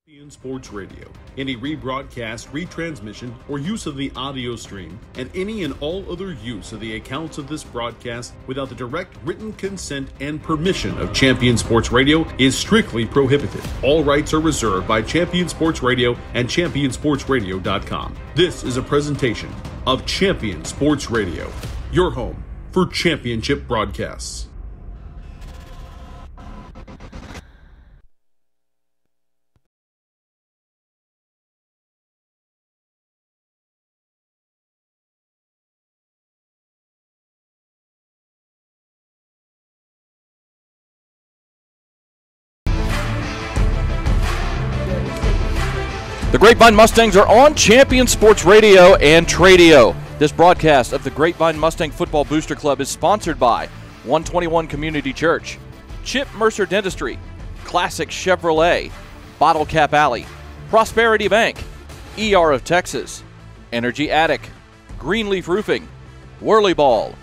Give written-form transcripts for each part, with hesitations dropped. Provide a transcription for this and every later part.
Champion Sports Radio. Any rebroadcast, retransmission, or use of the audio stream, and any and all other use of the accounts of this broadcast without the direct written consent and permission of Champion Sports Radio is strictly prohibited. All rights are reserved by Champion Sports Radio and ChampionSportsRadio.com. This is a presentation of Champion Sports Radio, your home for championship broadcasts. The Grapevine Mustangs are on Champion Sports Radio and Tradio. This broadcast of the Grapevine Mustang Football Booster Club is sponsored by 121 Community Church, Chip Mercer Dentistry, Classic Chevrolet, Bottle Cap Alley, Prosperity Bank, ER of Texas, Energy Attic, Greenleaf Roofing, Whirly Ball,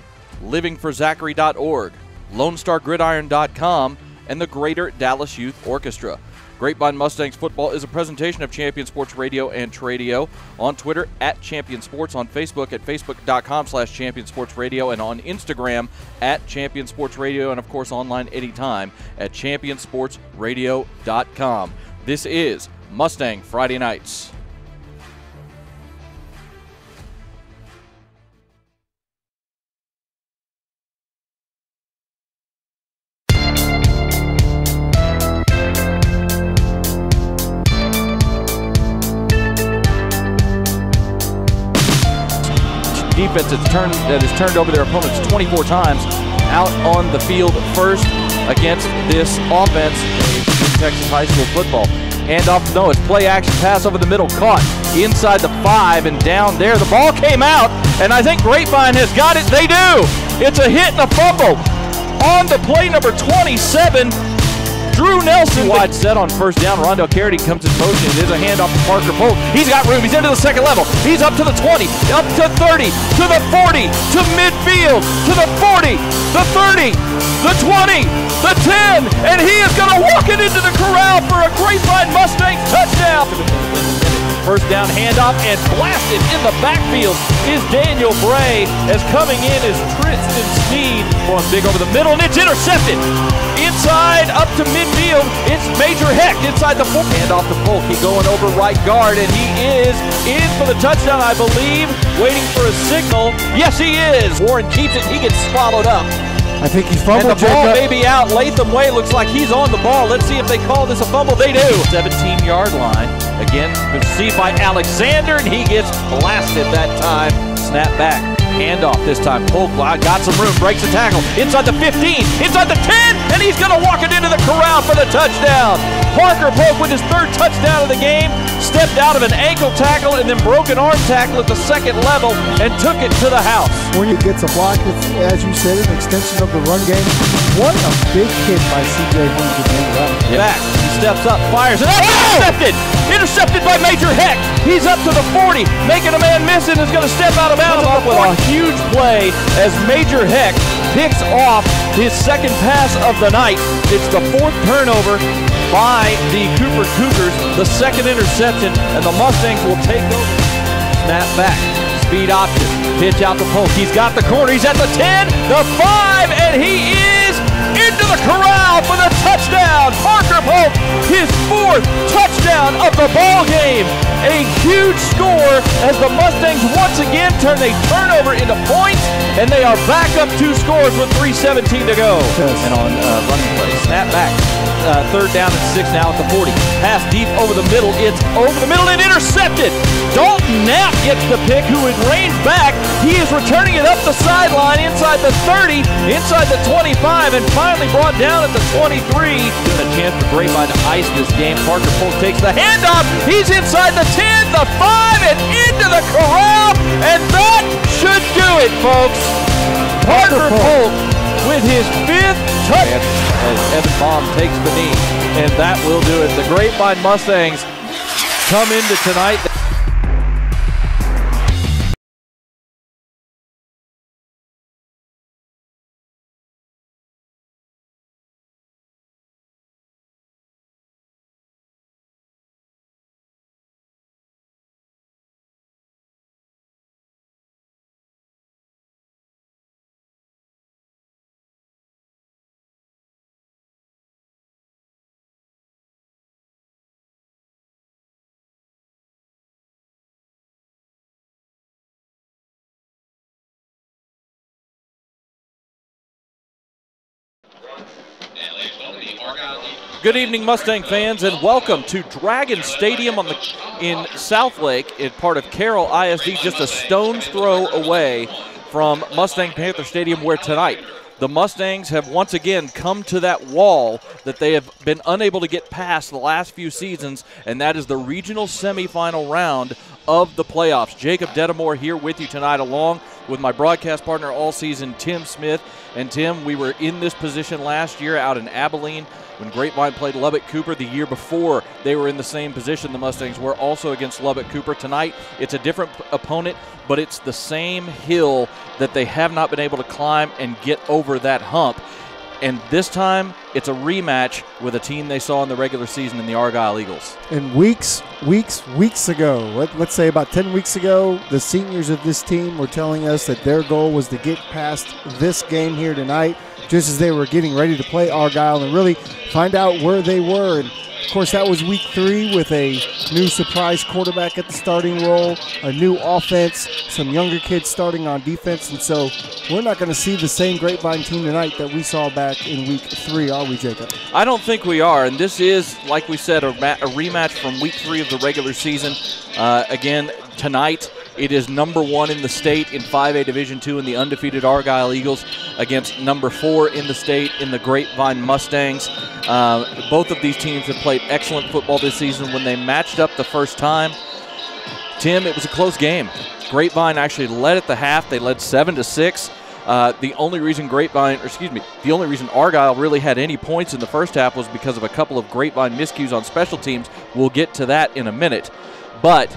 LivingForZachary.org, LoneStarGridiron.com, and the Greater Dallas Youth Orchestra. Grapevine Mustangs football is a presentation of Champion Sports Radio and Tradio. On Twitter at Champion Sports, on Facebook at facebook.com/Champion Sports Radio, and on Instagram at Champion Sports Radio, and of course online anytime at ChampionSportsRadio.com. This is Mustang Friday Nights. Defense that has turned over their opponents 24 times out on the field first against this offense in Texas high school football. Handoff, no, it's play action pass over the middle, caught inside the 5 and down there. The ball came out, and I think Grapevine has got it. They do. It's a hit and a fumble on the play number 27. Drew Nelson wide set on first down. Rondell Carity comes in motion. There's a handoff to Parker Polk. He's got room. He's into the second level. He's up to the 20, up to 30, to the 40, to midfield, to the 40, the 30, the 20, the 10, and he is going to walk it into the corral for a Grapevine Mustang touchdown. First down handoff and blasted in the backfield is Daniel Bray, as coming in is Tristan Sneed. Going big over the middle, and it's intercepted. Inside, up to midfield, it's Major Heck inside the 4. Handoff to Polk. He going over right guard, and he is in for the touchdown, I believe. Waiting for a signal. Yes, he is. Warren keeps it. He gets swallowed up. I think he fumbled. And the ball may be out. Latham Way looks like he's on the ball. Let's see if they call this a fumble. They do. 17-yard line. Again, received by Alexander, and he gets blasted that time. Snap back. Handoff this time. Polk got some room. Breaks the tackle. Inside the 15. Inside the 10. And he's going to walk it into the corral for the touchdown. Parker Polk with his third touchdown of the game. Stepped out of an ankle tackle and then broke an arm tackle at the second level and took it to the house. When he gets a block, it's, as you said, an extension of the run game. What a big hit by C.J. Back. He steps up, fires, and that's intercepted! Intercepted by Major Heck. He's up to the 40, making a man miss and is going to step out of bounds with a huge play as Major Heck picks off his second pass of the night. It's the 4th turnover by the Cooper Cougars, the second interception, and the Mustangs will take over. Snap back, speed option, pitch out to Polk. He's got the corner, he's at the 10, the 5, and he is into the corral for the touchdown. Parker Polk, his 4th touchdown of the ball game. A huge score as the Mustangs once again turn a turnover into points, and they are back up 2 scores with 3:17 to go. And on running play, snap back. 3rd down and 6 now at the 40. Pass deep over the middle. It's over the middle and intercepted. Dalton Knapp gets the pick, who had ranged back. He is returning it up the sideline inside the 30, inside the 25, and finally brought down at the 23. Given a chance for Grapevine to ice this game. Parker Polk takes the handoff. He's inside the 10, the 5, and into the corral, and that should do it, folks. Parker Polk with his 5th touchdown as Evan Baum takes the knee, and that will do it. The Grapevine Mustangs come into tonight. Good evening, Mustang fans, and welcome to Dragon Stadium in Southlake, in part of Carroll ISD, just a stone's throw away from Mustang Panther Stadium, where tonight the Mustangs have once again come to that wall that they have been unable to get past the last few seasons, and that is the regional semifinal round of the playoffs. Jacob Dedamore here with you tonight, along with my broadcast partner all season, Tim Smith. And Tim, we were in this position last year out in Abilene when Grapevine played Lubbock Cooper. The year before, they were in the same position. The Mustangs were also against Lubbock Cooper. Tonight, it's a different opponent, but it's the same hill that they have not been able to climb and get over that hump. And this time, it's a rematch with a team they saw in the regular season in the Argyle Eagles. And weeks ago, let's say about 10 weeks ago, the seniors of this team were telling us that their goal was to get past this game here tonight, just as they were getting ready to play Argyle and really find out where they were. And of course, that was week 3 with a new surprise quarterback at the starting role, a new offense, some younger kids starting on defense. And so we're not going to see the same Grapevine team tonight that we saw back in week 3, are we, Jacob? I don't think we are. And this is, like we said, a rematch from week 3 of the regular season. Again, tonight, it is number 1 in the state in 5A Division II in the undefeated Argyle Eagles against number 4 in the state in the Grapevine Mustangs. Both of these teams have played excellent football this season. When they matched up the first time, Tim, it was a close game. Grapevine actually led at the half. They led 7-6. The only reason Argyle really had any points in the first half was because of a couple of Grapevine miscues on special teams. We'll get to that in a minute. But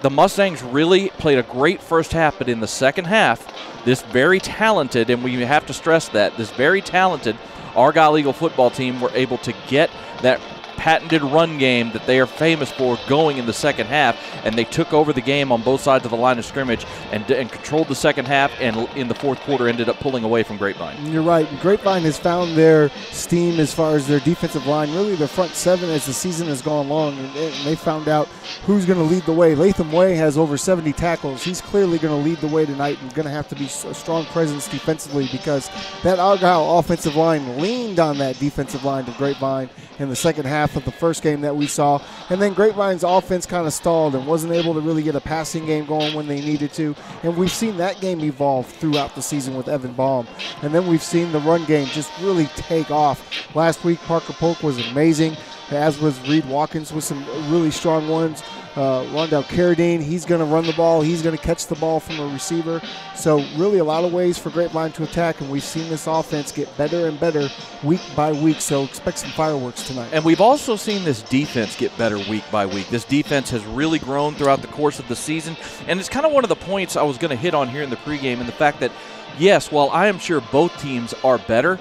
the Mustangs really played a great first half, but in the second half, this very talented, and we have to stress that, this very talented Argyle Eagle football team were able to get that patented run game that they are famous for going in the second half, and they took over the game on both sides of the line of scrimmage and controlled the second half, and in the fourth quarter ended up pulling away from Grapevine. You're right. Grapevine has found their steam as far as their defensive line, really their front 7 as the season has gone along, and they found out who's going to lead the way. Latham Way has over 70 tackles. He's clearly going to lead the way tonight and going to have to be a strong presence defensively, because that Argyle offensive line leaned on that defensive line to Grapevine in the second half of the first game that we saw. And then Grapevine's offense kind of stalled and wasn't able to really get a passing game going when they needed to. And we've seen that game evolve throughout the season with Evan Baum. And then we've seen the run game just really take off. Last week, Parker Polk was amazing, as was Reed Watkins with some really strong ones. Rondell Carradine, he's going to run the ball. He's going to catch the ball from a receiver. So really a lot of ways for Grapevine to attack, and we've seen this offense get better and better week by week. So expect some fireworks tonight. And we've also seen this defense get better week by week. This defense has really grown throughout the course of the season, and it's kind of one of the points I was going to hit on here in the pregame, and the fact that, yes, while I am sure both teams are better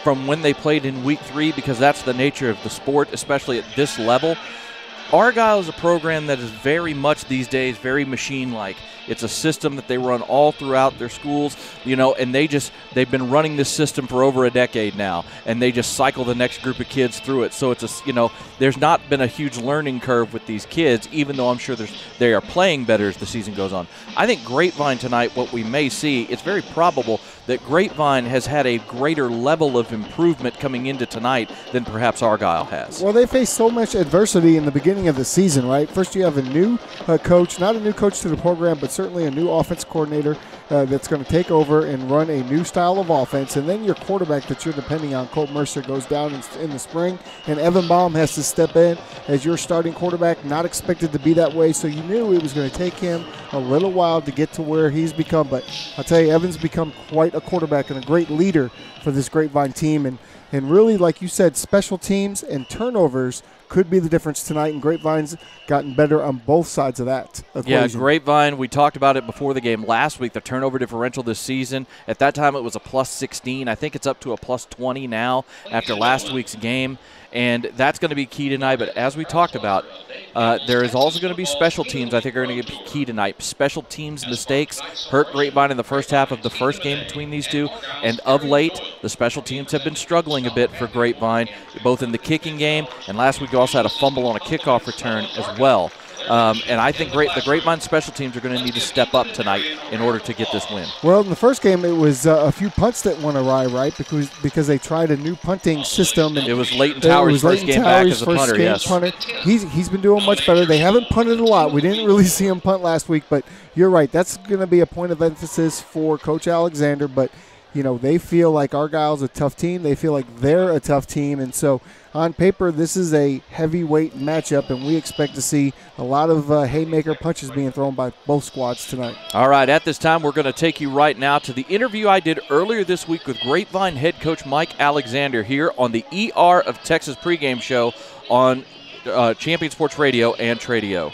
from when they played in week 3, because that's the nature of the sport, especially at this level, Argyle is a program that is very much these days very machine-like. It's a system that they run all throughout their schools, and they've been running this system for over a decade now, and they just cycle the next group of kids through it. So there's not been a huge learning curve with these kids, even though I'm sure they are playing better as the season goes on. I think Grapevine tonight, what we may see, it's very probable that Grapevine has had a greater level of improvement coming into tonight than perhaps Argyle has. Well, they faced so much adversity in the beginning of the season, right? First you have a new coach, not a new coach to the program, but certainly a new offense coordinator that's going to take over and run a new style of offense. And then your quarterback that you're depending on, Colt Mercer, goes down in the spring, and Evan Baum has to step in as your starting quarterback, not expected to be that way. So you knew it was going to take him a little while to get to where he's become. But I'll tell you, Evan's become quite a quarterback and a great leader for this Grapevine team. And really, like you said, special teams and turnovers could be the difference tonight, and Grapevine's gotten better on both sides of that equation. Yeah, Grapevine, we talked about it before the game last week, the turnover differential this season. At that time, it was a plus 16. I think it's up to a plus 20 now after last week's game, and that's going to be key tonight. But as we talked about, there is also going to be special teams I think are going to be key tonight. Special teams mistakes hurt Grapevine in the first half of the first game between these two, and of late, the special teams have been struggling a bit for Grapevine, both in the kicking game, and last week we also had a fumble on a kickoff return as well. And I think the Grapevine special teams are going to need to step up tonight in order to get this win. Well, in the first game, it was a few punts that went awry, right? Because they tried a new punting system. And it was Leighton Towers' first game back as a punter, yes. He's been doing much better. They haven't punted a lot. We didn't really see him punt last week, but you're right. That's going to be a point of emphasis for Coach Alexander. But, they feel like Argyle's a tough team. They feel like they're a tough team. And so on paper, this is a heavyweight matchup, and we expect to see a lot of haymaker punches being thrown by both squads tonight. All right, at this time, we're going to take you right now to the interview I did earlier this week with Grapevine head coach Mike Alexander here on the ER of Texas pregame show on Champion Sports Radio and Tradio.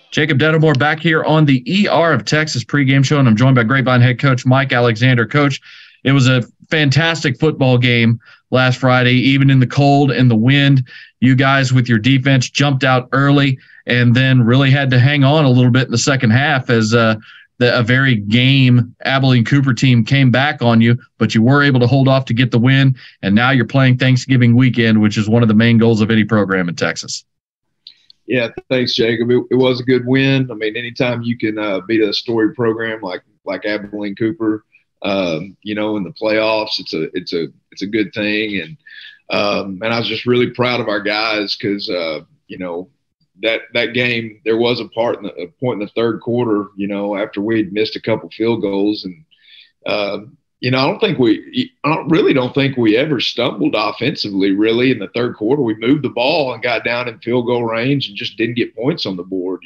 Jacob Denimore back here on the ER of Texas pregame show, and I'm joined by Grapevine head coach Mike Alexander. Coach, it was a fantastic football game last Friday, even in the cold and the wind. You guys with your defense jumped out early and then really had to hang on a little bit in the second half as a very game Abilene Cooper team came back on you, but you were able to hold off to get the win, and now you're playing Thanksgiving weekend, which is one of the main goals of any program in Texas. Yeah, thanks, Jacob. It was a good win. I mean, anytime you can beat a storied program like Abilene Cooper, in the playoffs, it's a good thing. And I was just really proud of our guys because that game, there was a point in the third quarter, after we'd missed a couple field goals, and I don't think we ever stumbled offensively really in the third quarter. We moved the ball and got down in field goal range and just didn't get points on the board,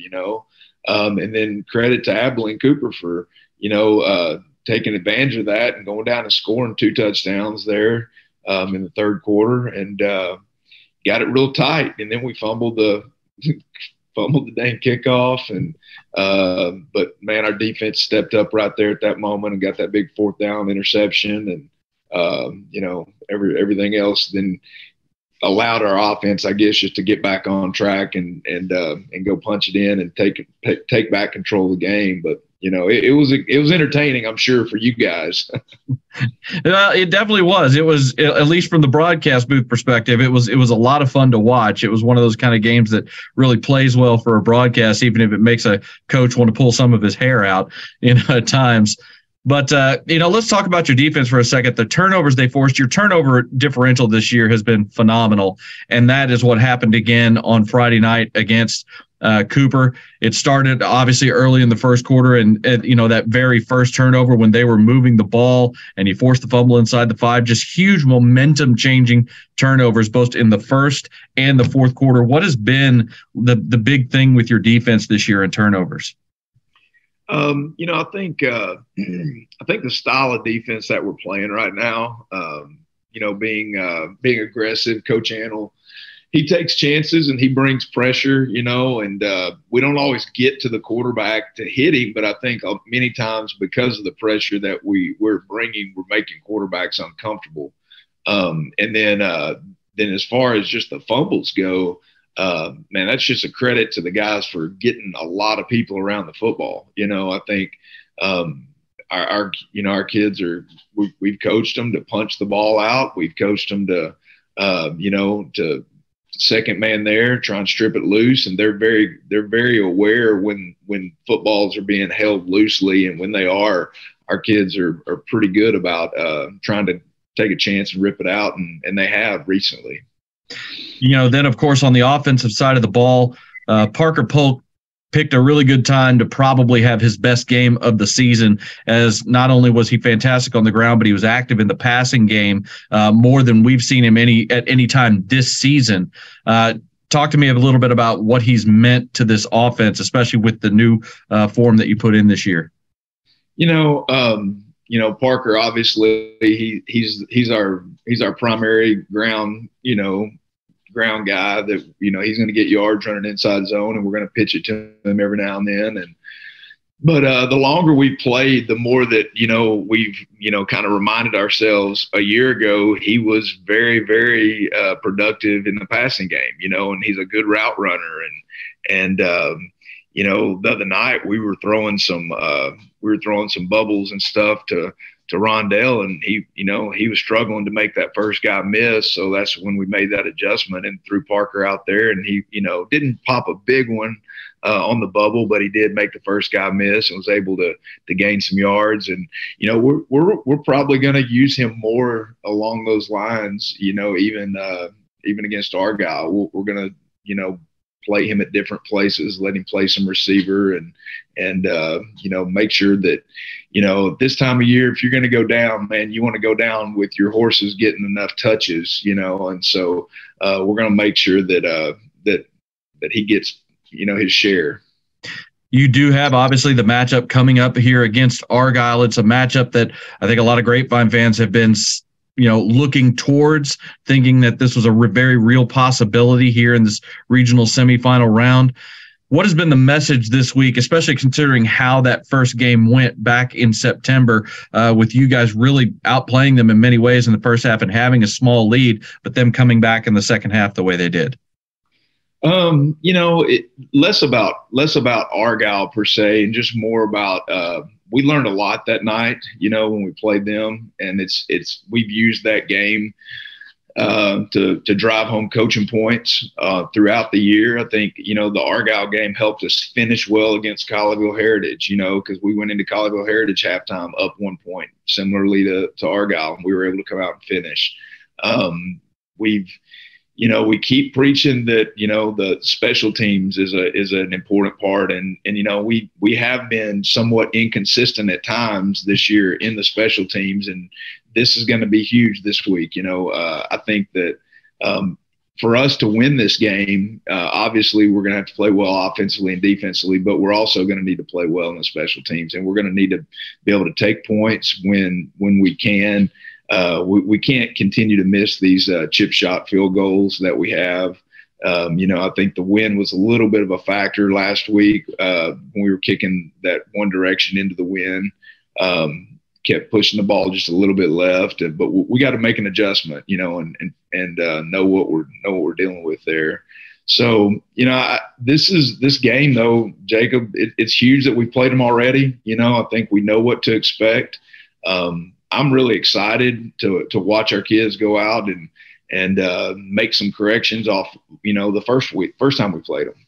and then credit to Abilene Cooper for, taking advantage of that and going down and scoring 2 touchdowns there in the third quarter and got it real tight. And then we fumbled the dang kickoff. And but, man, our defense stepped up right there at that moment and got that big 4th down interception. And, everything else then allowed our offense, I guess, just to get back on track and go punch it in and take back control of the game. But, it was entertaining, I'm sure, for you guys. It definitely was. It was, at least from the broadcast booth perspective, it was a lot of fun to watch. It was one of those kind of games that really plays well for a broadcast, even if it makes a coach want to pull some of his hair out, at times. But, let's talk about your defense for a second. The turnovers they forced, your turnover differential this year has been phenomenal. And that is what happened again on Friday night against Cooper. It started obviously early in the first quarter and that very first turnover when they were moving the ball and he forced the fumble inside the 5, just huge momentum changing turnovers both in the first and the fourth quarter. What has been the big thing with your defense this year in turnovers? I think the style of defense that we're playing right now, being aggressive, Coach Antle, he takes chances and he brings pressure, and we don't always get to the quarterback to hit him, but I think many times because of the pressure that we're bringing, we're making quarterbacks uncomfortable. And then as far as just the fumbles go, man, that's just a credit to the guys for getting a lot of people around the football. I think our kids we've coached them to punch the ball out. We've coached them to second man there, try and strip it loose. And they're very aware when footballs are being held loosely, and when they are, our kids are pretty good about trying to take a chance and rip it out. And they have recently. Then, of course, on the offensive side of the ball, Parker Polk picked a really good time to probably have his best game of the season, as not only was he fantastic on the ground, but he was active in the passing game more than we've seen him at any time this season. Talk to me a little bit about what he's meant to this offense, especially with the new form that you put in this year. Parker, obviously he's our primary ground guy that, he's going to get yards running inside zone, and we're going to pitch it to him every now and then. But the longer we played, the more that, we've, kind of reminded ourselves a year ago, he was very, very productive in the passing game, and he's a good route runner. And the other night we were throwing some bubbles and stuff to Rondell, and he was struggling to make that first guy miss. So that's when we made that adjustment and threw Parker out there, and he, didn't pop a big one on the bubble, but he did make the first guy miss and was able to gain some yards. And, we're probably going to use him more along those lines, even against Argyle. We're going to, play him at different places, let him play some receiver and make sure that, this time of year, if you're going to go down, man, you want to go down with your horses getting enough touches, and so we're going to make sure that he gets, his share. You do have, obviously, the matchup coming up here against Argyle. It's a matchup that I think a lot of Grapevine fans have been, looking towards, thinking that this was a very real possibility here in this regional semifinal round. What has been the message this week, especially considering how that first game went back in September, with you guys really outplaying them in many ways in the first half and having a small lead, but them coming back in the second half the way they did? Less about Argyle per se, and just more about we learned a lot that night, when we played them, and we've used that game to drive home coaching points throughout the year. I think, the Argyle game helped us finish well against Colleyville Heritage, because we went into Colleyville Heritage halftime up 1 point, similarly to Argyle, and we were able to come out and finish. We keep preaching that, the special teams is an important part. And we have been somewhat inconsistent at times this year in the special teams. And this is going to be huge this week. I think that for us to win this game, obviously we're going to have to play well offensively and defensively, but we're also going to need to play well in the special teams. And we're going to need to be able to take points when we can. We can't continue to miss these chip shot field goals that we have. I think the wind was a little bit of a factor last week when we were kicking that one direction into the wind. Kept pushing the ball just a little bit left, but we got to make an adjustment, and know what we're dealing with there. So, this game though, Jacob, it's huge that we played them already. I think we know what to expect. I'm really excited to watch our kids go out and make some corrections off, the first time we played them.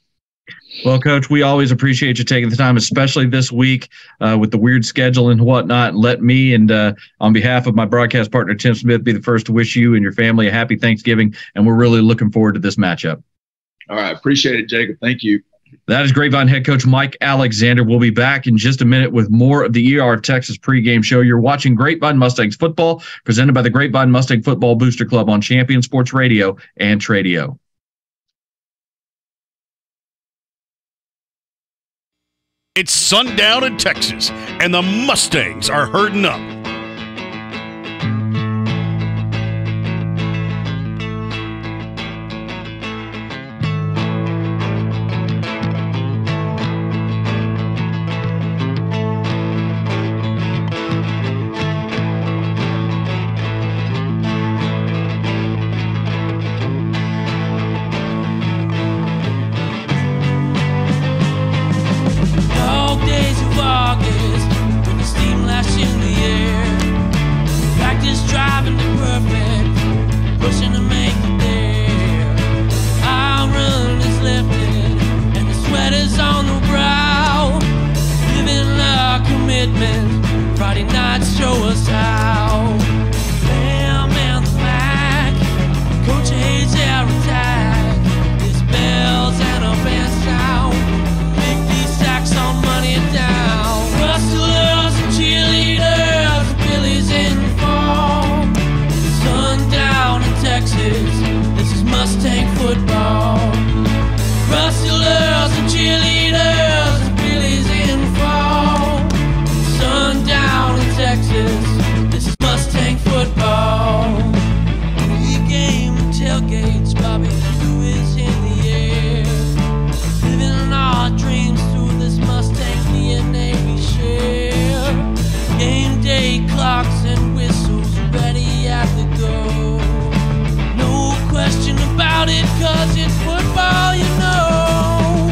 Well, Coach, we always appreciate you taking the time, especially this week with the weird schedule and whatnot. Let me, and on behalf of my broadcast partner, Tim Smith, be the first to wish you and your family a happy Thanksgiving, and we're really looking forward to this matchup. All right. Appreciate it, Jacob. Thank you. That is Grapevine head coach Mike Alexander. We'll be back in just a minute with more of the ER Texas pregame show. You're watching Grapevine Mustangs football, presented by the Grapevine Mustang Football Booster Club on Champion Sports Radio and Tradio. It's sundown in Texas, and the Mustangs are herding up. Friday nights show us how. Bam, man, the Mac. Coach hates our attack. His bells and a band sound. Make these sacks on money down. Rustlers and cheerleaders, Billy's in fall. Sundown in Texas, this is Mustang football. Rustlers and cheerleaders, Billy's in fall. Sundown in Texas, this is Mustang football. Pre-game tailgates, Bobby Lou is in the air. Living our dreams through this Mustang DNA we share. Game day clocks and whistles ready at the go. No question about it, cause it's football, you know.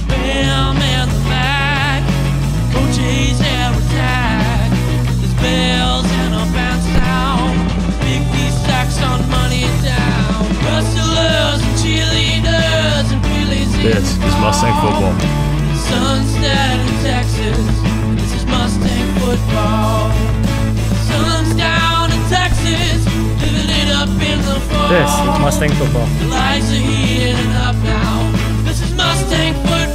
Bam and the Mac, Coach A's air attack. There's bells This is Mustang football. Sunset in Texas, this is Mustang football. Sun's down in Texas, living it up in the fall. This is Mustang football. The lights are heating up now. This is Mustang football.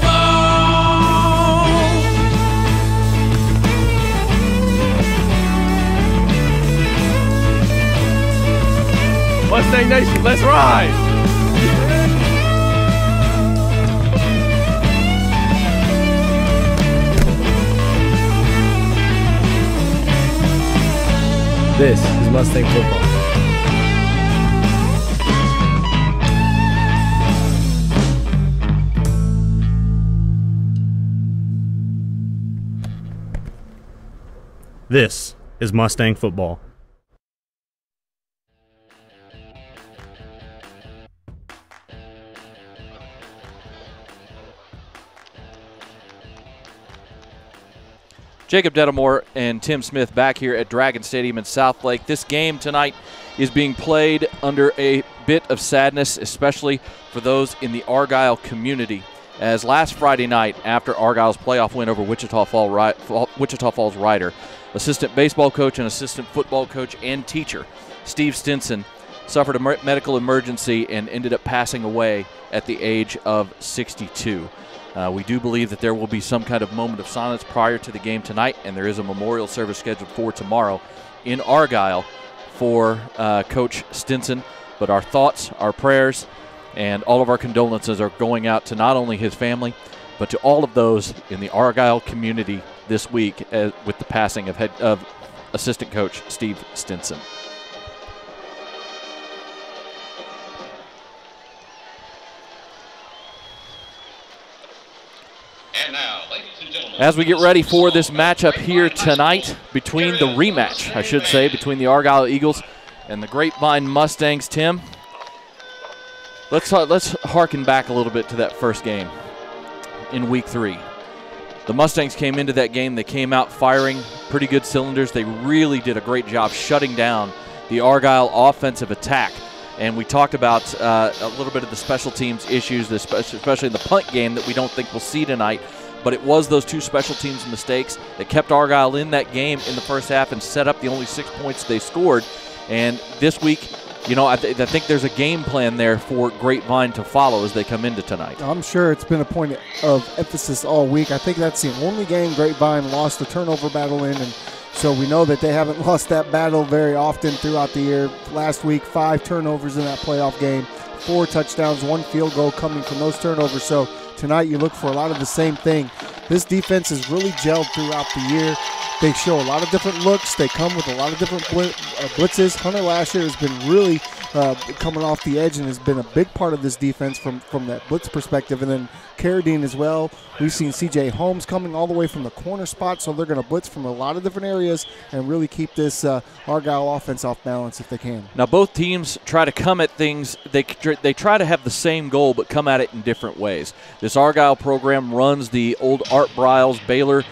Mustang Nation, let's ride! This is Mustang football. This is Mustang football. Jacob Dedamore and Tim Smith back here at Dragon Stadium in Southlake. This game tonight is being played under a bit of sadness, especially for those in the Argyle community. As last Friday night, after Argyle's playoff win over Wichita Falls Rider, assistant baseball coach and assistant football coach and teacher Steve Stinson suffered a medical emergency and ended up passing away at the age of 62. We do believe that there will be some kind of moment of silence prior to the game tonight, and there is a memorial service scheduled for tomorrow in Argyle for Coach Stinson. But our thoughts, our prayers, and all of our condolences are going out to not only his family, but to all of those in the Argyle community this week with the passing of assistant coach Steve Stinson. And now, ladies and gentlemen, as we get ready for this matchup here tonight, between the rematch, I should say, between the Argyle Eagles and the Grapevine Mustangs, Tim, let's harken back a little bit to that first game in Week 3. The Mustangs came into that game, they came out firing pretty good cylinders. They really did a great job shutting down the Argyle offensive attack. And we talked about a little bit of the special teams issues, especially in the punt game that we don't think we'll see tonight. But it was those two special teams mistakes that kept Argyle in that game in the first half and set up the only 6 points they scored. And this week, you know, I think there's a game plan there for Grapevine to follow as they come into tonight. I'm sure it's been a point of emphasis all week. I think that's the only game Grapevine lost the turnover battle in, and so we know that they haven't lost that battle very often throughout the year. Last week, 5 turnovers in that playoff game, 4 touchdowns, 1 field goal coming from those turnovers. So tonight you look for a lot of the same thing. This defense has really gelled throughout the year. They show a lot of different looks. They come with a lot of different blitzes. Hunter Lasher has been really coming off the edge and has been a big part of this defense from that blitz perspective. And then Carradine as well. We've seen C.J. Holmes coming all the way from the corner spot, so they're going to blitz from a lot of different areas and really keep this Argyle offense off balance if they can. Now both teams try to come at things, they try to have the same goal but come at it in different ways. This Argyle program runs the old Art Briles Baylor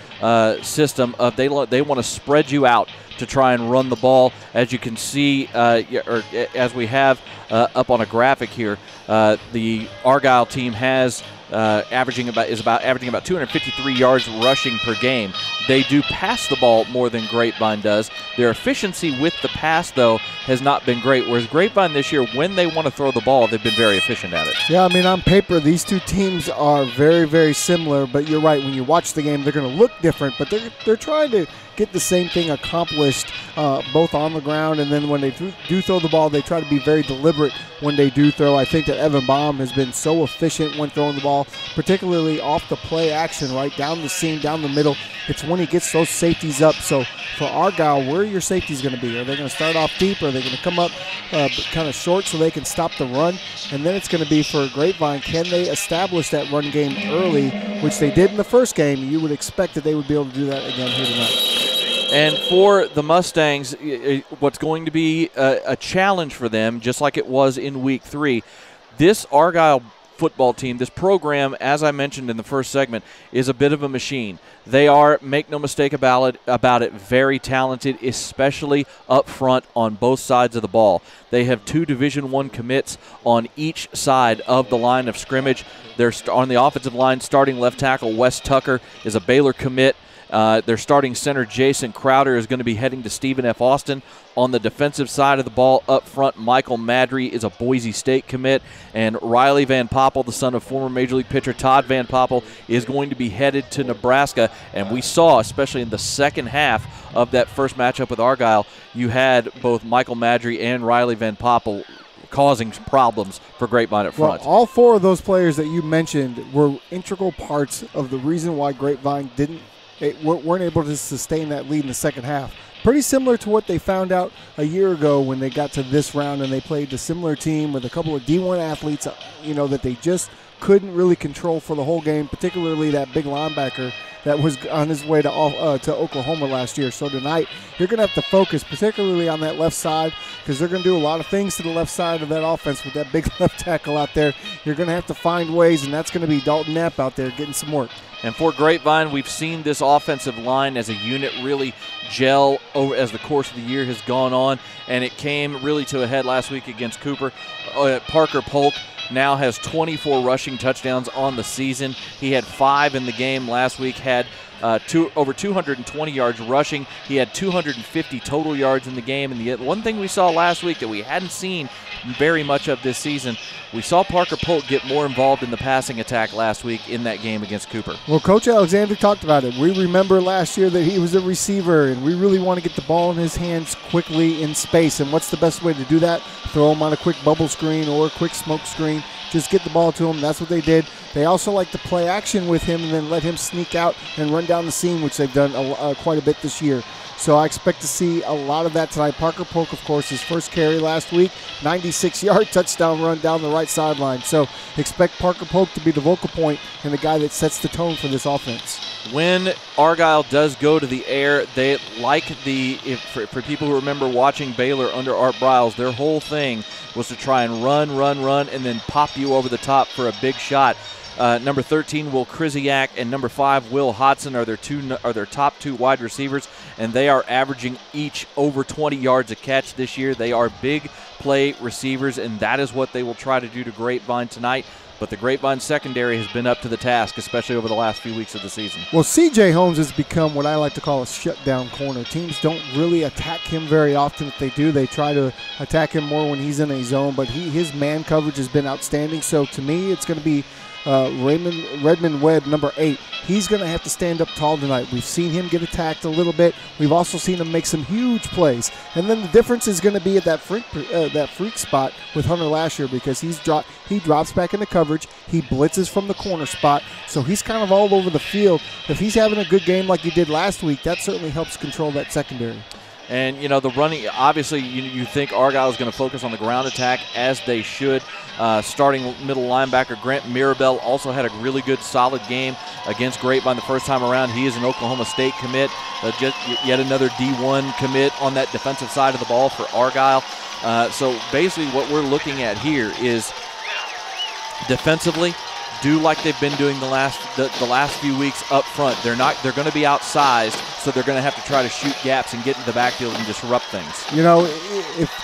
system of they want to spread you out to try and run the ball. As you can see, or as we have up on a graphic here, the Argyle team has averaging about 253 yards rushing per game. They do pass the ball more than Grapevine does. Their efficiency with the pass, though, has not been great, whereas Grapevine this year, when they want to throw the ball, they've been very efficient at it. Yeah, I mean, on paper, these two teams are very, very similar, but you're right. When you watch the game, they're going to look different, but they're trying to get the same thing accomplished both on the ground, and then when they do throw the ball, they try to be very deliberate when they do throw. I think that Evan Baum has been so efficient when throwing the ball, particularly off the play action, right down the seam, down the middle. It's when he gets those safeties up. So for Argyle, where are your safeties going to be? Are they going to start off deep? Or are they going to come up kind of short so they can stop the run? And then it's going to be for Grapevine, can they establish that run game early, which they did in the first game? You would expect that they would be able to do that again here tonight. And for the Mustangs, what's going to be a challenge for them, just like it was in Week 3, this Argyle football team, this program, as I mentioned in the first segment, is a bit of a machine. They are, make no mistake about it, very talented, especially up front on both sides of the ball. They have 2 Division I commits on each side of the line of scrimmage. They're on the offensive line, starting left tackle Wes Tucker is a Baylor commit. Their starting center, Jason Crowder, is going to be heading to Stephen F. Austin. On the defensive side of the ball, up front, Michael Madry is a Boise State commit. And Riley Van Poppel, the son of former Major League pitcher Todd Van Poppel, is going to be headed to Nebraska. And we saw, especially in the second half of that first matchup with Argyle, you had both Michael Madry and Riley Van Poppel causing problems for Grapevine at front. Well, all 4 of those players that you mentioned were integral parts of the reason why Grapevine weren't able to sustain that lead in the second half. Pretty similar to what they found out a year ago when they got to this round and they played a similar team with a couple of D1 athletes, that they just couldn't really control for the whole game, particularly that big linebacker that was on his way to Oklahoma last year. So tonight, you're going to have to focus particularly on that left side because they're going to do a lot of things to the left side of that offense with that big left tackle out there. You're going to have to find ways, and that's going to be Dalton Knapp out there getting some work. And for Grapevine, we've seen this offensive line as a unit really gel over as the course of the year has gone on, and it came really to a head last week against Cooper. Parker Polk now has 24 rushing touchdowns on the season. He had 5 in the game last week, had over 220 yards rushing. He had 250 total yards in the game. And the one thing we saw last week that we hadn't seen very much of this season, we saw Parker Polk get more involved in the passing attack last week in that game against Cooper. Well, Coach Alexander talked about it. We remember last year that he was a receiver, and we really want to get the ball in his hands quickly in space. And what's the best way to do that? Throw him on a quick bubble screen or a quick smoke screen. Just get the ball to him. That's what they did. They also like to play action with him and then let him sneak out and run down the seam, which they've done quite a bit this year. So I expect to see a lot of that tonight. Parker Polk, of course, his first carry last week, 96-yard touchdown run down the right sideline. So expect Parker Polk to be the vocal point and the guy that sets the tone for this offense. When Argyle does go to the air, they like for people who remember watching Baylor under Art Briles, their whole thing was to try and run, and then pop you over the top for a big shot. Number 13, Will Krzyzak, and number 5, Will Hodson are their top 2 wide receivers, and they are averaging each over 20 yards a catch this year. They are big play receivers, and that is what they will try to do to Grapevine tonight. But the Grapevine secondary has been up to the task, especially over the last few weeks of the season. Well, C.J. Holmes has become what I like to call a shutdown corner. Teams don't really attack him very often. If they do, they try to attack him more when he's in a zone. But his man coverage has been outstanding. So to me, it's going to be Redmond Webb, number 8. He's going to have to stand up tall tonight. We've seen him get attacked a little bit. We've also seen him make some huge plays. And then the difference is going to be at that freak spot with Hunter Lasher because he drops back into coverage. He blitzes from the corner spot. So he's kind of all over the field. If he's having a good game like he did last week, that certainly helps control that secondary. And, the running, obviously, you think Argyle is going to focus on the ground attack, as they should. Starting middle linebacker Grant Mirabel also had a really good, solid game against Grapevine the first time around. He is an Oklahoma State commit, yet another D1 commit on that defensive side of the ball for Argyle. So basically what we're looking at here is defensively, do like they've been doing the last few weeks up front. They're going to be outsized, so they're going to have to try to shoot gaps and get into the backfield and disrupt things.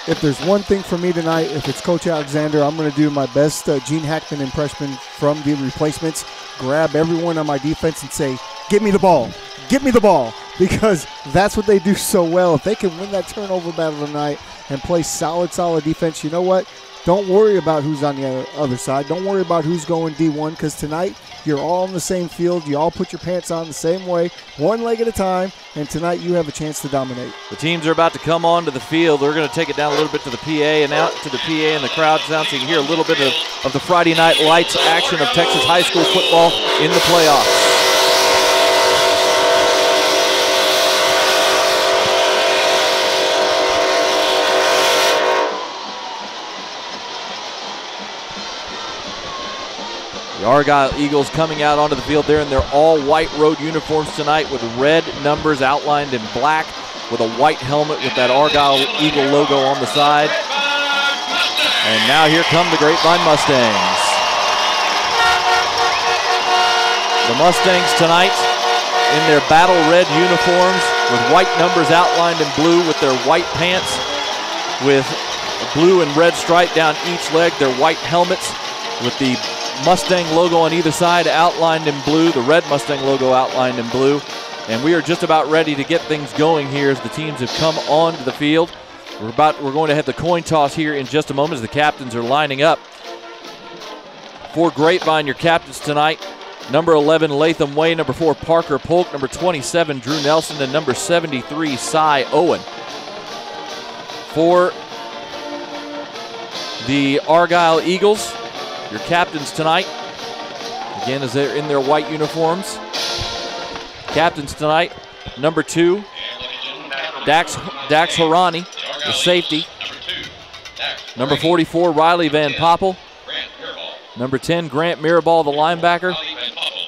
If there's one thing for me tonight, if it's Coach Alexander, I'm going to do my best Gene Hackman impression from the replacements. Grab everyone on my defense and say, "Give me the ball, give me the ball," because that's what they do so well. If they can win that turnover battle tonight and play solid defense, you know what? Don't worry about who's on the other side. Don't worry about who's going D1 because tonight you're all on the same field. You all put your pants on the same way, one leg at a time, and tonight you have a chance to dominate. The teams are about to come onto the field. They're going to take it down a little bit to the PA and out to the PA and the crowd sound so you can hear a little bit of the Friday night lights action of Texas high school football in the playoffs. The Argyle Eagles coming out onto the field there in their all-white road uniforms tonight with red numbers outlined in black with a white helmet with that Argyle Eagle logo on the side. And now here come the Grapevine Mustangs. The Mustangs tonight in their battle red uniforms with white numbers outlined in blue with their white pants with a blue and red stripe down each leg, their white helmets with the Mustang logo on either side outlined in blue, the red Mustang logo outlined in blue. And we are just about ready to get things going here as the teams have come onto the field. We're going to have the coin toss here in just a moment as the captains are lining up. For Grapevine, your captains tonight, number 11, Latham Way, number 4, Parker Polk, number 27, Drew Nelson, and number 73, Cy Owen. For the Argyle Eagles, your captains tonight, again as they're in their white uniforms. Captains tonight, number 2, Dax Harani, the safety. Number 44, Riley Van Poppel. Number 10, Grant Mirabal, the linebacker.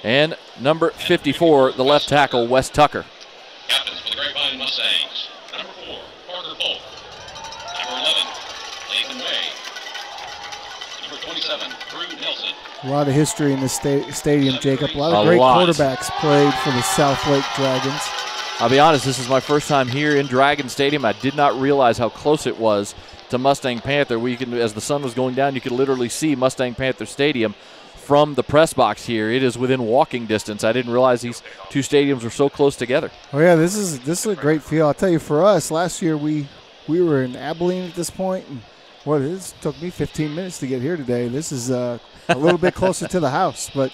And number 54, the left tackle, Wes Tucker. Captains for the Grapevine Mustangs. Number 4, Parker Polk. Number 11, Latham Way. Number 27, Drew Nelson. A lot of history in this stadium, Jacob. A lot of great quarterbacks played for the Southlake Dragons. I'll be honest, this is my first time here in Dragon Stadium. I did not realize how close it was to Mustang Panther. As the sun was going down, you could literally see Mustang Panther Stadium from the press box here. It is within walking distance. I didn't realize these two stadiums were so close together. Oh yeah, this is a great feel. I'll tell you, for us last year we were in Abilene at this point, and it took me 15 minutes to get here today. This is a little bit closer to the house, but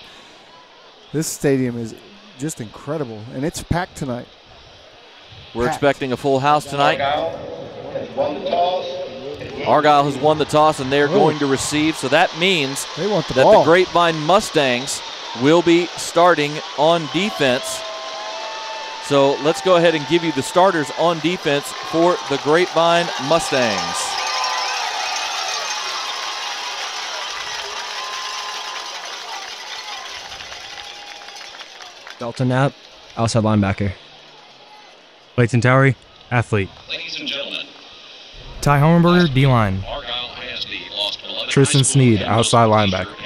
this stadium is just incredible, and it's packed tonight. We're expecting a full house tonight. Argyle has won the toss, and they're going to receive. So that means that the Grapevine Mustangs will be starting on defense. So let's go ahead and give you the starters on defense for the Grapevine Mustangs. Dalton Knapp, outside linebacker. Clayton Towery, athlete. Ladies and gentlemen, Ty Hohenberger, D-line. Argyle ISD lost 11 Tristan Sneed, outside linebacker.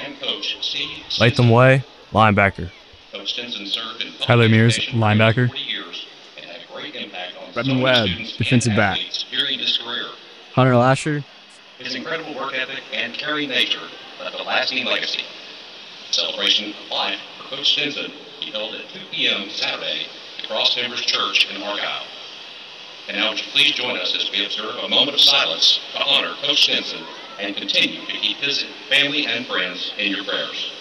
Latham Way, linebacker. Coach Stinson served in Tyler Mears, linebacker. 40 years and had a great impact on Redmond Webb, defensive back. during his career. Hunter Lasher. His incredible work ethic and caring nature left a lasting legacy. Celebration of life for Coach Stinson will be held at 2 p.m. Saturday at Cross Timbers Church in Argyle. And now would you please join us as we observe a moment of silence to honor Coach Stinson and continue to keep his family and friends in your prayers.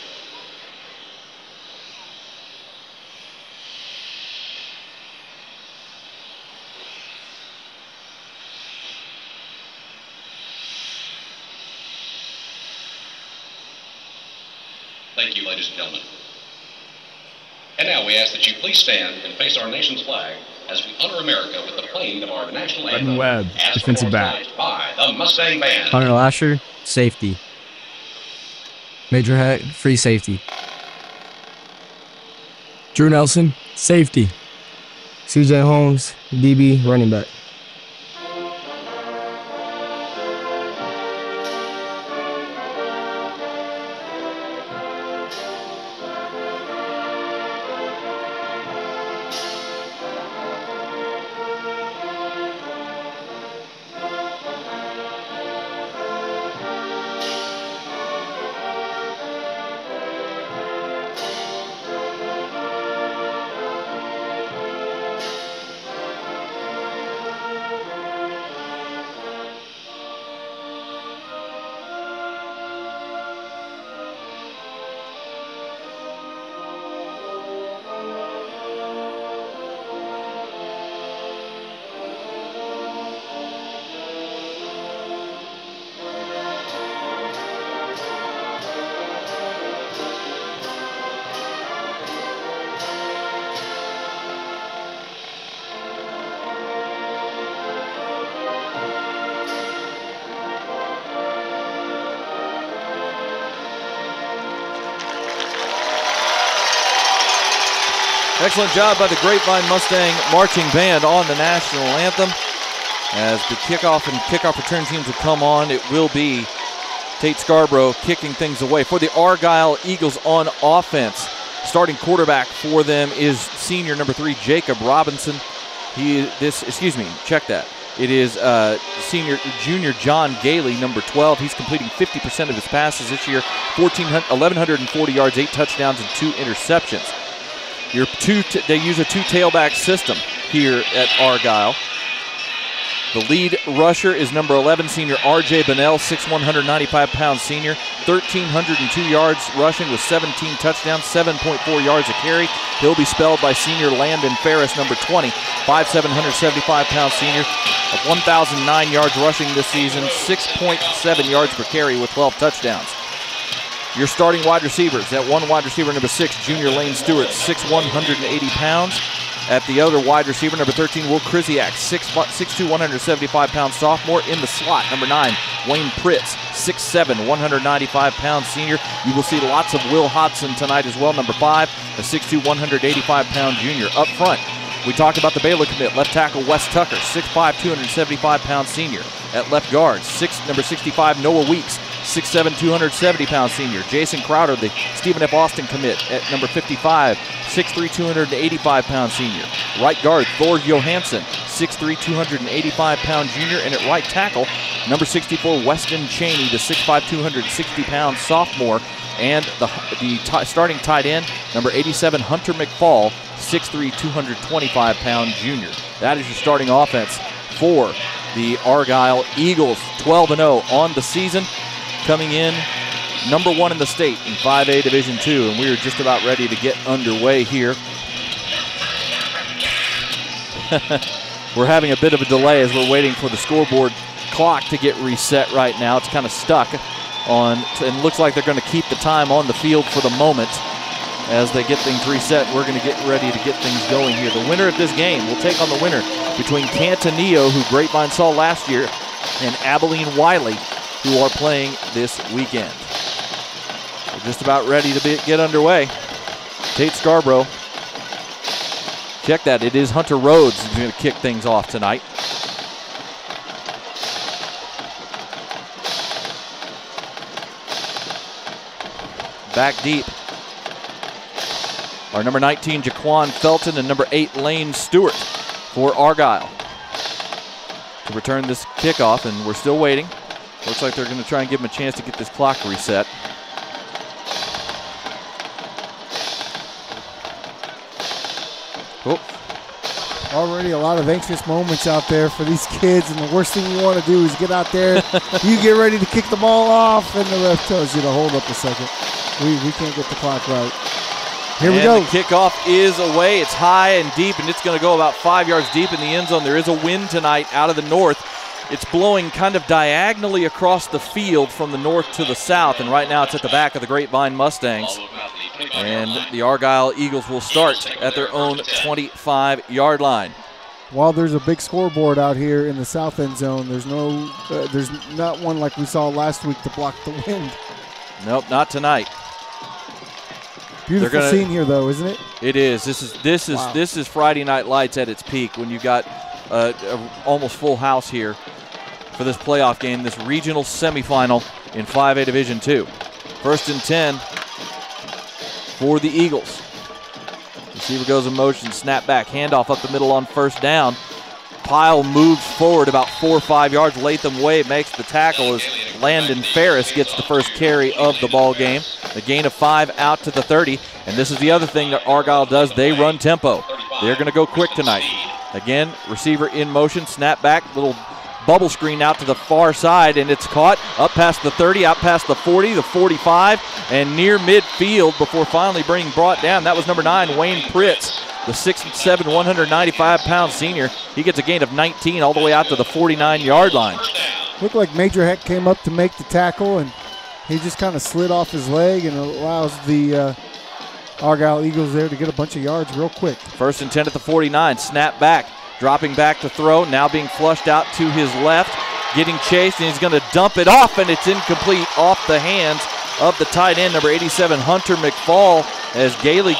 Thank you, ladies and gentlemen. And now we ask that you please stand and face our nation's flag as we honor America with the playing of our national anthem. Redmond Webb, defensive back. By the Mustang Band. Hunter Lasher, safety. Major Heck, free safety. Drew Nelson, safety. CJ Holmes, DB, running back. Excellent job by the Grapevine Mustang Marching Band on the national anthem. As the kickoff and kickoff return teams will come on, it will be Tate Scarborough kicking things away. For the Argyle Eagles on offense, Starting quarterback for them is senior number 3, Jacob Robinson. Check that. It is junior John Gailey, number 12. He's completing 50% of his passes this year, 1,140 yards, 8 touchdowns, and 2 interceptions. They use a 2 tailback system here at Argyle. The lead rusher is number 11, senior R.J. Bennell, 6'1", 195-pound senior, 1,302 yards rushing with 17 touchdowns, 7.4 yards a carry. He'll be spelled by senior Landon Ferris, number 20, 5'7", 175-pound senior, 1,009 yards rushing this season, 6.7 yards per carry with 12 touchdowns. Your starting wide receivers, at one wide receiver, number 6, junior Lane Stewart, 6'1", 180 pounds. At the other wide receiver, number 13, Will Krzyzak, 6'2", 175-pound sophomore. In the slot, number 9, Wayne Pritz, 6'7", 195-pound senior. You will see lots of Will Hodson tonight as well, number 5, a 6'2", 185-pound junior. Up front, we talked about the Baylor commit, left tackle Wes Tucker, 6'5", 275-pound senior. At left guard, number 65, Noah Weeks, 6'7", 270-pound senior. Jason Crowder, the Stephen F. Austin commit, at number 55, 6'3", 285-pound senior. Right guard, Thor Johansson, 6'3", 285-pound junior. And at right tackle, number 64, Weston Cheney, the 6'5", 260-pound sophomore. And the starting tight end, number 87, Hunter McFall, 6'3", 225-pound junior. That is your starting offense for the Argyle Eagles, 12-0 on the season, coming in number 1 in the state in 5A Division II, and we are just about ready to get underway here. We're having a bit of a delay as we're waiting for the scoreboard clock to get reset right now. It's kind of stuck on, and looks like they're going to keep the time on the field for the moment. As they get things reset, we're going to get ready to get things going here. The winner of this game will take on the winner between Cantonillo, who Grapevine saw last year, and Abilene Wiley, who are playing this weekend. We're just about ready to get underway. Tate Scarborough. Check that. It is Hunter Rhodes who's going to kick things off tonight. Back deep are number 19, Jaquan Felton, and number 8, Lane Stewart for Argyle to return this kickoff, and we're still waiting. Looks like they're going to try and give him a chance to get this clock reset. Oh. Already a lot of anxious moments out there for these kids, and the worst thing you want to do is get out there, you get ready to kick the ball off, and the ref tells you to hold up a second. We can't get the clock right. Here we go. The kickoff is away. It's high and deep, and it's going to go about 5 yards deep in the end zone. There is a wind tonight out of the north. It's blowing kind of diagonally across the field from the north to the south, and right now it's at the back of the Grapevine Mustangs. And the Argyle Eagles will start at their own 25-yard line. While there's a big scoreboard out here in the south end zone, there's not one like we saw last week to block the wind. Nope, not tonight. Beautiful scene here, though, isn't it? It is. This is Friday Night Lights at its peak when you got a almost full house here for this playoff game, this regional semifinal in 5A Division II. 1st and 10 for the Eagles. Receiver goes in motion, snap back, handoff up the middle on 1st down. Pile moves forward about 4 or 5 yards. Latham Way makes the tackle as Landon Ferris gets the first carry of the ball game. The gain of 5 out to the 30. And this is the other thing that Argyle does. They run tempo. They're going to go quick tonight. Again, receiver in motion, snap back, little bubble screen out to the far side, and it's caught up past the 30, out past the 40, the 45, and near midfield before finally being brought down. That was number 9, Wayne Pritz, the 6'7", 195-pound senior. He gets a gain of 19 all the way out to the 49-yard line. Looked like Major Heck came up to make the tackle, and he just kind of slid off his leg and allows the Argyle Eagles there to get a bunch of yards real quick. 1st and 10 at the 49, snap back, dropping back to throw, now being flushed out to his left, getting chased, and he's going to dump it off, and it's incomplete off the hands of the tight end, number 87, Hunter McFall, as Gailey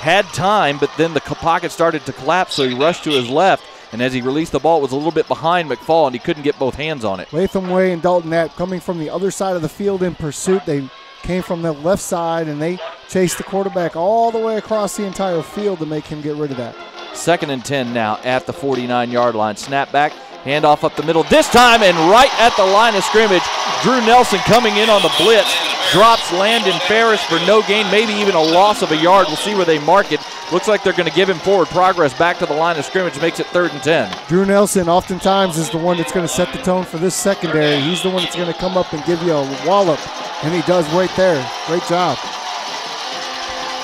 had time, but then the pocket started to collapse, so he rushed to his left, and as he released the ball, it was a little bit behind McFall, and he couldn't get both hands on it. Latham Way and Dalton Knapp coming from the other side of the field in pursuit. They came from the left side, and they chase the quarterback all the way across the entire field to make him get rid of that. 2nd and 10 now at the 49-yard line. Snap back, handoff up the middle this time, and right at the line of scrimmage, Drew Nelson coming in on the blitz, drops Landon Ferris for no gain, maybe even a loss of a yard. We'll see where they mark it. Looks like they're going to give him forward progress back to the line of scrimmage, makes it 3rd and 10. Drew Nelson oftentimes is the one that's going to set the tone for this secondary. He's the one that's going to come up and give you a wallop, and he does right there. Great job.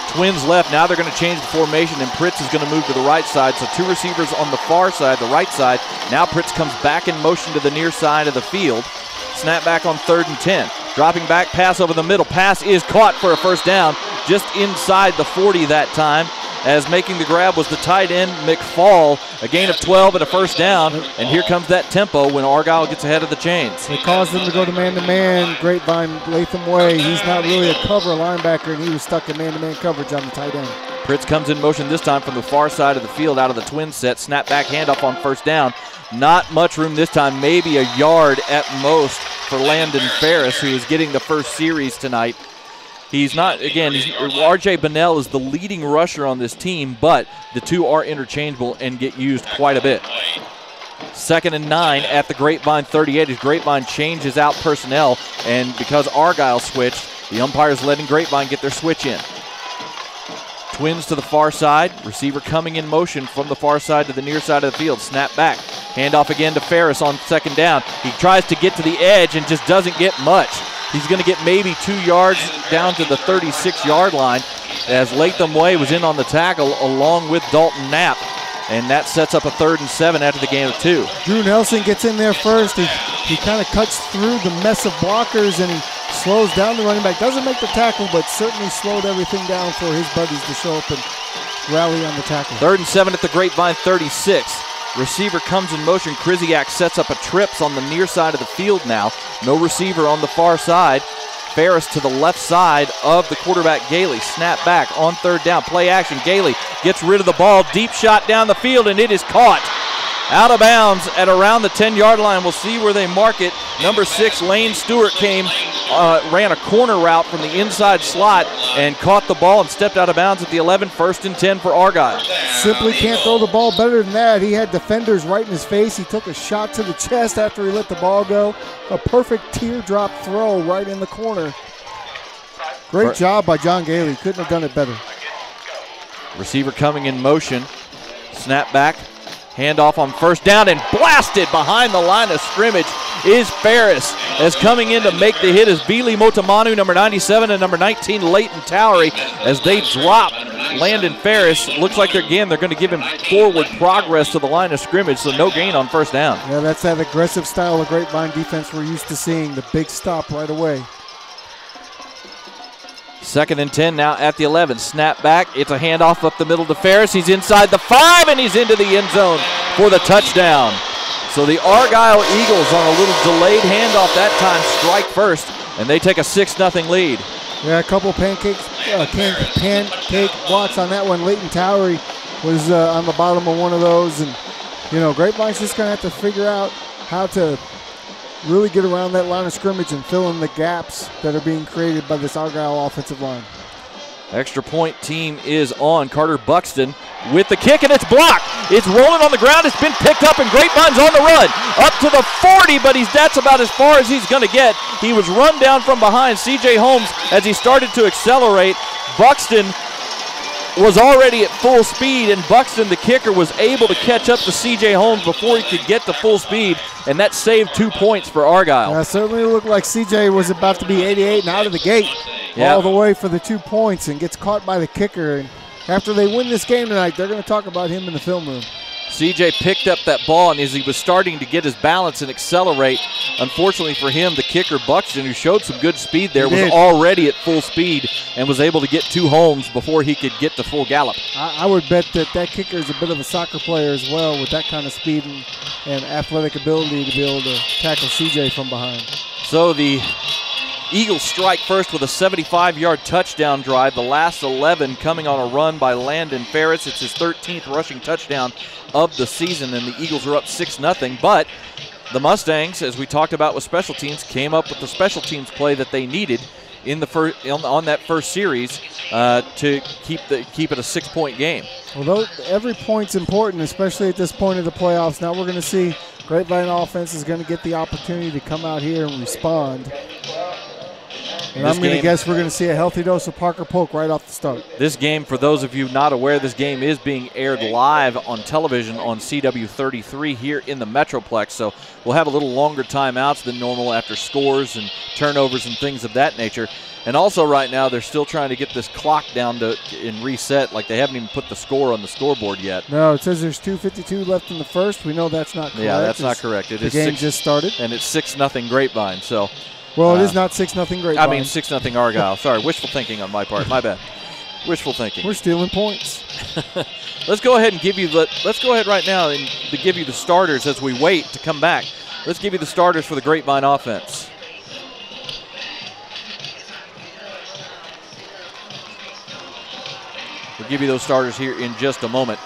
Twins left. Now they're going to change the formation, and Pritz is going to move to the right side. So 2 receivers on the far side, the right side. Now Pritz comes back in motion to the near side of the field. Snap back on 3rd and 10. Dropping back, pass over the middle. Pass is caught for a first down, just inside the 40 that time, as making the grab was the tight end, McFall. A gain of 12 and a first down, and here comes that tempo when Argyle gets ahead of the chains. They caused them to go to man-to-man. Grapevine, Latham Way. He's not really a cover linebacker, and he was stuck in man-to-man coverage on the tight end. Pritz comes in motion this time from the far side of the field out of the twin set. Snap back handoff on first down. Not much room this time, maybe a yard at most for Landon Ferris, who is getting the first series tonight. He's not, again, R.J. Bunnell is the leading rusher on this team, but the two are interchangeable and get used quite a bit. 2nd and 9 at the Grapevine 38 as Grapevine changes out personnel, and because Argyle switched, the umpire's letting Grapevine get their switch in. Twins to the far side, receiver coming in motion from the far side to the near side of the field. Snap back, handoff again to Ferris on 2nd down. He tries to get to the edge and just doesn't get much. He's going to get maybe 2 yards down to the 36-yard line as Latham Way was in on the tackle along with Dalton Knapp. And that sets up a 3rd and 7 after the gain of 2. Drew Nelson gets in there first. He kind of cuts through the mess of blockers and he slows down the running back. Doesn't make the tackle, but certainly slowed everything down for his buddies to show up and rally on the tackle. 3rd and 7 at the Grapevine 36. Receiver comes in motion. Kriziak sets up a trips on the near side of the field now. No receiver on the far side. Ferris to the left side of the quarterback, Gailey. Snap back on 3rd down. Play action. Gailey gets rid of the ball. Deep shot down the field, and it is caught. Out of bounds at around the 10-yard line. We'll see where they mark it. Number 6, Lane Stewart ran a corner route from the inside slot and caught the ball and stepped out of bounds at the 11, 1st and 10 for Argyle. Simply can't throw the ball better than that. He had defenders right in his face. He took a shot to the chest after he let the ball go. A perfect teardrop throw right in the corner. Great job by John Gailey. Couldn't have done it better. Receiver coming in motion. Snap back. Handoff on 1st down and blasted behind the line of scrimmage is Ferris. As coming in to make the hit is Vili Motamanu, number 97, and number 19, Leighton Towery, as they drop Landon Ferris. Looks like they're going to give him forward progress to the line of scrimmage, so no gain on 1st down. Yeah, that's that aggressive style of Grapevine defense we're used to seeing, the big stop right away. 2nd and 10 now at the 11. Snap back. It's a handoff up the middle to Ferris. He's inside the 5, and he's into the end zone for the touchdown. So the Argyle Eagles on a little delayed handoff that time strike first, and they take a 6-0 lead. Yeah, a couple pancake blocks on that one. Leighton Towery was on the bottom of one of those, and Grapevine's just going to have to figure out how to really get around that line of scrimmage and fill in the gaps that are being created by this Argyle offensive line. Extra point team is on. Carter Buxton with the kick, and it's blocked. It's rolling on the ground. It's been picked up, and Grapevine's on the run. Up to the 40, but that's about as far as he's going to get. He was run down from behind. C.J. Holmes, as he started to accelerate, Buxton was already at full speed, and Buxton, the kicker, was able to catch up to C.J. Holmes before he could get to full speed, and that saved 2 points for Argyle. Yeah, certainly looked like C.J. was about to be 88 and out of the gate all the way for the 2 points and gets caught by the kicker. And after they win this game tonight, they're going to talk about him in the film room. CJ picked up that ball, and as he was starting to get his balance and accelerate, unfortunately for him, the kicker Buxton, who showed some good speed there, was already at full speed and was able to get to Holmes before he could get to full gallop. I would bet that kicker is a bit of a soccer player as well, with that kind of speed and athletic ability to be able to tackle CJ from behind. So the Eagles strike first with a 75-yard touchdown drive. The last 11 coming on a run by Landon Ferris. It's his 13th rushing touchdown of the season, and the Eagles are up 6-0. But the Mustangs, as we talked about with special teams, came up with the special teams play that they needed in the on that first series. to keep it a 6-point game. Although every point's important, especially at this point of the playoffs. Now we're going to see Grapevine offense is going to get the opportunity to come out here and respond. And I'm going to guess we're going to see a healthy dose of Parker Polk right off the start. This game, for those of you not aware, this game is being aired live on television on CW33 here in the Metroplex. So we'll have a little longer timeouts than normal after scores and turnovers and things of that nature. And also right now they're still trying to get this clock down and reset. Like they haven't even put the score on the scoreboard yet. No, it says there's 2:52 left in the first. We know that's not correct. Yeah, that's not correct. The game just started. And it's 6-0 Grapevine. So. Well, it is not 6-0 Grapevine. I mean 6-0 Argyle. Sorry, wishful thinking on my part. My bad. Wishful thinking. We're stealing points. Let's go ahead and give you let's go ahead right now and to give you the starters as we wait to come back. Let's give you the starters for the Grapevine offense. We'll give you those starters here in just a moment.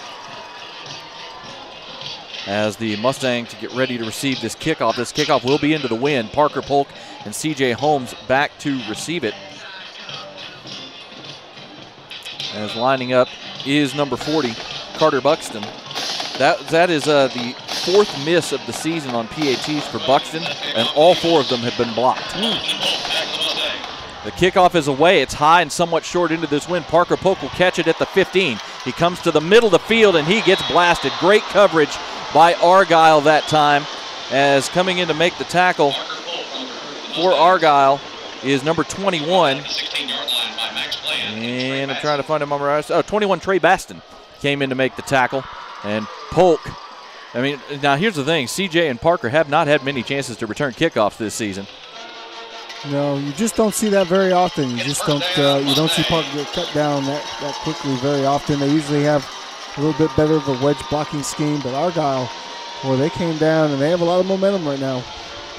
As the Mustangs get ready to receive this kickoff. This kickoff will be into the wind. Parker Polk and CJ Holmes back to receive it. As lining up is number 40, Carter Buxton. That is the 4th miss of the season on PATs for Buxton, and all 4 of them have been blocked. The kickoff is away. It's high and somewhat short into this wind. Parker Polk will catch it at the 15. He comes to the middle of the field, and he gets blasted. Great coverage by Argyle that time, as coming in to make the tackle for Argyle is number 21. And I'm trying to find him on my 21, Trey Baston came in to make the tackle. And Polk, I mean, now here's the thing. CJ and Parker have not had many chances to return kickoffs this season. No, you just don't see that very often. You just don't you don't see Parker get cut down that quickly very often. They usually have a little bit better of a wedge blocking scheme, but Argyle, well, they came down and they have a lot of momentum right now.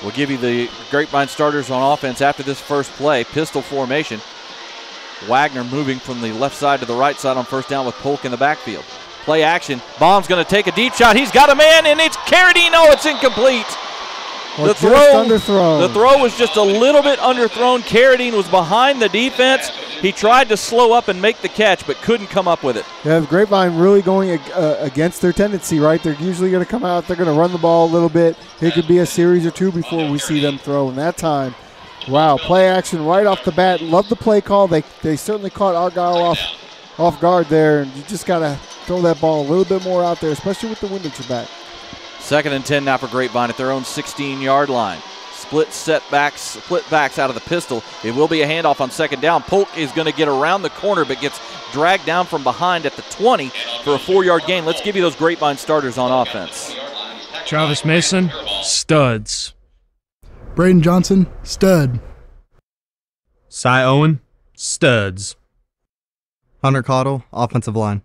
We'll give you the Grapevine starters on offense after this first play. Pistol formation. Wagner moving from the left side to the right side on first down with Polk in the backfield. Play action. Baum's going to take a deep shot. He's got a man, and it's Carradine. Oh, it's incomplete. Well, the throw was just a little bit underthrown. Carradine was behind the defense. He tried to slow up and make the catch, but couldn't come up with it. Yeah, the Grapevine really going against their tendency, right? They're usually going to come out, they're going to run the ball a little bit. It could be a series or two before we see them throw. And that time, wow, play action right off the bat. Love the play call. They certainly caught Argyle off guard there, and you just got to throw that ball a little bit more out there, especially with the wind at your back. 2nd and 10 now for Grapevine at their own 16-yard line. Split backs out of the pistol. It will be a handoff on 2nd down. Polk is going to get around the corner, but gets dragged down from behind at the 20 for a 4-yard gain. Let's give you those Grapevine starters on offense. Travis Mason, studs. Braden Johnson, stud. Cy Owen, studs. Hunter Cottle, offensive line.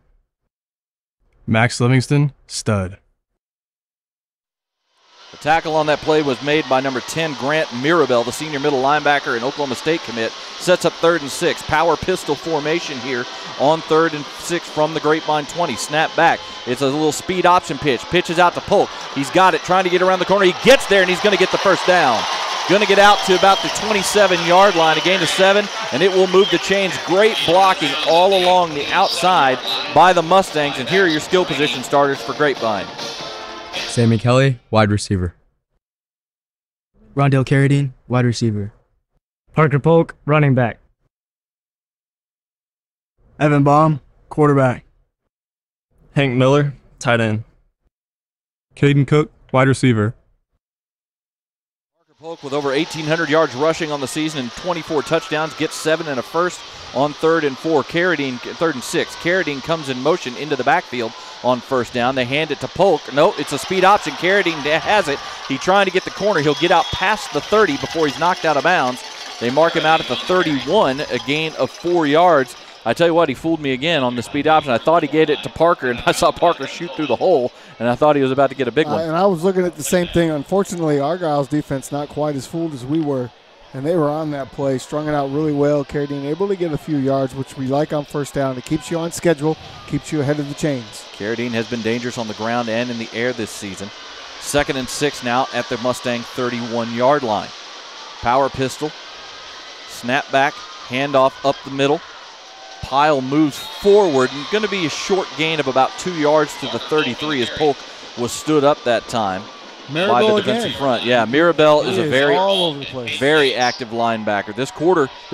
Max Livingston, stud. The tackle on that play was made by number 10, Grant Mirabel, the senior middle linebacker and Oklahoma State commit. Sets up 3rd and 6. Power pistol formation here on 3rd and 6 from the Grapevine 20. Snap back. It's a little speed option pitch. Pitches out to Polk. He's got it, trying to get around the corner. He gets there, and he's going to get the first down. Going to get out to about the 27-yard line, a gain of 7, and it will move the chains. Great blocking all along the outside by the Mustangs. And here are your skill position starters for Grapevine. Sammy Kelly, wide receiver. Rondell Carradine, wide receiver. Parker Polk, running back. Evan Baum, quarterback. Hank Miller, tight end. Caden Cook, wide receiver. Parker Polk with over 1,800 yards rushing on the season and 24 touchdowns, gets 7 and a first on 3rd and 4. 3rd and 6. Carradine comes in motion into the backfield on first down. They hand it to Polk. No, it's a speed option. Carradine has it. He's trying to get the corner. He'll get out past the 30 before he's knocked out of bounds. They mark him out at the 31, a gain of 4 yards. I tell you what, he fooled me again on the speed option. I thought he gave it to Parker, and I saw Parker shoot through the hole, and I thought he was about to get a big one. And I was looking at the same thing. Unfortunately, Argyle's defense not quite as fooled as we were, and they were on that play, strung it out really well. Carradine able to get a few yards, which we like on first down. It keeps you on schedule, keeps you ahead of the chains. Carradine has been dangerous on the ground and in the air this season. 2nd and 6 now at the Mustang 31-yard line. Power pistol, snap back, handoff up the middle. pile moves forward, and going to be a short gain of about 2 yards to the 33 as Polk was stood up that time by the defensive front. Yeah, Mirabel is a very active linebacker. This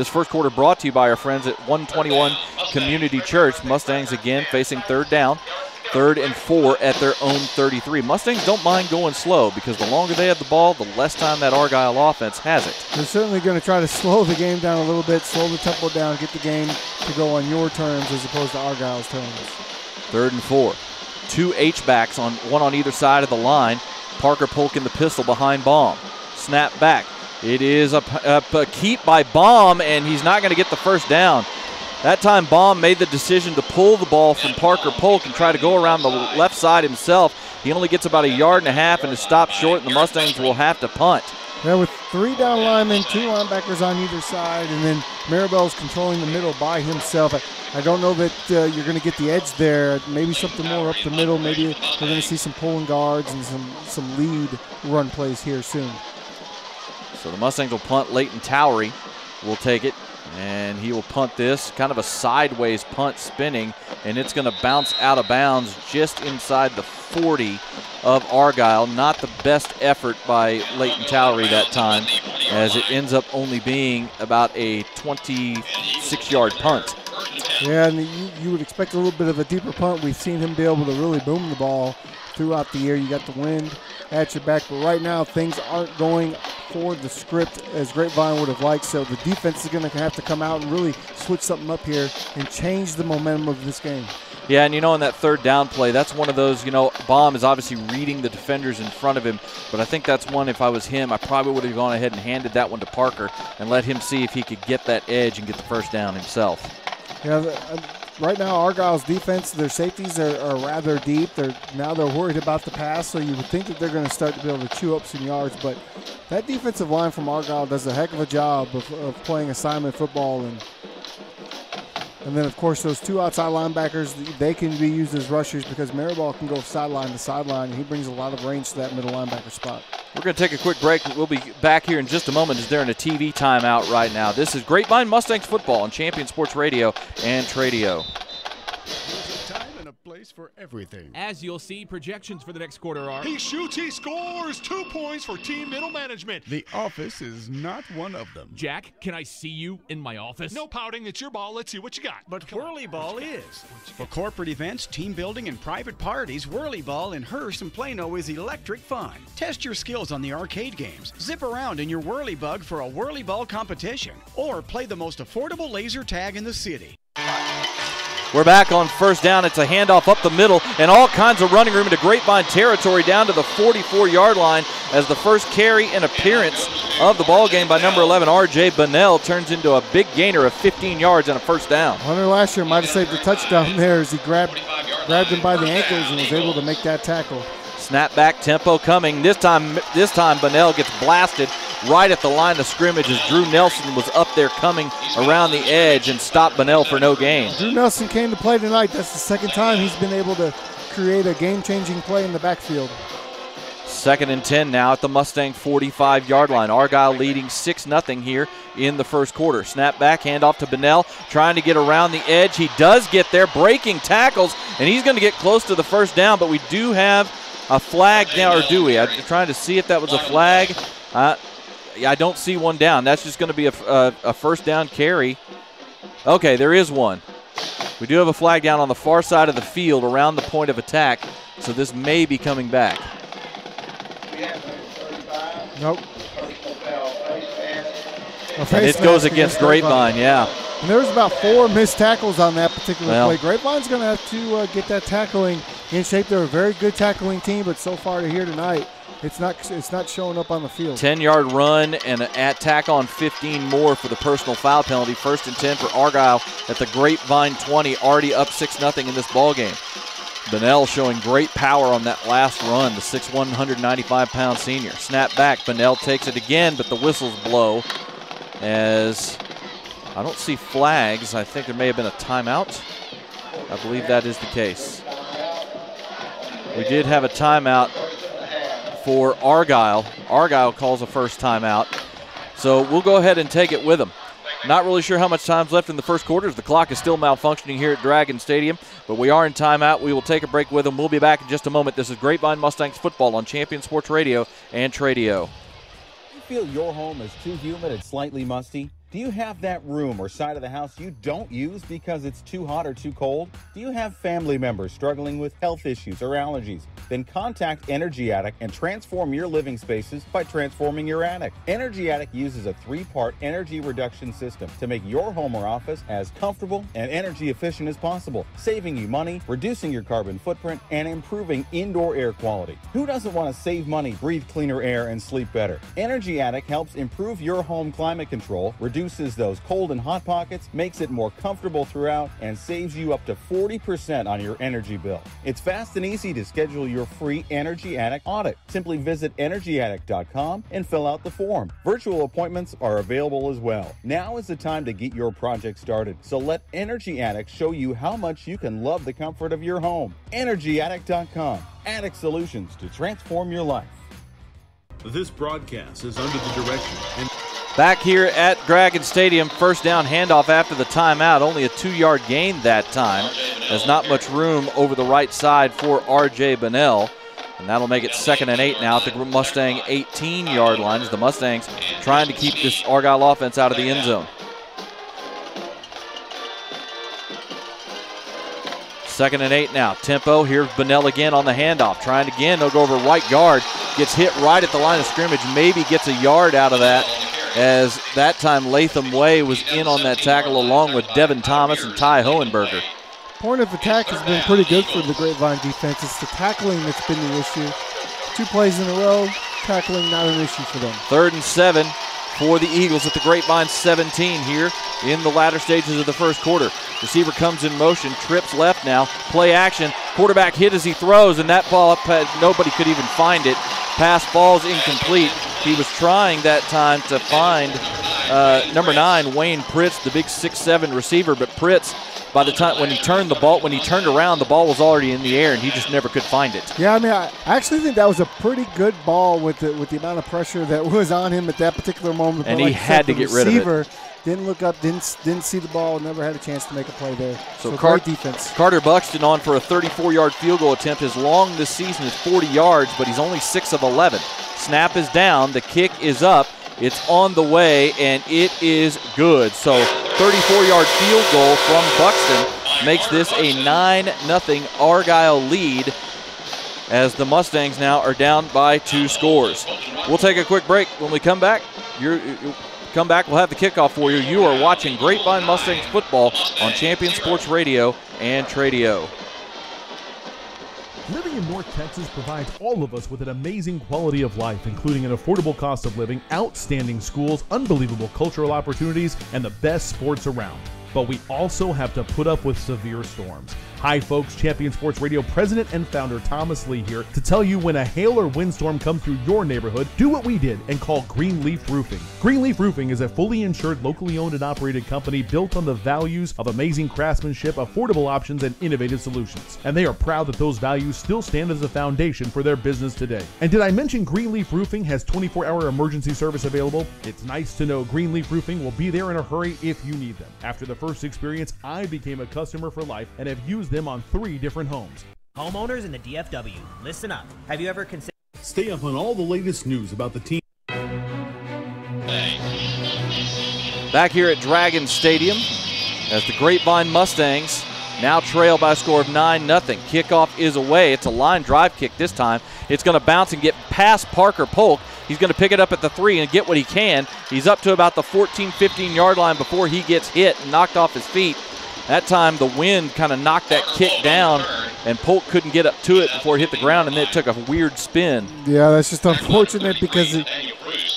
first quarter brought to you by our friends at 121 Community Church. Mustangs again facing third down. 3rd and 4 at their own 33. Mustangs don't mind going slow because the longer they have the ball, the less time that Argyle offense has it. They're certainly going to try to slow the game down a little bit, slow the tempo down, get the game to go on your terms as opposed to Argyle's terms. 3rd and 4. 2 H-backs, one on either side of the line. Parker Polk in the pistol behind Baum. Snap back. It is a keep by Baum, and he's not going to get the first down. That time, Baum made the decision to pull the ball from Parker Polk and try to go around the left side himself. He only gets about 1.5 yards and is stopped short, and the Mustangs will have to punt. Yeah, with 3 down linemen, 2 linebackers on either side, and then Mirabel's controlling the middle by himself. I don't know that you're going to get the edge there. Maybe something more up the middle. Maybe we're going to see some pulling guards and some lead run plays here soon. So the Mustangs will punt. Leighton Towery will take it, and he will punt this. Kind of a sideways punt spinning, and it's going to bounce out of bounds just inside the 40 of Argyle. Not the best effort by Leighton Towery that time, as it ends up only being about a 26-yard punt. Yeah, and you would expect a little bit of a deeper punt. We've seen him be able to really boom the ball throughout the year. You got the wind at your back, but right now things aren't going for the script as Grapevine would have liked, so the defense is going to have to come out and really switch something up here and change the momentum of this game. Yeah, and on that 3rd down play, that's one of those, Baum is obviously reading the defenders in front of him, but I think that's one, if I was him, I probably would have gone ahead and handed that one to Parker and let him see if he could get that edge and get the first down himself. Yeah, right now Argyle's defense, their safeties are rather deep. They're worried about the pass, so you would think that they're going to start to be able to chew up some yards, but that defensive line from Argyle does a heck of a job of playing assignment football. And then, of course, those 2 outside linebackers, they can be used as rushers because Mirabel can go sideline to sideline, and he brings a lot of range to that middle linebacker spot. We're going to take a quick break. We'll be back here in just a moment as they're in a TV timeout right now. This is Grapevine Mustangs football on Champion Sports Radio and Tradio. Place for everything. As you'll see, projections for the next quarter are: he shoots, he scores, 2 points for team middle management. The office is not one of them. Jack, can I see you in my office? No pouting, it's your ball. Let's see what you got. But Whirly Ball is. For corporate events, team building, and private parties, Whirly Ball in Hearst and Plano is electric fun. Test your skills on the arcade games. Zip around in your Whirly Bug for a Whirly Ball competition. Or play the most affordable laser tag in the city. We're back on 1st down. It's a handoff up the middle and all kinds of running room into Grapevine territory down to the 44-yard line as the first carry and appearance of the ball game by number 11, R.J. Bunnell, turns into a big gainer of 15 yards and a 1st down. Hunter last year might have saved the touchdown there as he grabbed him by the ankles and was able to make that tackle. Snap back tempo coming. This time Bunnell gets blasted right at the line of scrimmage as Drew Nelson was up there coming around the edge and stopped Bunnell for no gain. Drew Nelson came to play tonight. That's the 2nd time he's been able to create a game-changing play in the backfield. 2nd and 10 now at the Mustang 45-yard line. Argyle leading 6-0 here in the 1st quarter. Snap back, handoff to Bunnell, trying to get around the edge. He does get there, breaking tackles, and he's going to get close to the 1st down, but we do have a flag now, or do we? I'm trying to see if that was a flag. I don't see one down. That's just going to be a 1st down carry. Okay, there is one. We do have a flag down on the far side of the field around the point of attack, so this may be coming back. Nope. And it goes against Grapevine, yeah. And there was about 4 missed tackles on that particular play. Grapevine's going to have to get that tackling in shape. They're a very good tackling team, but so far to here tonight, it's not showing up on the field. 10-yard run and an tack on 15 more for the personal foul penalty. 1st and 10 for Argyle at the Grapevine 20, already up 6-0 in this ball game. Bunnell showing great power on that last run, the 6'1", 195-pound senior. Snap back, Bunnell takes it again, but the whistles blow as I don't see flags. I think there may have been a timeout. I believe that is the case. We did have a timeout for Argyle. Argyle calls a 1st timeout. So we'll go ahead and take it with them. Not really sure how much time's left in the first quarter, as the clock is still malfunctioning here at Dragon Stadium, but we are in timeout. We will take a break with them. We'll be back in just a moment. This is Grapevine Mustangs football on Champion Sports Radio and Tradio. You feel your home is too humid and slightly musty? Do you have that room or side of the house you don't use because it's too hot or too cold? Do you have family members struggling with health issues or allergies? Then contact Energy Attic and transform your living spaces by transforming your attic. Energy Attic uses a 3-part energy reduction system to make your home or office as comfortable and energy efficient as possible, saving you money, reducing your carbon footprint, and improving indoor air quality. Who doesn't want to save money, breathe cleaner air, and sleep better? Energy Attic helps improve your home climate control, reduces those cold and hot pockets, makes it more comfortable throughout, and saves you up to 40% on your energy bill. It's fast and easy to schedule your free Energy Attic audit. Simply visit energyattic.com and fill out the form. Virtual appointments are available as well. Now is the time to get your project started, so let Energy Attic show you how much you can love the comfort of your home. energyattic.com. Attic solutions to transform your life. This broadcast is under the direction and Back here at Dragon Stadium, first down handoff after the timeout. Only a 2-yard gain that time. There's not much room over the right side for R.J. Bunnell. And that'll make it 2nd and 8 now at the Mustang 18-yard line as the Mustangs trying to keep this Argyle offense out of the end zone. 2nd and 8 now. Tempo. Here's Bunnell again on the handoff. Trying again. They'll go over right guard. Gets hit right at the line of scrimmage. Maybe gets a yard out of that, as that time Latham Way was in on that tackle along with Devin Thomas and Ty Hohenberger. Point of attack has been pretty good for the Grapevine defense. It's the tackling that's been the issue. 2 plays in a row, tackling not an issue for them. 3rd and 7 for the Eagles at the Grapevine 17 here in the latter stages of the first quarter. Receiver comes in motion, trips left now, play action, quarterback hit as he throws, and that ball up, nobody could even find it. Pass falls incomplete. He was trying that time to find number 9, Wayne Pritz, the big 6'7" receiver, but Pritz, by the time when he turned around, the ball was already in the air, and he just never could find it. Yeah, I mean, I actually think that was a pretty good ball with the amount of pressure that was on him at that particular moment. And he had to get rid of it. Didn't look up, didn't see the ball, never had a chance to make a play there. So great defense. Carter Buxton on for a 34-yard field goal attempt. His long this season is 40 yards, but he's only 6 of 11. Snap is down. The kick is up. It's on the way, and it is good. So 34-yard field goal from Buxton makes this a 9-0 Argyle lead, as the Mustangs now are down by 2 scores. We'll take a quick break. When we come back, we'll have the kickoff for you. You are watching Grapevine Mustangs football on Champion Sports Radio and Tradio. Living in North Texas provides all of us with an amazing quality of life, including an affordable cost of living, outstanding schools, unbelievable cultural opportunities, and the best sports around. But we also have to put up with severe storms. Hi folks, Champion Sports Radio President and Founder Thomas Lee here to tell you when a hail or windstorm comes through your neighborhood, do what we did and call Greenleaf Roofing. Greenleaf Roofing is a fully insured, locally owned and operated company built on the values of amazing craftsmanship, affordable options, and innovative solutions. And they are proud that those values still stand as a foundation for their business today. And did I mention Greenleaf Roofing has 24-hour emergency service available? It's nice to know Greenleaf Roofing will be there in a hurry if you need them. After the first experience, I became a customer for life and have used them on 3 different homes. Homeowners in the DFW, listen up. Have you ever considered... Stay up on all the latest news about the team. Back here at Dragon Stadium, as the Grapevine Mustangs now trail by a score of 9-0. Kickoff is away. It's a line drive kick this time. It's going to bounce and get past Parker Polk. He's going to pick it up at the 3 and get what he can. He's up to about the 14, 15-yard line before he gets hit and knocked off his feet. That time the wind kind of knocked that kick down, and Polk couldn't get up to it before it hit the ground, and then it took a weird spin. Yeah, that's just unfortunate because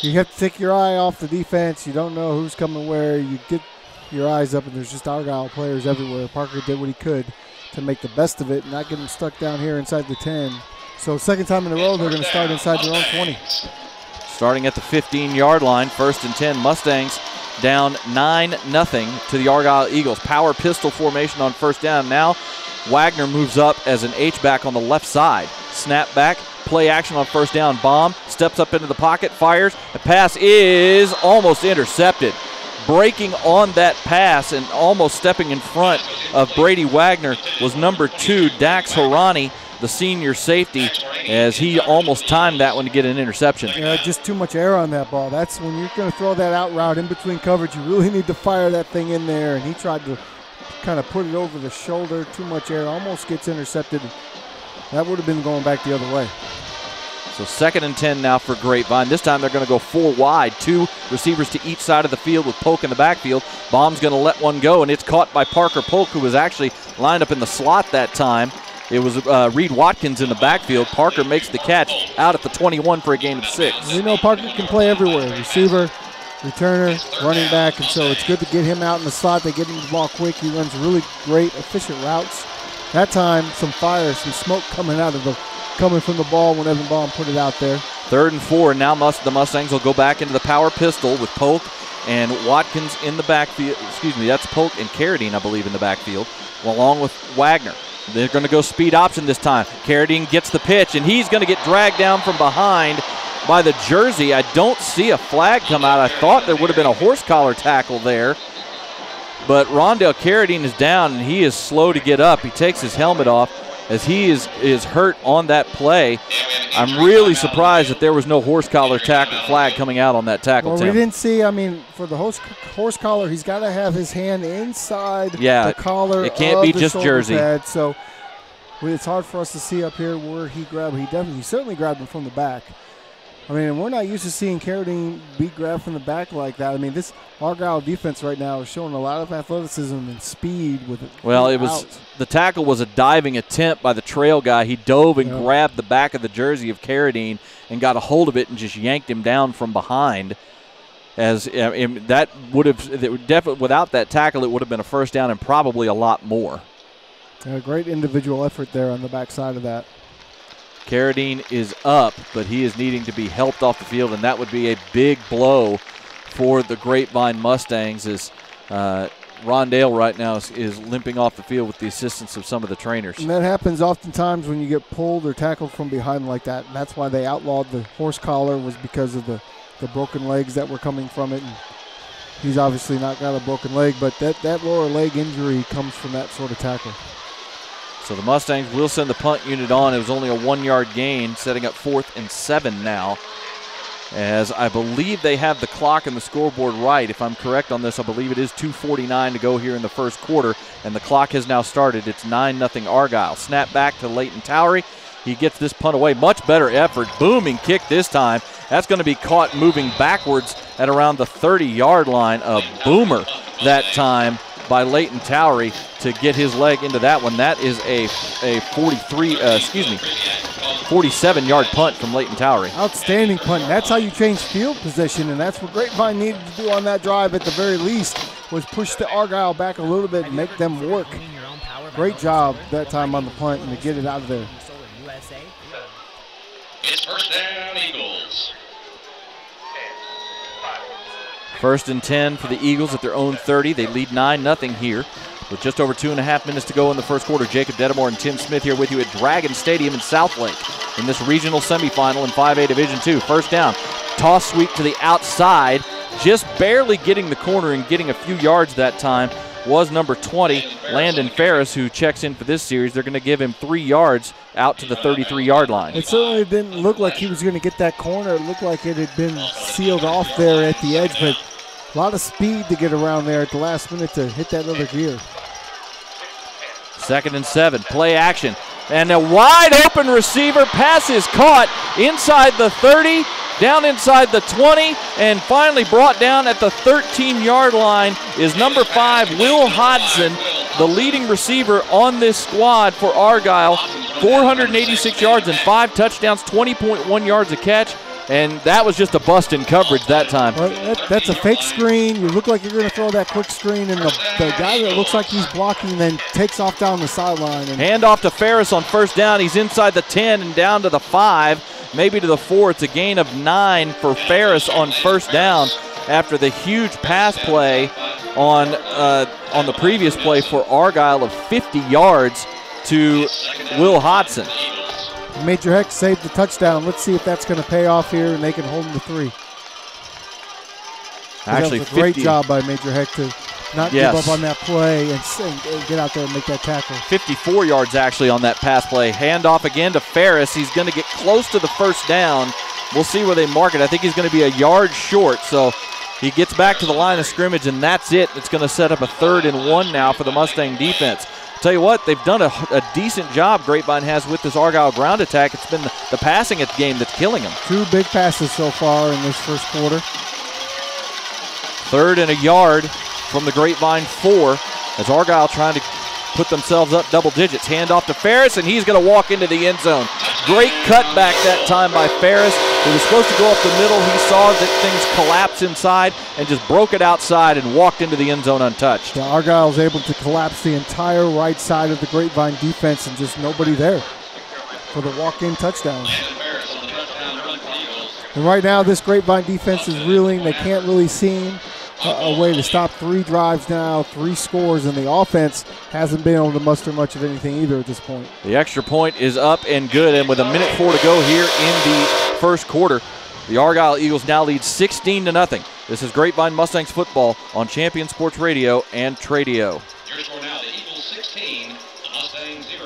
you have to take your eye off the defense. You don't know who's coming where. You get your eyes up, and there's just Argyle players everywhere. Parker did what he could to make the best of it and not get him stuck down here inside the 10. So second time in a row, they're going to start inside their own 20. Starting at the 15-yard line, 1st and 10, Mustangs down 9-0 to the Argyle Eagles. Power pistol formation on first down. Now Wagner moves up as an H-back on the left side. Snap back, play action on first down. Bomb steps up into the pocket, fires. The pass is almost intercepted. breaking on that pass and almost stepping in front of Brady Wagner was number 2, Dax Harani, the senior safety, as he almost timed that one to get an interception. Yeah, just too much air on that ball. That's when you're going to throw that out route in between coverage. You really need to fire that thing in there, and he tried to kind of put it over the shoulder. Too much air, almost gets intercepted. That would have been going back the other way. So 2nd and 10 now for Grapevine. This time they're going to go 4 wide, 2 receivers to each side of the field with Polk in the backfield. Baum's going to let one go, and it's caught by Parker Polk, who was actually lined up in the slot that time. It was Reed Watkins in the backfield. Parker makes the catch out at the 21 for a gain of 6. We know Parker can play everywhere. Receiver, returner, running back, and so it's good to get him out in the slot. They get him the ball quick. He runs really great, efficient routes. That time, some fire, some smoke coming from the ball when Evan Baum put it out there. 3rd and 4. Now the Mustangs will go back into the power pistol with Polk and Watkins in the backfield. Excuse me, that's Polk and Carradine, I believe, in the backfield, along with Wagner. They're going to go speed option this time. Carradine gets the pitch, and he's going to get dragged down from behind by the jersey. I don't see a flag come out. I thought there would have been a horse collar tackle there. But Rondell Carradine is down, and he is slow to get up. He takes his helmet off as he is hurt on that play. I'm really surprised that there was no horse collar tackle flag coming out on that tackle, Well, Tim. we didn't see, for the horse collar, he's got to have his hand inside the collar. It can't of be the just shoulder jersey. pad, so it's hard for us to see up here where he grabbed. He certainly grabbed him from the back. We're not used to seeing Carradine be grabbed from the back like that. This Argyle defense right now is showing a lot of athleticism and speed with it. Well, the tackle was a diving attempt by the trail guy. He dove and grabbed the back of the jersey of Carradine and got a hold of it and just yanked him down from behind. That would have definitely, without that tackle, it would have been a first down and probably a lot more. A great individual effort there on the backside of that. Carradine is up, but he is needing to be helped off the field, and that would be a big blow for the Grapevine Mustangs as Rondale right now is limping off the field with the assistance of some of the trainers. And that happens oftentimes when you get pulled or tackled from behind like that. And that's why they outlawed the horse collar, was because of the broken legs that were coming from it. And he's obviously not got a broken leg, but that lower leg injury comes from that sort of tackle. So the Mustangs will send the punt unit on. It was only a 1-yard gain, setting up 4th and 7 now. As I believe they have the clock and the scoreboard right. If I'm correct on this, I believe it is 2:49 to go here in the first quarter, and the clock has now started. It's 9-0 Argyle. Snap back to Leighton Towery. He gets this punt away. Much better effort. Booming kick this time. That's going to be caught moving backwards at around the 30-yard line. A boomer that time by Leighton Towery to get his leg into that one. That is a 47-yard punt from Leighton Towery. Outstanding punt. That's how you change field position, and that's what Grapevine needed to do on that drive at the very least, was push the Argyle back a little bit and make them work. Great job that time on the punt and to get it out of there. It's first down, Eagles. 1st and 10 for the Eagles at their own 30. They lead 9-0 here with just over 2.5 minutes to go in the first quarter. Jacob Dedamore and Tim Smith here with you at Dragon Stadium in Southlake in this regional semifinal in 5A Division II. First down, toss sweep to the outside, just barely getting the corner and getting a few yards that time was number 20, Landon Ferris, who checks in for this series. They're going to give him 3 yards out to the 33-yard line. It certainly didn't look like he was going to get that corner. It looked like it had been sealed off there at the edge, but a lot of speed to get around there at the last minute to hit that other gear. 2nd and 7, play action. And a wide open receiver, pass is caught inside the 30, down inside the 20, and finally brought down at the 13-yard line is number 5, Will Hodson, the leading receiver on this squad for Argyle. 486 yards and 5 touchdowns, 20.1 yards a catch. And that was just a bust in coverage that time. Well, that's a fake screen. You look like you're going to throw that quick screen, and the guy that looks like he's blocking then takes off down the sideline. Hand off to Ferris on first down. He's inside the 10 and down to the 5, maybe to the 4. It's a gain of 9 for Ferris on first down after the huge pass play on the previous play for Argyle of 50 yards to Will Hodson. Major Heck saved the touchdown. Let's see if that's going to pay off here and they can hold him to 3. Actually, that was a great job by Major Heck to not give up on that play and get out there and make that tackle. 54 yards actually on that pass play. Handoff again to Ferris. He's going to get close to the first down. We'll see where they mark it. I think he's going to be a yard short, so he gets back to the line of scrimmage, and that's it. It's going to set up a 3rd and 1 now for the Mustang defense. Tell you what, they've done a decent job, Grapevine has, with this Argyle ground attack. It's been the passing at the game that's killing them. 2 big passes so far in this first quarter. 3rd and a yard from the Grapevine 4 as Argyle trying to put themselves up double digits. Handoff to Ferris, and he's going to walk into the end zone. Great cutback that time by Ferris. It was supposed to go up the middle. He saw that things collapse inside and just broke it outside and walked into the end zone untouched. The Argyle is able to collapse the entire right side of the Grapevine defense and just nobody there for the walk-in touchdown. And right now this Grapevine defense is reeling. They can't really seem a way to stop 3 drives now, 3 scores, and the offense hasn't been able to muster much of anything either at this point. The extra point is up and good, and with 1:04 to go here in the first quarter, the Argyle Eagles now lead 16-0. This is Grapevine Mustangs football on Champion Sports Radio and Tradio. Your score now, the Eagles 16, the Mustangs 0.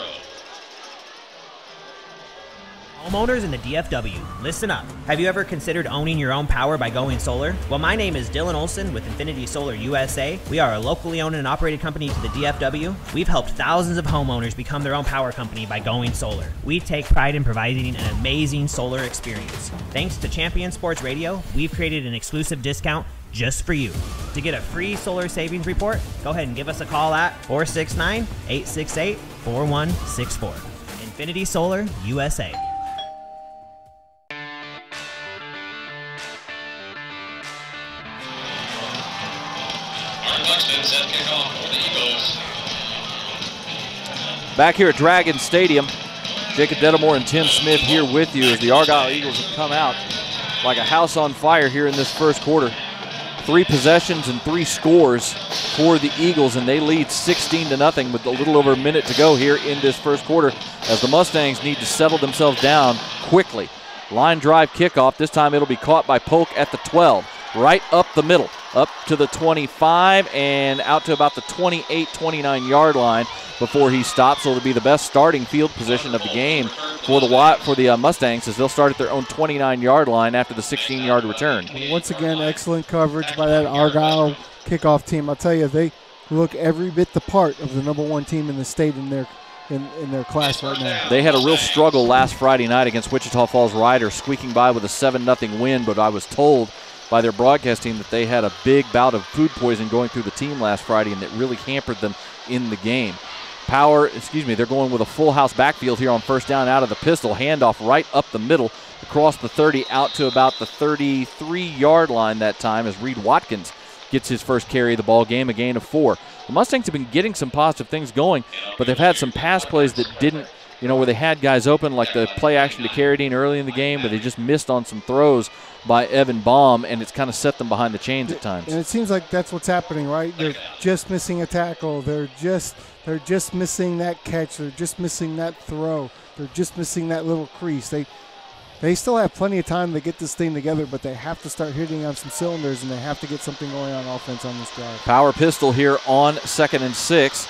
Homeowners in the DFW, listen up. Have you ever considered owning your own power by going solar? Well, my name is Dylan Olson with Infinity Solar USA. We are a locally owned and operated company to the DFW. We've helped thousands of homeowners become their own power company by going solar. We take pride in providing an amazing solar experience. Thanks to Champion Sports Radio, we've created an exclusive discount just for you. To get a free solar savings report, go ahead and give us a call at 469-868-4164. Infinity Solar USA. Set kickoff for the Eagles. Back here at Dragon Stadium, Jacob Dedamore and Tim Smith here with you as the Argyle Eagles have come out like a house on fire here in this first quarter. 3 possessions and 3 scores for the Eagles, and they lead 16-0 with a little over a minute to go here in this first quarter as the Mustangs need to settle themselves down quickly. Line drive kickoff. This time it'll be caught by Polk at the 12. Right up the middle, up to the 25 and out to about the 28, 29-yard line before he stops. So it'll be the best starting field position of the game for the Mustangs as they'll start at their own 29-yard line after the 16-yard return. Once again, excellent coverage by that Argyle kickoff team. I'll tell you, they look every bit the part of the #1 team in the state in their class right now. They had a real struggle last Friday night against Wichita Falls Riders, squeaking by with a 7-0 win, but I was told by their broadcast team that they had a big bout of food poisoning going through the team last Friday, and it really hampered them in the game. They're going with a full house backfield here on first down out of the pistol. Handoff right up the middle, across the 30, out to about the 33-yard line that time as Reed Watkins gets his first carry of the ball game, a gain of 4. The Mustangs have been getting some positive things going, but they've had some pass plays that didn't, where they had guys open, like the play action to Carradine early in the game, but they just missed on some throws by Evan Baum, and it's kind of set them behind the chains at times. And it seems like that's what's happening, right? They're just missing a tackle. They're just missing that catch. They're just missing that throw. They're just missing that little crease. They still have plenty of time to get this thing together, but they have to start hitting on some cylinders, and they have to get something going on offense on this drive. Power pistol here on 2nd and 6.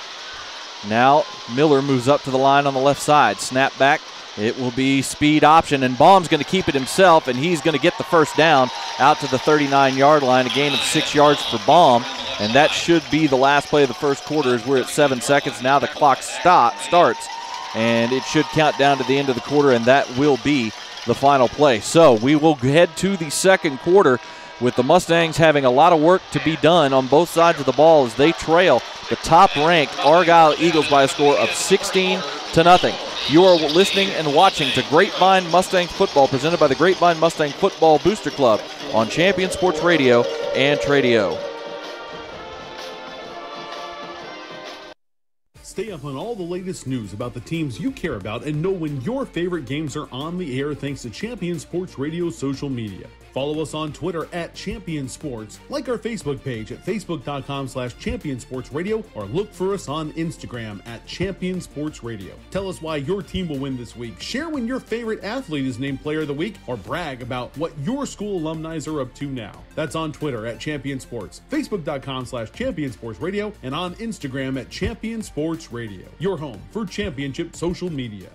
Now Miller moves up to the line on the left side. Snap back. It will be speed option, and Baum's going to keep it himself, and he's going to get the first down out to the 39-yard line, a gain of 6 yards for Baum, and that should be the last play of the first quarter as we're at 7 seconds. Now the clock starts, and it should count down to the end of the quarter, and that will be the final play. So we will head to the second quarter with the Mustangs having a lot of work to be done on both sides of the ball as they trail the top-ranked Argyle Eagles by a score of 16-0. You are listening and watching to Grapevine Mustangs football presented by the Grapevine Mustang Football Booster Club on Champion Sports Radio and Tradio. Stay up on all the latest news about the teams you care about and know when your favorite games are on the air thanks to Champion Sports Radio social media. Follow us on Twitter at Champion Sports, like our Facebook page at facebook.com/championsportsradio, or look for us on Instagram at Champion Sports Radio. Tell us why your team will win this week. Share when your favorite athlete is named Player of the Week, or brag about what your school alumni are up to now. That's on Twitter at Champion Sports, facebook.com/Champion Sports Radio, and on Instagram at Champion Sports Radio. Your home for championship social media.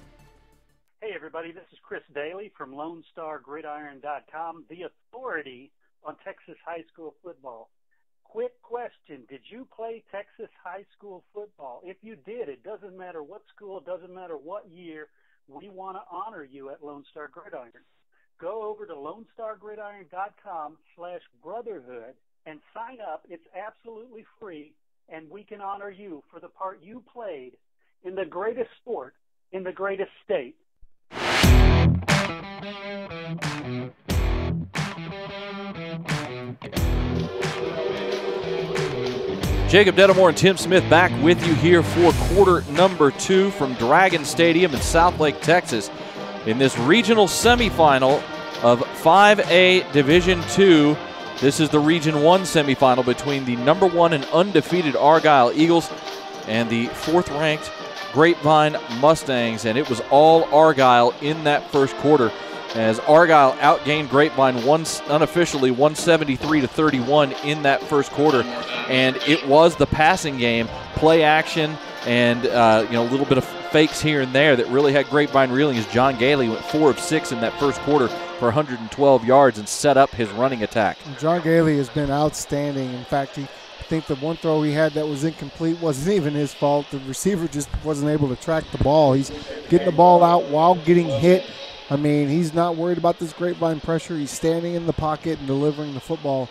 Hey everybody, this is Chris Daly from LoneStarGridiron.com, the authority on Texas high school football. Quick question, did you play Texas high school football? If you did, it doesn't matter what school, it doesn't matter what year, we want to honor you at Lone Star Gridiron. Go over to LoneStarGridiron.com/brotherhood and sign up. It's absolutely free, and we can honor you for the part you played in the greatest sport in the greatest state. Jacob Dedamore and Tim Smith back with you here for quarter number 2 from Dragon Stadium in Southlake, Texas, in this regional semifinal of 5A Division II. This is the Region 1 semifinal between the number 1 and undefeated Argyle Eagles and the 4th-ranked Grapevine Mustangs, and it was all Argyle in that first quarter as Argyle outgained Grapevine unofficially 173-31 in that first quarter. And it was the passing game, play action, and a little bit of fakes here and there that really had Grapevine reeling as John Gailey went 4 of 6 in that first quarter for 112 yards and set up his running attack. John Gailey has been outstanding. In fact, I think the one throw he had that was incomplete wasn't even his fault. The receiver just wasn't able to track the ball. He's getting the ball out while getting hit. I mean, he's not worried about this Grapevine pressure. He's standing in the pocket and delivering the football.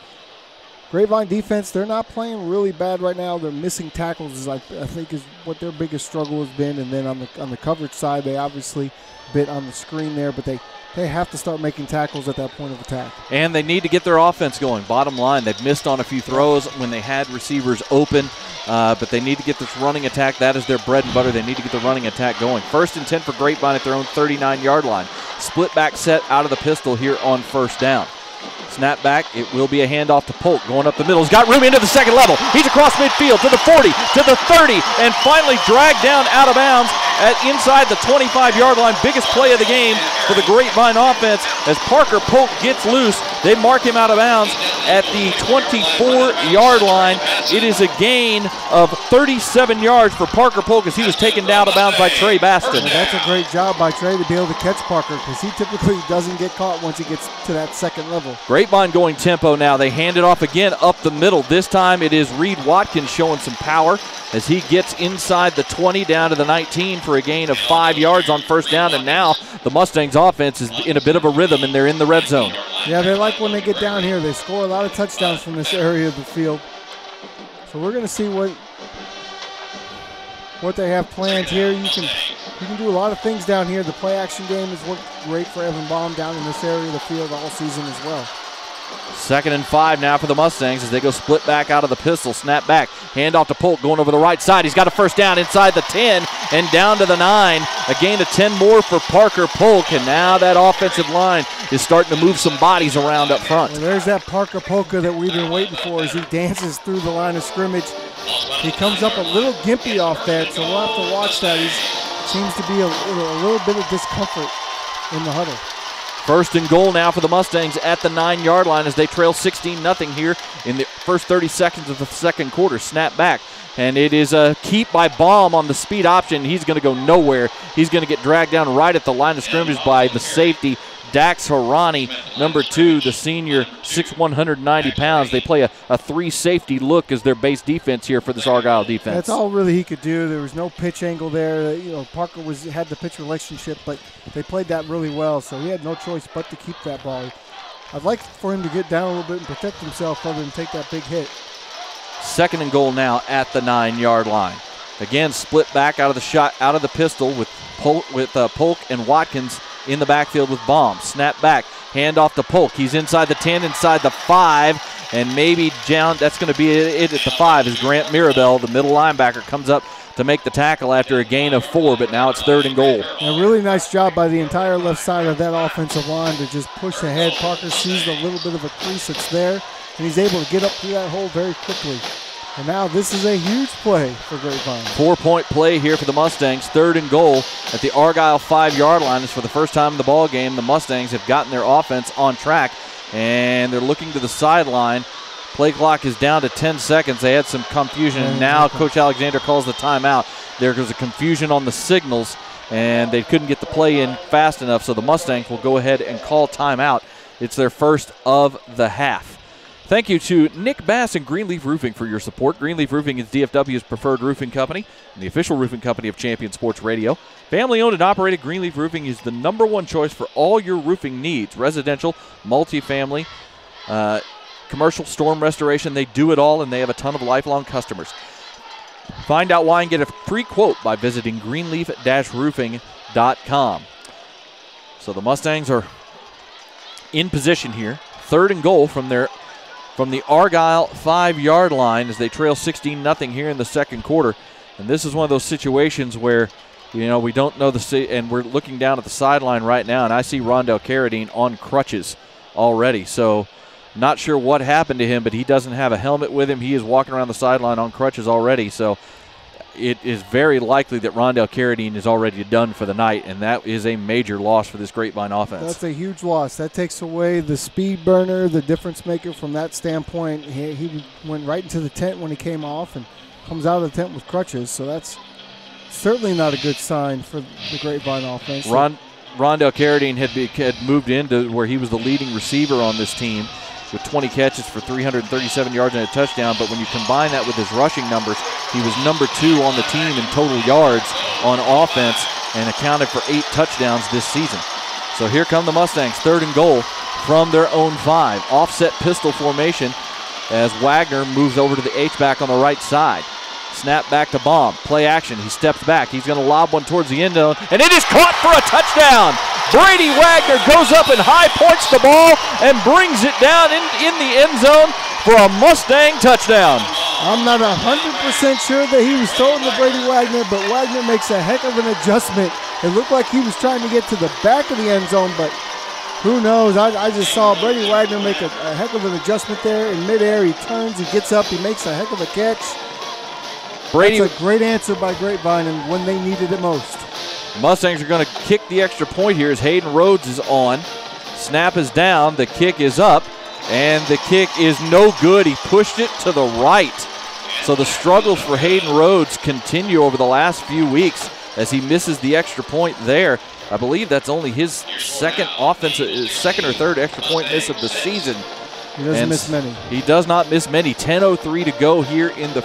Grapevine defense, they're not playing really bad right now. They're missing tackles, I think is what their biggest struggle has been. And then on the coverage side, they obviously bit on the screen there, but they have to start making tackles at that point of attack. And they need to get their offense going. Bottom line, they've missed on a few throws when they had receivers open, but they need to get this running attack. That is their bread and butter. They need to get the running attack going. 1st and 10 for Grapevine at their own 39-yard line. Split back set out of the pistol here on 1st down. Snap back, it will be a handoff to Polk going up the middle. He's got room into the second level. He's across midfield to the 40, to the 30, and finally dragged down out of bounds at inside the 25-yard line. Biggest play of the game for the Grapevine offense as Parker Polk gets loose. They mark him out of bounds at the 24-yard line. It is a gain of 37 yards for Parker Polk as he was taken down out of bounds by Trey Baston. And that's a great job by Trey to be able to catch Parker because he typically doesn't get caught once he gets to that second level. Grapevine going tempo now. They hand it off again up the middle. This time it is Reed Watkins showing some power as he gets inside the 20 down to the 19 for a gain of 5 yards on 1st down. And now the Mustangs offense is in a bit of a rhythm and they're in the red zone. Yeah, they like when they get down here. They score a lot of touchdowns from this area of the field. So we're going to see what they have planned here. You can do a lot of things down here. The play action game has worked great for Evan Baum down in this area of the field all season as well. 2nd and 5 now for the Mustangs as they go split back out of the pistol. Snap back, handoff to Polk going over the right side. He's got a 1st down inside the 10 and down to the 9. A gain of 10 more for Parker Polk, and now that offensive line is starting to move some bodies around up front. Well, there's that Parker Polka that we've been waiting for as he dances through the line of scrimmage. He comes up a little gimpy off that, so we'll have to watch that. He seems to be a little bit of discomfort in the huddle. 1st and goal now for the Mustangs at the 9-yard line as they trail 16-0 here in the first 30 seconds of the second quarter. Snap back, and it is a keep by Baum on the speed option. He's going to go nowhere. He's going to get dragged down right at the line of scrimmage by the safety, Dax Harani, number 2, the senior, 6'1", 190 pounds. They play a 3-safety look as their base defense here for this Argyle defense. That's all really he could do. There was no pitch angle there. Parker had the pitch relationship, but they played that really well, so he had no choice but to keep that ball. I'd like for him to get down a little bit and protect himself other than take that big hit. 2nd and goal now at the 9-yard line. Again, split back out of the pistol with Polk and Watkins in the backfield with Baum. Snap back, hand off to Polk. He's inside the 10, inside the 5, and maybe down. That's going to be it at the 5 as Grant Mirabel, the middle linebacker, comes up to make the tackle after a gain of 4, but now it's 3rd and goal. A really nice job by the entire left side of that offensive line to just push ahead. Parker sees a little bit of a crease that's there, and he's able to get up through that hole very quickly. And now this is a huge play for Grapevine. 4-point play here for the Mustangs. 3rd and goal at the Argyle 5-yard line. This is for the first time in the ball game. The Mustangs have gotten their offense on track, and they're looking to the sideline. Play clock is down to 10 seconds. They had some confusion, and now Coach Alexander calls the timeout. There was a confusion on the signals, and they couldn't get the play in fast enough, so the Mustangs will go ahead and call timeout. It's their first of the half. Thank you to Nick Bass and Greenleaf Roofing for your support. Greenleaf Roofing is DFW's preferred roofing company and the official roofing company of Champion Sports Radio. Family-owned and operated, Greenleaf Roofing is the #1 choice for all your roofing needs. Residential, multifamily, commercial, storm restoration. They do it all, and they have a ton of lifelong customers. Find out why and get a free quote by visiting greenleaf-roofing.com. So the Mustangs are in position here. 3rd and goal from the Argyle 5-yard line as they trail 16-0 here in the second quarter. And this is one of those situations where, we don't know and we're looking down at the sideline right now, and I see Rondell Carradine on crutches already. So not sure what happened to him, but he doesn't have a helmet with him. He is walking around the sideline on crutches already. So it is very likely that Rondell Carradine is already done for the night, and that is a major loss for this Grapevine offense. That's a huge loss. That takes away the speed burner, the difference maker from that standpoint. He went right into the tent when he came off and comes out of the tent with crutches, so that's certainly not a good sign for the Grapevine offense. Rondell Carradine had moved into where he was the leading receiver on this team with 20 catches for 337 yards and a touchdown, but when you combine that with his rushing numbers, he was #2 on the team in total yards on offense and accounted for 8 touchdowns this season. So here come the Mustangs, 3rd and goal from their own 5. Offset pistol formation as Wagner moves over to the H-back on the right side. Snap back to Baum. Play action. He steps back. He's going to lob one towards the end zone, and it is caught for a touchdown. Brady Wagner goes up and high points the ball and brings it down in the end zone for a Mustang touchdown. I'm not 100% sure that he was throwing to Brady Wagner, but Wagner makes a heck of an adjustment. It looked like he was trying to get to the back of the end zone, but who knows? I just saw Brady Wagner make a heck of an adjustment there. In midair, he turns, he gets up, he makes a heck of a catch. That's a great answer by Grapevine, and when they needed it most. Mustangs are going to kick the extra point here as Hayden Rhodes is on. Snap is down, the kick is up, and the kick is no good. He pushed it to the right. So the struggles for Hayden Rhodes continue over the last few weeks as he misses the extra point there. I believe that's only his second or third extra point miss of the season. He doesn't miss many. He does not miss many. 10:03 to go here in this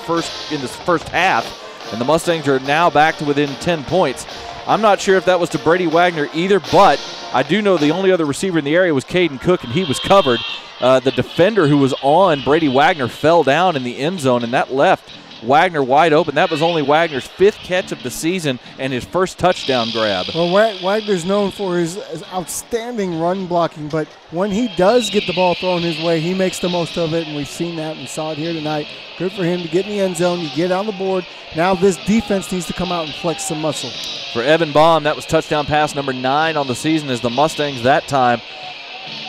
first half, and the Mustangs are now back to within 10 points. I'm not sure if that was to Brady Wagner either, but I do know the only other receiver in the area was Caden Cook, and he was covered. The defender who was on Brady Wagner fell down in the end zone, and that left Wagner wide open. That was only Wagner's 5th catch of the season and his first touchdown grab. Well, Wagner's known for his outstanding run blocking, but when he does get the ball thrown his way, he makes the most of it, and we've seen that. We saw it here tonight. Good for him to get in the end zone, you get on the board. Now this defense needs to come out and flex some muscle. For Evan Baum, that was touchdown pass number 9 on the season as the Mustangs that time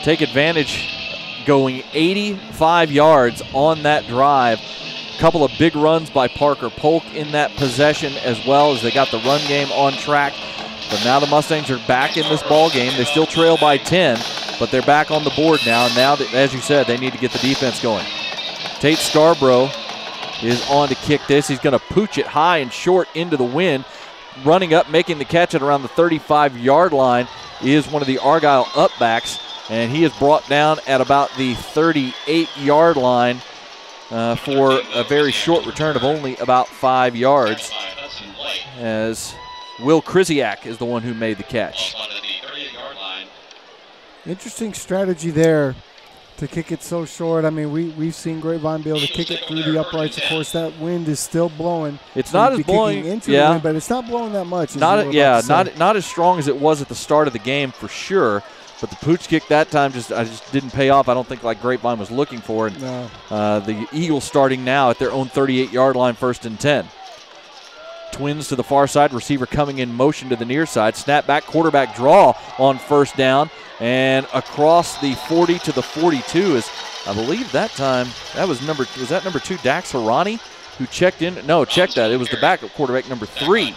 take advantage, going 85 yards on that drive. Couple of big runs by Parker Polk in that possession, as well as they got the run game on track. But now the Mustangs are back in this ball game. They still trail by 10, but they're back on the board now. And now, that, as you said, they need to get the defense going. Tate Scarborough is on to kick this. He's going to pooch it high and short into the wind. Running up, making the catch at around the 35-yard line is one of the Argyle upbacks, and he is brought down at about the 38-yard line. For a very short return of only about 5 yards, as Will Krzyzak is the one who made the catch. Interesting strategy there to kick it so short. I mean, we've seen Grapevine be able to kick it through the uprights. Of course, that wind is still blowing. It's not as blowing, into the wind, but it's not blowing that much. Not as strong as it was at the start of the game for sure. But the pooch kick that time just didn't pay off, I don't think, like Grapevine was looking for. And the Eagles starting now at their own 38-yard line, 1st and 10. twins to the far side. Receiver coming in motion to the near side. Snap back, quarterback draw on first down. And across the 40 to the 42 is, I believe that time, was that number 2, Dax Harani, who checked in? No, checked that. It was the backup quarterback, number 3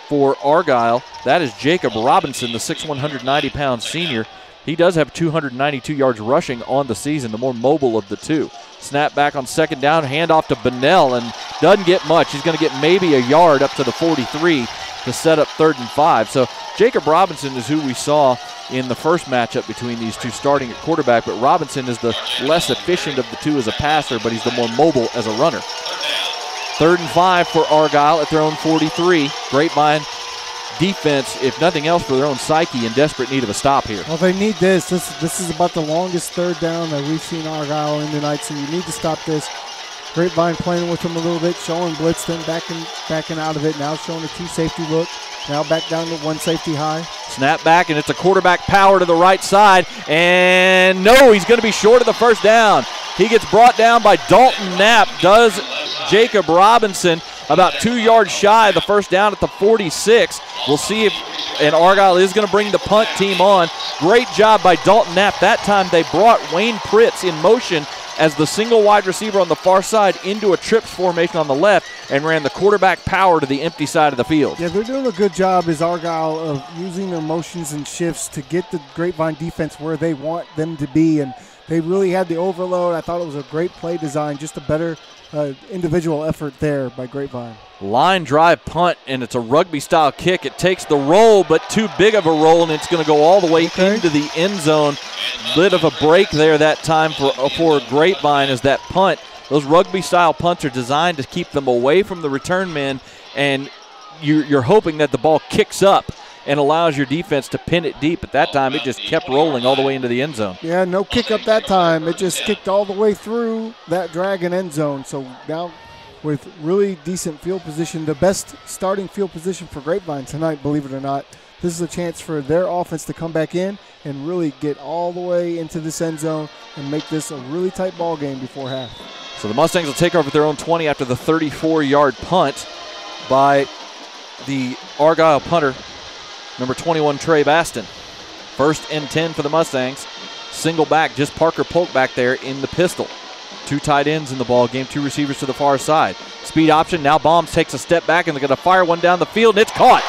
for Argyle. That is Jacob Robinson, the 6'1", 190-pound senior. He does have 292 yards rushing on the season, the more mobile of the two. Snap back on second down, handoff to Bunnell, and doesn't get much. He's going to get maybe a yard up to the 43 to set up 3rd and 5. So Jacob Robinson is who we saw in the first matchup between these two starting at quarterback, but Robinson is the less efficient of the two as a passer, but he's the more mobile as a runner. 3rd and 5 for Argyle at their own 43. Grapevine defense, if nothing else, for their own psyche, in desperate need of a stop here. Well, they need this. This is about the longest 3rd down that we've seen Argyle in tonight, so you need to stop this. Grapevine playing with them a little bit, showing blitz, then backing out of it. Now showing a 2 safety look. Now back down to 1 safety high. Snap back, and it's a quarterback power to the right side. And no, he's going to be short of the first down. He gets brought down by Dalton Knapp, does Jacob Robinson, about 2 yards shy of the first down at the 46. We'll see if, and Argyle is going to bring the punt team on. Great job by Dalton Knapp. That time they brought Wayne Pritz in motion as the single wide receiver on the far side into a trips formation on the left and ran the quarterback power to the empty side of the field. Yeah, they're doing a good job as Argyle of using their motions and shifts to get the Grapevine defense where they want them to be, and they really had the overload. I thought it was a great play design, just a better individual effort there by Grapevine. Line drive punt, and it's a rugby-style kick. It takes the roll, but too big of a roll, and it's going to go all the way into the end zone. Bit of a break there that time for Grapevine as that punt. Those rugby-style punts are designed to keep them away from the return men, and you're hoping that the ball kicks up and allows your defense to pin it deep. At that time, it just kept rolling all the way into the end zone. Yeah, no kick up that time. It just kicked all the way through that Dragon end zone. So now with really decent field position, the best starting field position for Grapevine tonight, believe it or not. This is a chance for their offense to come back in and really get all the way into this end zone and make this a really tight ball game before half. So the Mustangs will take over at their own 20 after the 34-yard punt by the Argyle punter, number 21, Trey Baston. 1st and 10 for the Mustangs. Single back, just Parker Polk back there in the pistol. 2 tight ends in the ball game, 2 receivers to the far side. Speed option, now Bombs takes a step back, and they're going to fire one down the field, and it's caught.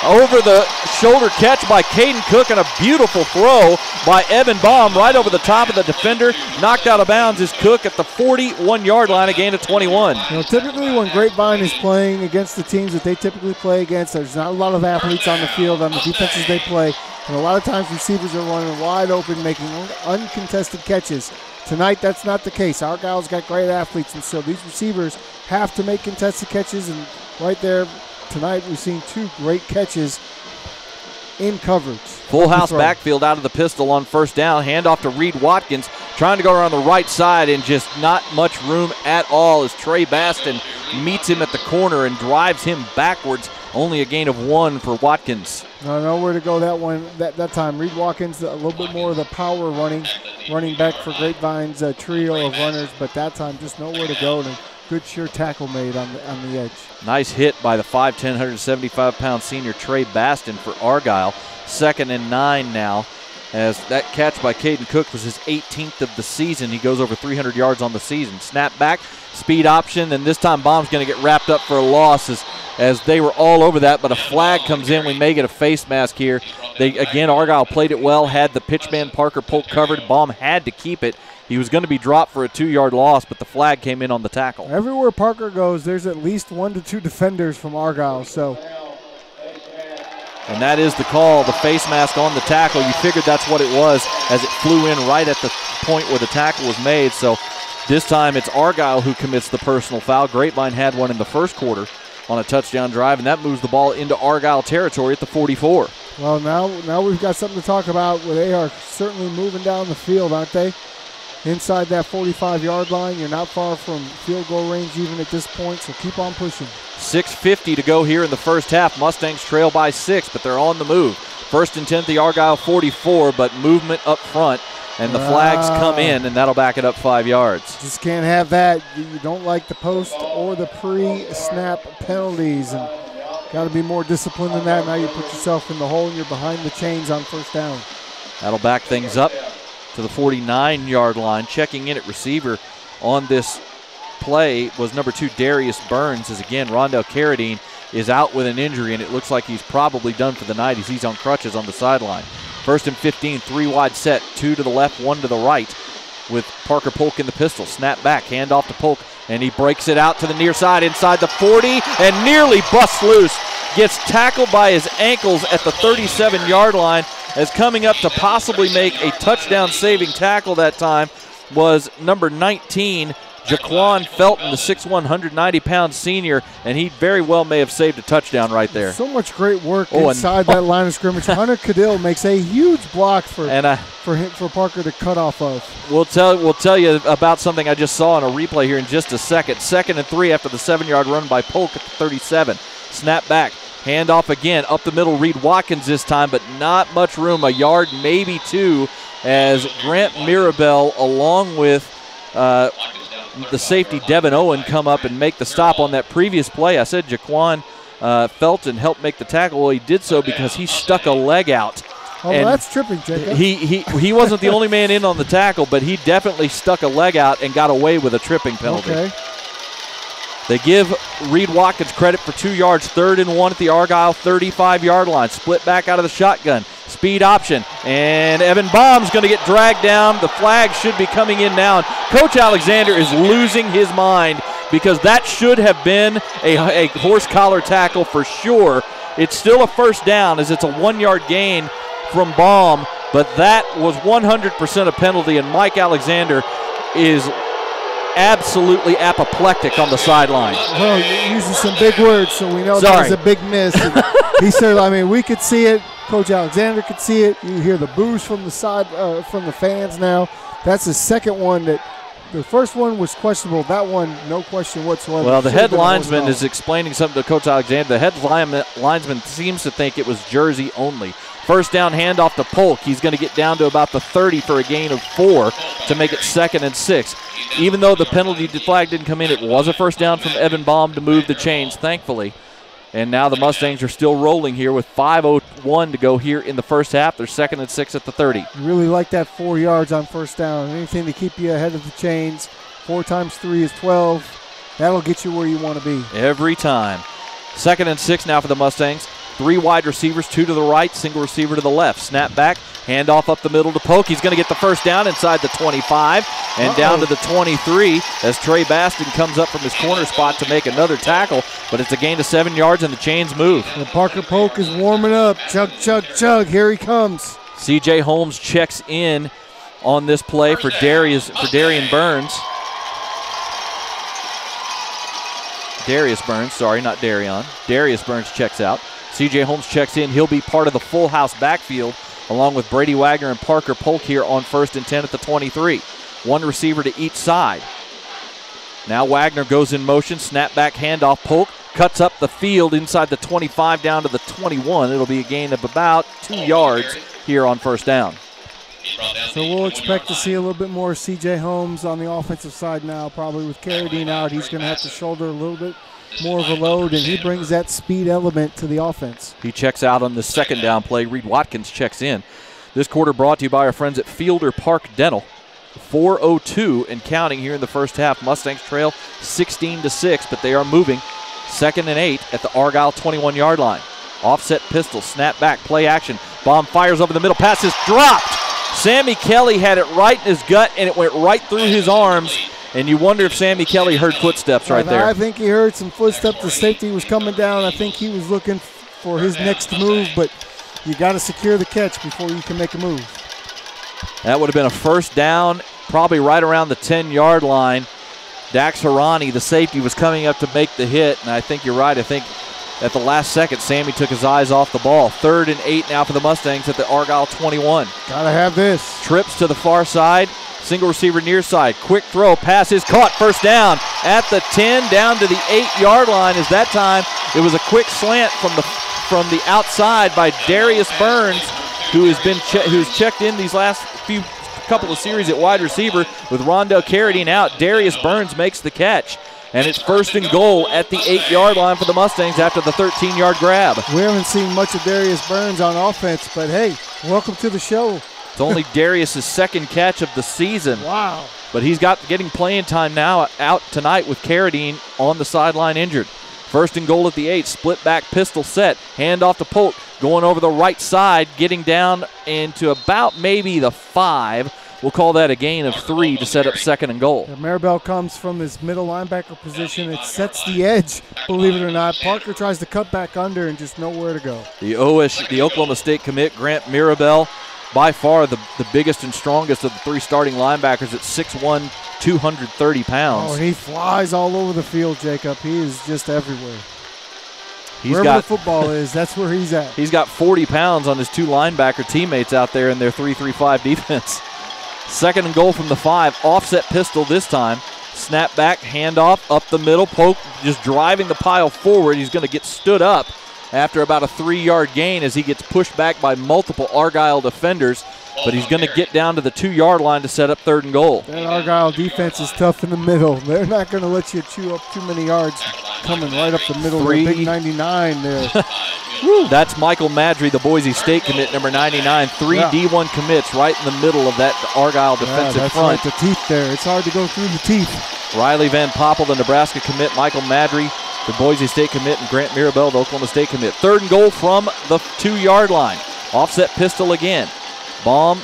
Over the shoulder catch by Caden Cook, and a beautiful throw by Evan Baum right over the top of the defender. Knocked out of bounds is Cook at the 41-yard line, a gain of 21. You know, typically when Grapevine is playing against the teams that they typically play against, there's not a lot of athletes on the field on the defenses they play, and a lot of times receivers are running wide open, making uncontested catches. Tonight, that's not the case. Argyle's got great athletes, and so these receivers have to make contested catches, and right there, tonight we've seen 2 great catches in coverage. Full house backfield out of the pistol on first down. Handoff to Reed Watkins, trying to go around the right side, and just not much room at all as Trey Baston meets him at the corner and drives him backwards. Only a gain of 1 for Watkins. Nowhere to go that time. Reed Watkins, a little bit more of the power running back for Grapevine's trio of runners, but that time just nowhere to go, and a good sure tackle made on the edge. Nice hit by the 5'10", 175-pound senior Trey Baston for Argyle. 2nd and 9 now, as that catch by Caden Cook was his 18th of the season. He goes over 300 yards on the season. Snap back, speed option, and this time Baum's going to get wrapped up for a loss as they were all over that, but a flag comes in. We may get a face mask here. Argyle played it well, had the pitchman Parker Polk covered. Baum had to keep it. He was going to be dropped for a 2-yard loss, but the flag came in on the tackle. Everywhere Parker goes, there's at least 1 to 2 defenders from Argyle. And that is the call, the face mask on the tackle. You figured that's what it was as it flew in right at the point where the tackle was made. So this time it's Argyle who commits the personal foul. Grapevine had one in the first quarter on a touchdown drive, and that moves the ball into Argyle territory at the 44. Well, now we've got something to talk about where they are certainly moving down the field, aren't they? Inside that 45-yard line. You're not far from field goal range even at this point, so keep on pushing. 6:50 to go here in the first half. Mustangs trail by 6, but they're on the move. 1st and 10 at the Argyle 44, but movement up front And the flags come in, and that'll back it up 5 yards. Just can't have that. You don't like the post or the pre-snap penalties. And got to be more disciplined than that. Now you put yourself in the hole and you're behind the chains on first down. That'll back things up to the 49-yard line. Checking in at receiver on this play was number 2, Darius Burns, as again, Rondell Carradine is out with an injury, and it looks like he's probably done for the night as he's on crutches on the sideline. 1st and 15, 3 wide set, 2 to the left, 1 to the right, with Parker Polk in the pistol. Snap back, hand off to Polk, and he breaks it out to the near side inside the 40 and nearly busts loose. Gets tackled by his ankles at the 37-yard line, as coming up to possibly make a touchdown-saving tackle that time was number 19, Jaquan Felton, the 6'1", 190-pound senior, and he very well may have saved a touchdown right there. So much great work inside that line of scrimmage. Hunter Cadill makes a huge block for Parker to cut off of. We'll tell you about something I just saw in a replay here in just a second. 2nd and 3 after the 7-yard run by Polk at the 37. Snap back, hand off again, up the middle, Reed Watkins this time, but not much room, a yard, maybe 2, as Grant Mirabel along with the safety Devin Owen come up and make the stop on that previous play. I said Jaquan Felton helped make the tackle. Well, he did so because he stuck a leg out. Oh, well, that's tripping, Jacob. He wasn't the only man in on the tackle, but he definitely stuck a leg out and got away with a tripping penalty. Okay. They give Reed Watkins credit for 2 yards, 3rd and 1 at the Argyle 35-yard line. Split back out of the shotgun. Speed option, and Evan Baum's going to get dragged down. The flag should be coming in now. And Coach Alexander is losing his mind because that should have been a horse collar tackle for sure. It's still a first down as it's a 1-yard gain from Baum, but that was 100% a penalty, and Mike Alexander is absolutely apoplectic on the sideline. Well, you're using some big words, so we know that was a big miss. He said, I mean, we could see it. Coach Alexander could see it. You hear the boos from the side, from the fans now. That's the second one that the first one was questionable. That one, no question whatsoever. Well, the head linesman is explaining something to Coach Alexander. The head linesman seems to think it was jersey only. First down handoff to Polk. He's going to get down to about the 30 for a gain of 4 to make it 2nd and 6. Even though the penalty flag didn't come in, it was a first down from Evan Baum to move the chains, thankfully. And now the Mustangs are still rolling here with 5:01 to go here in the first half. They're 2nd and 6 at the 30. You really like that 4 yards on first down. Anything to keep you ahead of the chains. 4 times 3 is 12. That'll get you where you want to be. Every time. 2nd and 6 now for the Mustangs. 3 wide receivers, 2 to the right, single receiver to the left. Snap back, handoff up the middle to Polk. He's going to get the first down inside the 25 and down to the 23 as Trey Baston comes up from his corner spot to make another tackle, but it's a gain of 7 yards and the chains move. And Parker Polk is warming up. Chug, chug, chug. Here he comes. C.J. Holmes checks in on this play for Darian Burns. Darius Burns, sorry, not Darian. Darius Burns checks out. C.J. Holmes checks in. He'll be part of the full house backfield along with Brady Wagner and Parker Polk here on 1st and 10 at the 23. 1 receiver to each side. Now Wagner goes in motion. Snap back handoff. Polk cuts up the field inside the 25 down to the 21. It'll be a gain of about 2 yards here on first down. So we'll expect to see a little bit more C.J. Holmes on the offensive side now. Probably with Carradine out, he's going to have to shoulder a little bit more of a load, and he brings that speed element to the offense. He checks out on the 2nd down play. Reed Watkins checks in. This quarter brought to you by our friends at Fielder Park Dental. 4:02 and counting here in the first half. Mustangs trail 16-6, but they are moving. 2nd and 8 at the Argyle 21-yard line. Offset pistol, snap back, play action. Baum fires over the middle. Pass is dropped. Sammy Kelly had it right in his gut, and it went right through his arms. And you wonder if Sammy Kelly heard footsteps right there. I think he heard some footsteps. The safety was coming down. I think he was looking for his next move, but you got to secure the catch before you can make a move. That would have been a first down, probably right around the 10-yard line. Dax Harani, the safety, was coming up to make the hit, and I think you're right. I think at the last second, Sammy took his eyes off the ball. 3rd and 8 now for the Mustangs at the Argyle 21. Got to have this. Trips to the far side. Single receiver near side. Quick throw. Pass is caught. First down at the 10 down to the 8-yard line. As that time it was a quick slant from the outside by Darius Burns, who's checked in these last few couple of series at wide receiver with Rondell Carradine out. Darius Burns makes the catch. And it's 1st and goal at the 8-yard line for the Mustangs after the 13-yard grab. We haven't seen much of Darius Burns on offense, but hey, welcome to the show. It's only Darius' second catch of the season. Wow. But he's getting playing time now out tonight with Carradine on the sideline injured. 1st and goal at the 8, split back pistol set, hand off to Polk, going over the right side, getting down into about maybe the 5. We'll call that a gain of 3 to set up 2nd and goal. Maribel comes from his middle linebacker position. It sets the edge, believe it or not. Parker tries to cut back under and just nowhere to go. The Oklahoma State commit, Grant Maribel, by far the biggest and strongest of the 3 starting linebackers at 6'1", 230 pounds. Oh, he flies all over the field, Jacob. He is just everywhere. Wherever the football is, that's where he's at. He's got 40 pounds on his 2 linebacker teammates out there in their 3-3-5 defense. 2nd and goal from the 5, offset pistol this time. Snap back, handoff, up the middle. Polk just driving the pile forward. He's going to get stood up after about a 3-yard gain as he gets pushed back by multiple Argyle defenders. But he's going to get down to the 2-yard line to set up 3rd and goal. That Argyle defense is tough in the middle. They're not going to let you chew up too many yards coming right up the middle. The big 99 there. That's Michael Madry, the Boise State commit, number 99. 3 D1 commits right in the middle of that Argyle defensive that's front. Right, the teeth there. It's hard to go through the teeth. Riley Van Poppel, the Nebraska commit. Michael Madry, the Boise State commit. And Grant Maribel, the Oklahoma State commit. 3rd and goal from the 2-yard line. Offset pistol again. Baum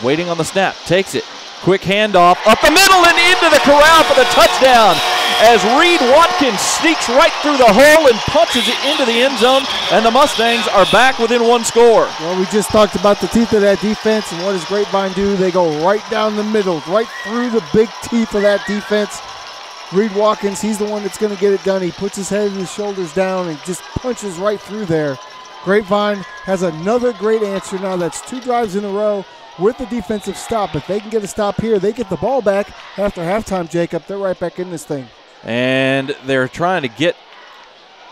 waiting on the snap. Takes it. Quick handoff up the middle and into the corral for the touchdown as Reed Watkins sneaks right through the hole and punches it into the end zone, and the Mustangs are back within 1 score. Well, we just talked about the teeth of that defense, and what does Grapevine do? They go right down the middle, right through the big teeth of that defense. Reed Watkins, he's the one that's going to get it done. He puts his head and his shoulders down and just punches right through there. Grapevine has another great answer now. That's 2 drives in a row with the defensive stop. If they can get a stop here, they get the ball back after halftime, Jacob. They're right back in this thing. And they're trying to get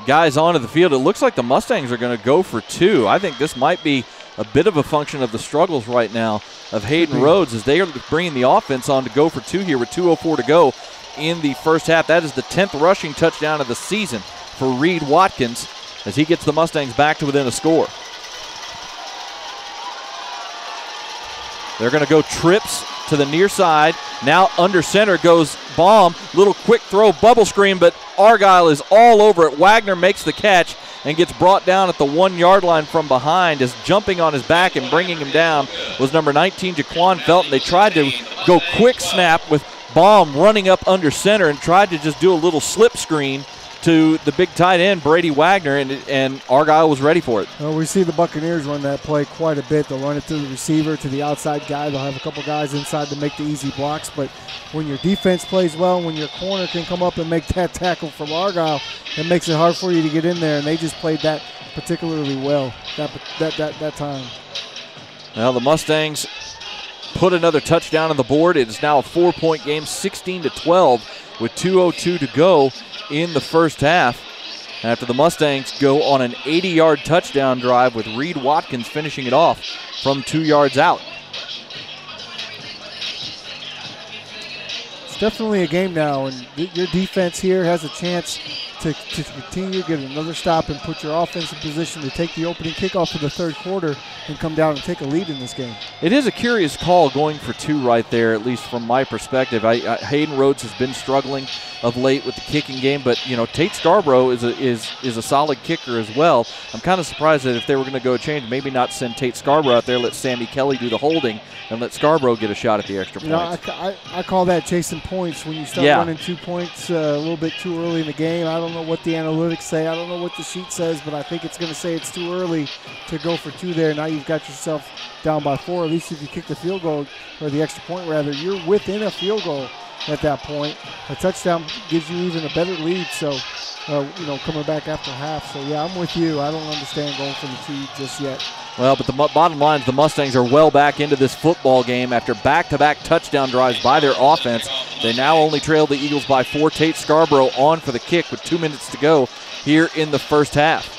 guys onto the field. It looks like the Mustangs are going to go for 2. I think this might be a bit of a function of the struggles right now of Hayden Rhodes as they are bringing the offense on to go for 2 here with 2:04 to go in the first half. That is the 10th rushing touchdown of the season for Reed Watkins as he gets the Mustangs back to within a score. They're going to go trips to the near side. Now under center goes Baum. Little quick throw, bubble screen, but Argyle is all over it. Wagner makes the catch and gets brought down at the 1-yard line from behind as jumping on his back and bringing him down was number 19, Jaquan Felton. They tried to go quick snap with Baum running up under center and tried to just do a little slip screen to the big tight end, Brady Wagner, and Argyle was ready for it. Well, we see the Buccaneers run that play quite a bit. They'll run it to the receiver, to the outside guy. They'll have a couple guys inside to make the easy blocks. But when your defense plays well, when your corner can come up and make that tackle from Argyle, it makes it hard for you to get in there. And they just played that particularly well that time. Well, the Mustangs put another touchdown on the board. It is now a 4-point game, 16-12, with 2:02 to go in the first half after the Mustangs go on an 80-yard touchdown drive with Reed Watkins finishing it off from 2 yards out. It's definitely a game now, and your defense here has a chance to continue, get another stop, and put your offense in position to take the opening kickoff of the 3rd quarter and come down and take a lead in this game. It is a curious call going for 2 right there, at least from my perspective. Hayden Rhodes has been struggling of late with the kicking game, but you know Tate Scarborough is a solid kicker as well. I'm kind of surprised that if they were going to go change, maybe not send Tate Scarborough out there, let Sammy Kelly do the holding, and let Scarborough get a shot at the extra points. I call that chasing points when you start running 2 points a little bit too early in the game. I don't know what the analytics say. I don't know what the sheet says, but I think it's going to say it's too early to go for 2 there. Now you've got yourself down by 4. At least if you kick the field goal, or the extra point rather, you're within a field goal at that point. A touchdown gives you even a better lead, so coming back after half. So yeah, I'm with you. I don't understand going for the 2 just yet. Well, but the bottom line is the Mustangs are well back into this football game after back-to-back touchdown drives by their offense. They now only trail the Eagles by 4. Tate Scarborough on for the kick with 2 minutes to go here in the first half.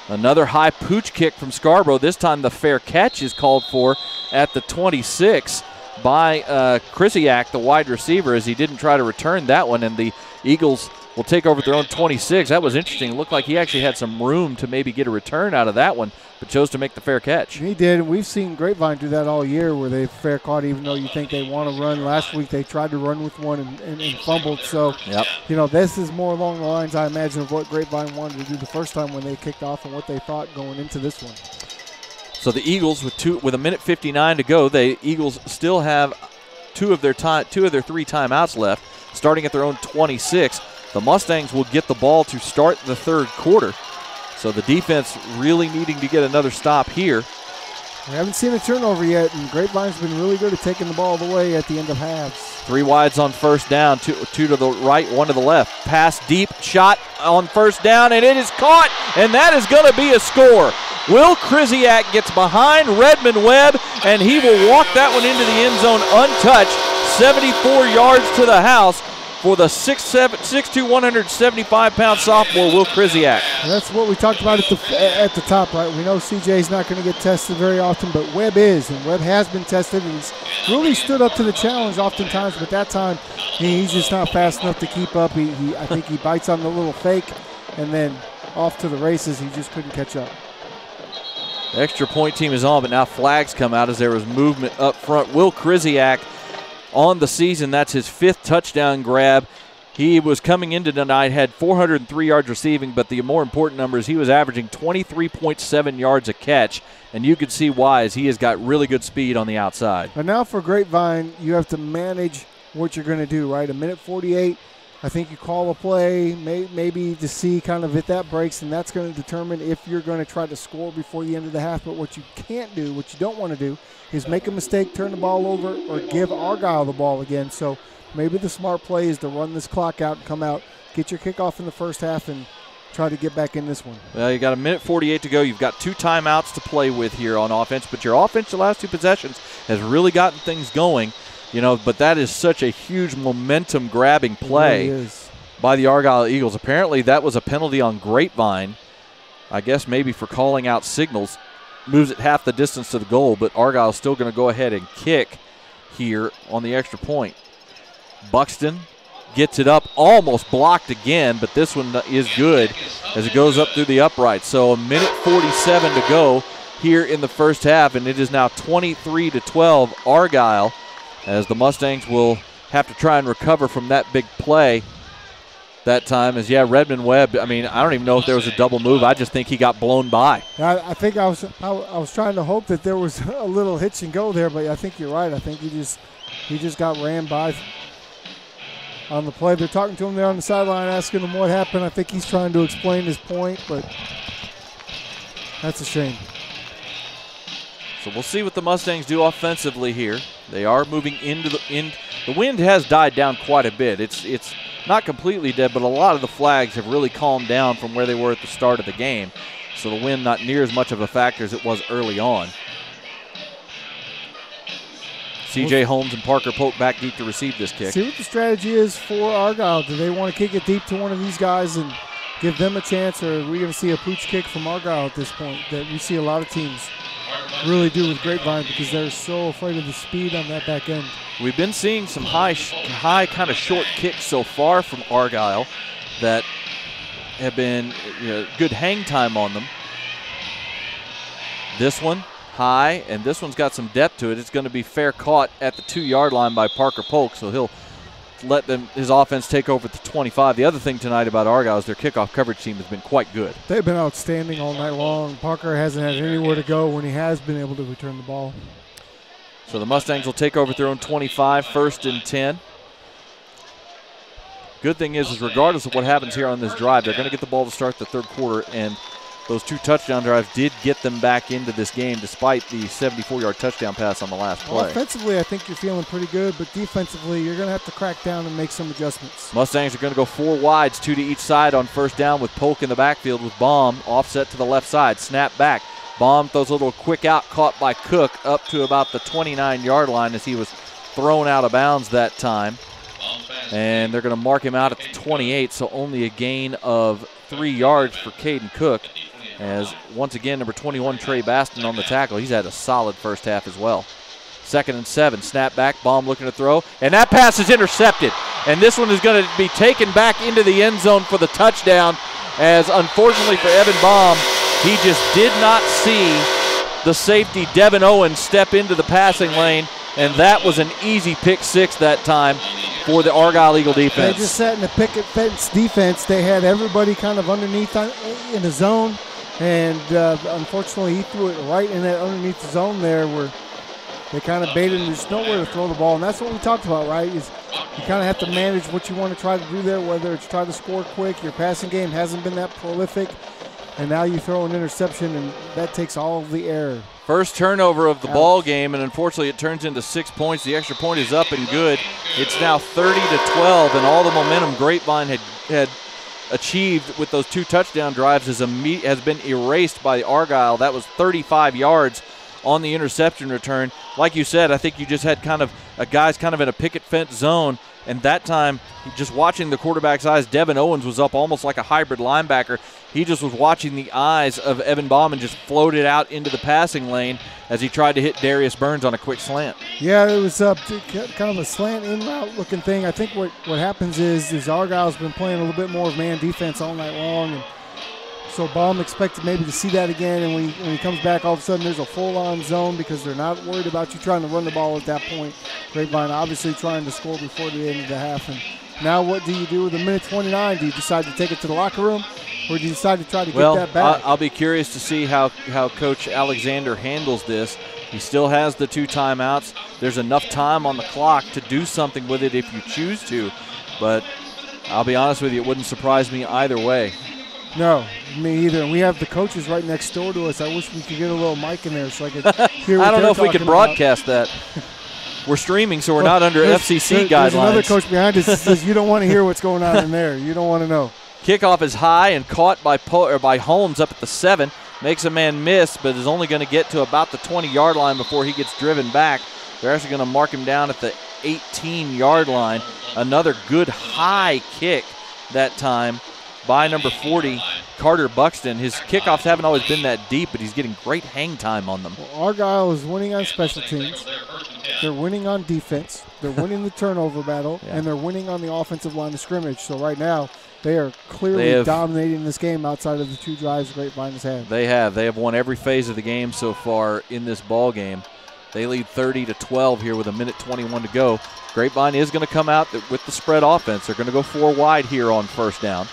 Another high pooch kick from Scarborough. This time the fair catch is called for at the 26 by Krzyzak, the wide receiver, as he didn't try to return that one, and the Eagles will take over their own 26. That was interesting. It looked like he actually had some room to maybe get a return out of that one, but chose to make the fair catch. He did. We've seen Grapevine do that all year where they fair caught even though you think they want to run. Last week they tried to run with one and fumbled. So, this is more along the lines, I imagine, of what Grapevine wanted to do the first time when they kicked off and what they thought going into this one. So the Eagles, with a minute 59 to go, the Eagles still have two of their three timeouts left, starting at their own 26. The Mustangs will get the ball to start the third quarter. So the defense really needing to get another stop here. We haven't seen a turnover yet, and Grapevine's been really good at taking the ball away at the end of halves. 3 wides on first down, two to the right, 1 to the left. Pass deep, shot on first down, and it is caught, and that is going to be a score. Will Krzyzak gets behind Redmond Webb, and he will walk that one into the end zone untouched, 74 yards to the house for the 6'2", 175-pound sophomore Will Krzyzak. That's what we talked about at the top, right? We know CJ's not going to get tested very often, but Webb is, and Webb has been tested, and he's really stood up to the challenge oftentimes, but that time he's just not fast enough to keep up. I think he bites on the little fake, and then off to the races. He just couldn't catch up. The extra point team is on, but now flags come out as there was movement up front. Will Krzyzak on the season, that's his 5th touchdown grab. He was coming into tonight, had 403 yards receiving, but the more important number is he was averaging 23.7 yards a catch, and you can see why, as he has got really good speed on the outside. But now for Grapevine, you have to manage what you're going to do, right? A minute 48, I think you call a play, maybe to see kind of if that breaks, and that's going to determine if you're going to try to score before the end of the half. But what you can't do, what you don't want to do, is make a mistake, turn the ball over, or give Argyle the ball again. So maybe the smart play is to run this clock out and come out, get your kickoff in the first half, and try to get back in this one. Well, you got a minute 48 to go. You've got 2 timeouts to play with here on offense, but your offense the last 2 possessions has really gotten things going. But that is such a huge momentum-grabbing play by the Argyle Eagles. Apparently that was a penalty on Grapevine, I guess maybe for calling out signals. Moves it half the distance to the goal, but Argyle's still going to go ahead and kick here on the extra point. Buxton gets it up, almost blocked again, but this one is good as it goes up through the upright. So a minute 47 to go here in the first half, and it is now 23-12 Argyle, as the Mustangs will have to try and recover from that big play that time. As Redmond Webb, I don't even know if there was a double move. I just think he got blown by. I think I was trying to hope that there was a little hitch and go there, but I think you're right. I think he just got ran by on the play. They're talking to him there on the sideline, asking him what happened. I think he's trying to explain his point, but that's a shame. So we'll see what the Mustangs do offensively here. They are moving into the wind has died down quite a bit. It's not completely dead, but a lot of the flags have really calmed down from where they were at the start of the game. So the wind not near as much of a factor as it was early on. C.J. Holmes and Parker Polk back deep to receive this kick. See what the strategy is for Argyle. Do they want to kick it deep to one of these guys and give them a chance, or are we going to see a pooch kick from Argyle at this point that we see a lot of teams really do with Grapevine because they're so afraid of the speed on that back end? We've been seeing some high kind of short kicks so far from Argyle that have been good hang time on them. This one high, and this one's got some depth to it. It's going to be fair caught at the 2-yard line by Parker Polk, so he'll let his offense take over at the 25. The other thing tonight about Argyle is their kickoff coverage team has been quite good. They've been outstanding all night long. Parker hasn't had anywhere to go when he has been able to return the ball. So the Mustangs will take over at their own 25, 1st and 10. Good thing is regardless of what happens here on this drive, they're going to get the ball to start the third quarter, and those 2 touchdown drives did get them back into this game despite the 74-yard touchdown pass on the last play. Well, offensively, I think you're feeling pretty good, but defensively, you're going to have to crack down and make some adjustments. Mustangs are going to go 4 wides, 2 to each side on first down with Polk in the backfield with Baum offset to the left side. Snap back. Baum throws a little quick out caught by Cook up to about the 29-yard line as he was thrown out of bounds that time. And they're going to mark him out at the 28, so only a gain of 3 yards for Caden Cook. As once again, number 21, Trey Baston on the tackle. He's had a solid first half as well. 2nd and 7. Snap back, Baum looking to throw, and that pass is intercepted. And this one is going to be taken back into the end zone for the touchdown, as unfortunately for Evan Baum, he just did not see the safety Devin Owens step into the passing lane, and that was an easy pick six that time for the Argyle Eagle defense. They just sat in the picket fence defense. They had everybody kind of underneath in the zone, and unfortunately he threw it right in that underneath the zone there where they kind of baited him. There's nowhere to throw the ball, and that's what we talked about, right? Is you kind of have to manage what you want to try to do there, whether it's try to score quick. Your passing game hasn't been that prolific, and now you throw an interception, and that takes all of the air. First turnover of the ball game, and unfortunately it turns into 6 points. The extra point is up and good. It's now 30-12, and all the momentum Grapevine had achieved with those 2 touchdown drives has been erased by Argyle. That was 35 yards on the interception return. Like you said, I think you just had kind of a guy's kind of in a picket fence zone, and that time, just watching the quarterback's eyes, Devin Owens was up almost like a hybrid linebacker. He just was watching the eyes of Evan Baum and just floated out into the passing lane as he tried to hit Darius Burns on a quick slant. Yeah, it was kind of a slant in route looking thing. I think what happens is Argyle's been playing a little bit more of man defense all night long, and so Baum expected maybe to see that again, and when he comes back, all of a sudden there's a full-on zone because they're not worried about you trying to run the ball at that point. Grapevine obviously trying to score before the end of the half. And now what do you do with a minute 29? Do you decide to take it to the locker room, or do you decide to try to get that back? I'll be curious to see how Coach Alexander handles this. He still has the 2 timeouts. There's enough time on the clock to do something with it if you choose to, but I'll be honest with you, it wouldn't surprise me either way. No, me either. And we have the coaches right next door to us. I wish we could get a little mic in there so I could hear what I don't know if we could broadcast about. that. We're streaming, so we're not under FCC guidelines. There's another coach behind us that says you don't want to hear what's going on in there. You don't want to know. Kickoff is high and caught by Holmes up at the 7. Makes a man miss, but is only going to get to about the 20-yard line before he gets driven back. They're actually going to mark him down at the 18-yard line. Another good high kick that time by number 40, Carter Buxton. His kickoffs haven't always been that deep, but he's getting great hang time on them. Well, Argyle is winning on special teams. They're winning on defense. They're winning the turnover battle, and they're winning on the offensive line of scrimmage. So right now, they are clearly dominating this game outside of the 2 drives Grapevine has had. They have won every phase of the game so far in this ball game. They lead 30-12 here with a minute 21 to go. Grapevine is going to come out with the spread offense. They're going to go 4 wide here on first down.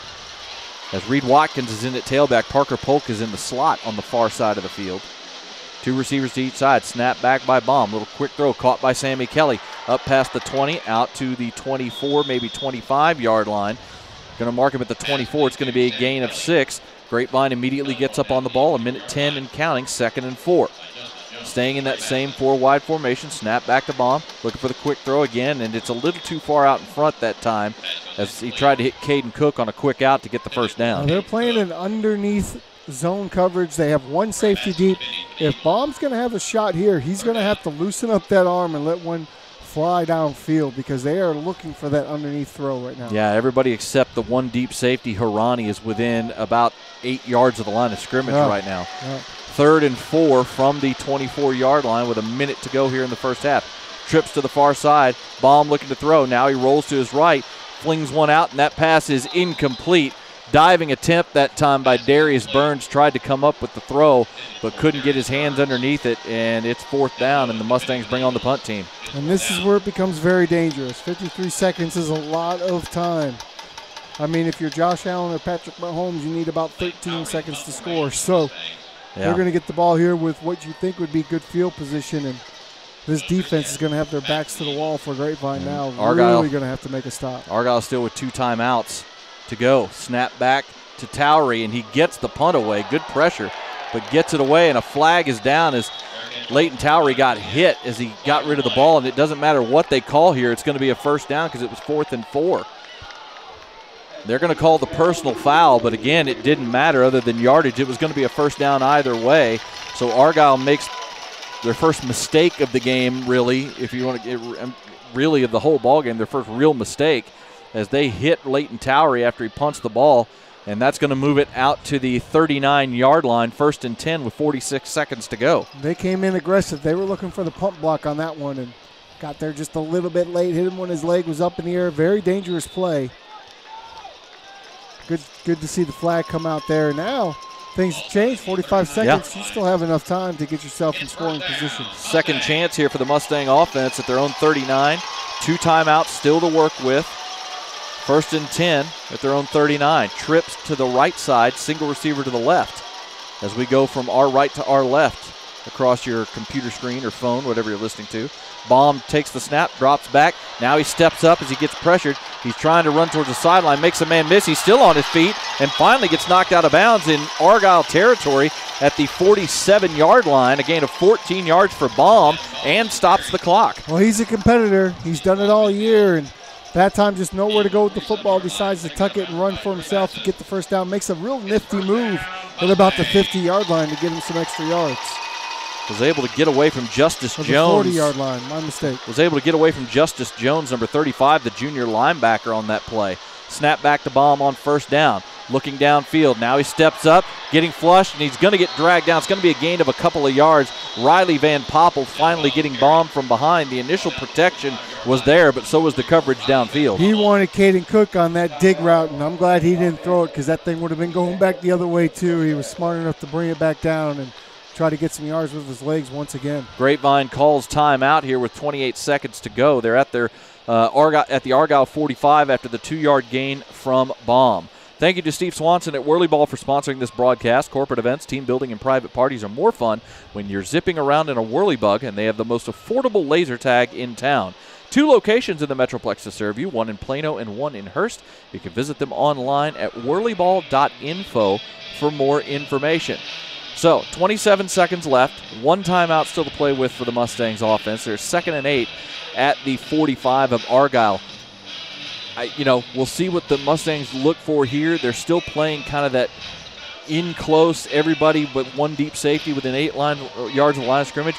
As Reed Watkins is in at tailback, Parker Polk is in the slot on the far side of the field. 2 receivers to each side. Snap back by Baum. Little quick throw caught by Sammy Kelly. Up past the 20, out to the 24, maybe 25-yard line. Going to mark him at the 24. It's going to be a gain of 6. Grapevine immediately gets up on the ball. A minute 10 and counting, 2nd and 4. Staying in that same 4 wide formation. Snap back to Baum. Looking for the quick throw again, and it's a little too far out in front that time as he tried to hit Caden Cook on a quick out to get the first down. Now they're playing an underneath zone coverage. They have 1 safety deep. If Baum's going to have a shot here, he's going to have to loosen up that arm and let one fly downfield because they are looking for that underneath throw right now. Yeah, everybody except the 1 deep safety, Harani, is within about 8 yards of the line of scrimmage right now. 3rd and 4 from the 24-yard line with a minute to go here in the first half. Trips to the far side. Baum looking to throw. Now he rolls to his right, flings one out, and that pass is incomplete. Diving attempt that time by Darius Burns. Tried to come up with the throw, but couldn't get his hands underneath it, and it's 4th down, and the Mustangs bring on the punt team. And this is where it becomes very dangerous. 53 seconds is a lot of time. I mean, if you're Josh Allen or Patrick Mahomes, you need about 13 seconds to score. So they're going to get the ball here with what you think would be good field position, and this defense is going to have their backs to the wall for Grapevine now. Argyle, really going to have to make a stop. Argyle still with 2 timeouts to go. Snap back to Towery, and he gets the punt away. Good pressure, but gets it away, and a flag is down as Leighton Towery got hit as he got rid of the ball, and it doesn't matter what they call here. It's going to be a first down because it was 4th and 4. They're going to call the personal foul, but again, it didn't matter other than yardage. It was going to be a first down either way. So Argyle makes their first mistake of the game, really, if you want to get really of the whole ball game, their first real mistake as they hit Leighton Towery after he punts the ball. And that's going to move it out to the 39-yard line, 1st and 10 with 46 seconds to go. They came in aggressive. They were looking for the pump block on that one and got there just a little bit late. Hit him when his leg was up in the air. Very dangerous play. Good to see the flag come out there. Now things have changed. 45 seconds. Yeah. You still have enough time to get yourself in scoring position. Second chance here for the Mustang offense at their own 39. 2 timeouts still to work with. 1st and 10 at their own 39. Trips to the right side, single receiver to the left. As we go from our right to our left across your computer screen or phone, whatever you're listening to. Baum takes the snap, drops back. Now he steps up as he gets pressured. He's trying to run towards the sideline, makes a man miss. He's still on his feet and finally gets knocked out of bounds in Argyle territory at the 47-yard line. A gain of 14 yards for Baum and stops the clock. Well, he's a competitor. He's done it all year, and that time just nowhere to go with the football. Decides to tuck it and run for himself to get the first down. Makes a real nifty move at about the 50-yard line to get him some extra yards. Was able to get away from Justice Jones. 40-yard line, my mistake. Was able to get away from Justice Jones, number 35, the junior linebacker on that play. Snap back to Baum on 1st down. Looking downfield. Now he steps up, getting flushed, and he's going to get dragged down. It's going to be a gain of a couple of yards. Riley Van Poppel finally getting Baum from behind. The initial protection was there, but so was the coverage downfield. He wanted Caden Cook on that dig route, and I'm glad he didn't throw it because that thing would have been going back the other way too. He was smart enough to bring it back down and try to get some yards with his legs once again. Grapevine calls timeout here with 28 seconds to go. They're at their the Argyle 45 after the 2-yard gain from Baum. Thank you to Steve Swanson at Whirly Ball for sponsoring this broadcast. Corporate events, team building, and private parties are more fun when you're zipping around in a Whirly Bug, and they have the most affordable laser tag in town. 2 locations in the Metroplex to serve you, 1 in Plano and 1 in Hearst. You can visit them online at whirlyball.info for more information. So, 27 seconds left, 1 timeout still to play with for the Mustangs offense. They're 2nd and 8 at the 45 of Argyle. We'll see what the Mustangs look for here. They're still playing kind of that in close, everybody but 1 deep safety within 8 yards of the line of scrimmage.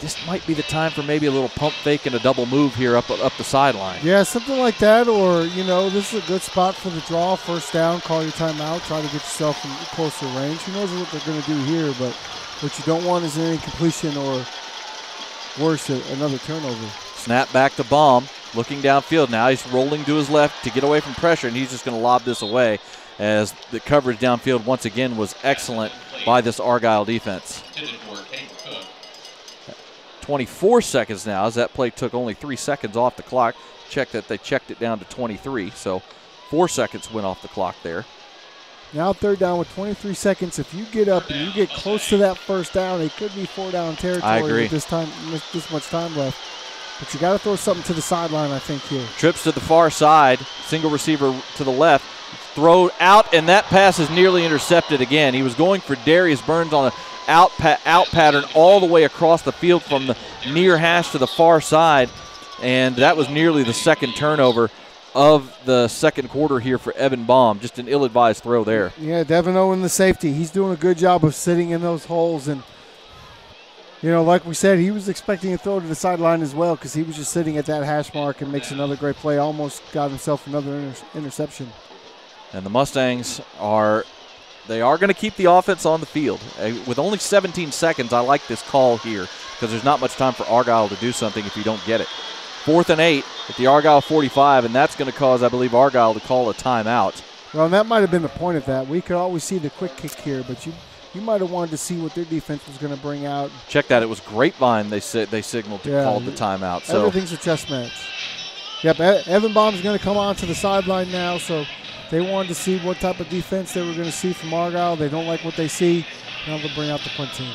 This might be the time for maybe a little pump fake and a double move here up the sideline. Yeah, something like that, or, this is a good spot for the draw. 1st down, call your timeout, try to get yourself in closer range. Who knows what they're going to do here, but what you don't want is an incompletion or, worse, another turnover. Snap back to Baum. Looking downfield now, he's rolling to his left to get away from pressure, and he's just going to lob this away as the coverage downfield once again was excellent by this Argyle defense. 24 seconds now as that play took only 3 seconds off the clock. Check that they checked it down to 23, so 4 seconds went off the clock there. Now 3rd down with 23 seconds. If you get up and you get close to that 1st down, it could be 4-down territory. I agree. With this much time left. But you got to throw something to the sideline, I think, here. Trips to the far side, single receiver to the left, throw out, and that pass is nearly intercepted again. He was going for Darius Burns on an out pattern all the way across the field from the near hash to the far side, and that was nearly the 2nd turnover of the 2nd quarter here for Evan Baum. Just an ill-advised throw there. Yeah, Devin Owen, the safety, he's doing a good job of sitting in those holes, and like we said, he was expecting a throw to the sideline as well because he was just sitting at that hash mark and makes another great play. Almost got himself another interception. And the Mustangs are going to keep the offense on the field. With only 17 seconds, I like this call here because there's not much time for Argyle to do something if you don't get it. 4th and 8 at the Argyle 45, and that's going to cause, I believe, Argyle to call a timeout. Well, and that might have been the point of that. We could always see the quick kick here, but you might have wanted to see what their defense was going to bring out. Check that. It was Grapevine they signaled to call the timeout. So everything's a chess match. Yep, Evan Baum's going to come on to the sideline now, so they wanted to see what type of defense they were going to see from Argyle. They don't like what they see. Now they'll bring out the punt team.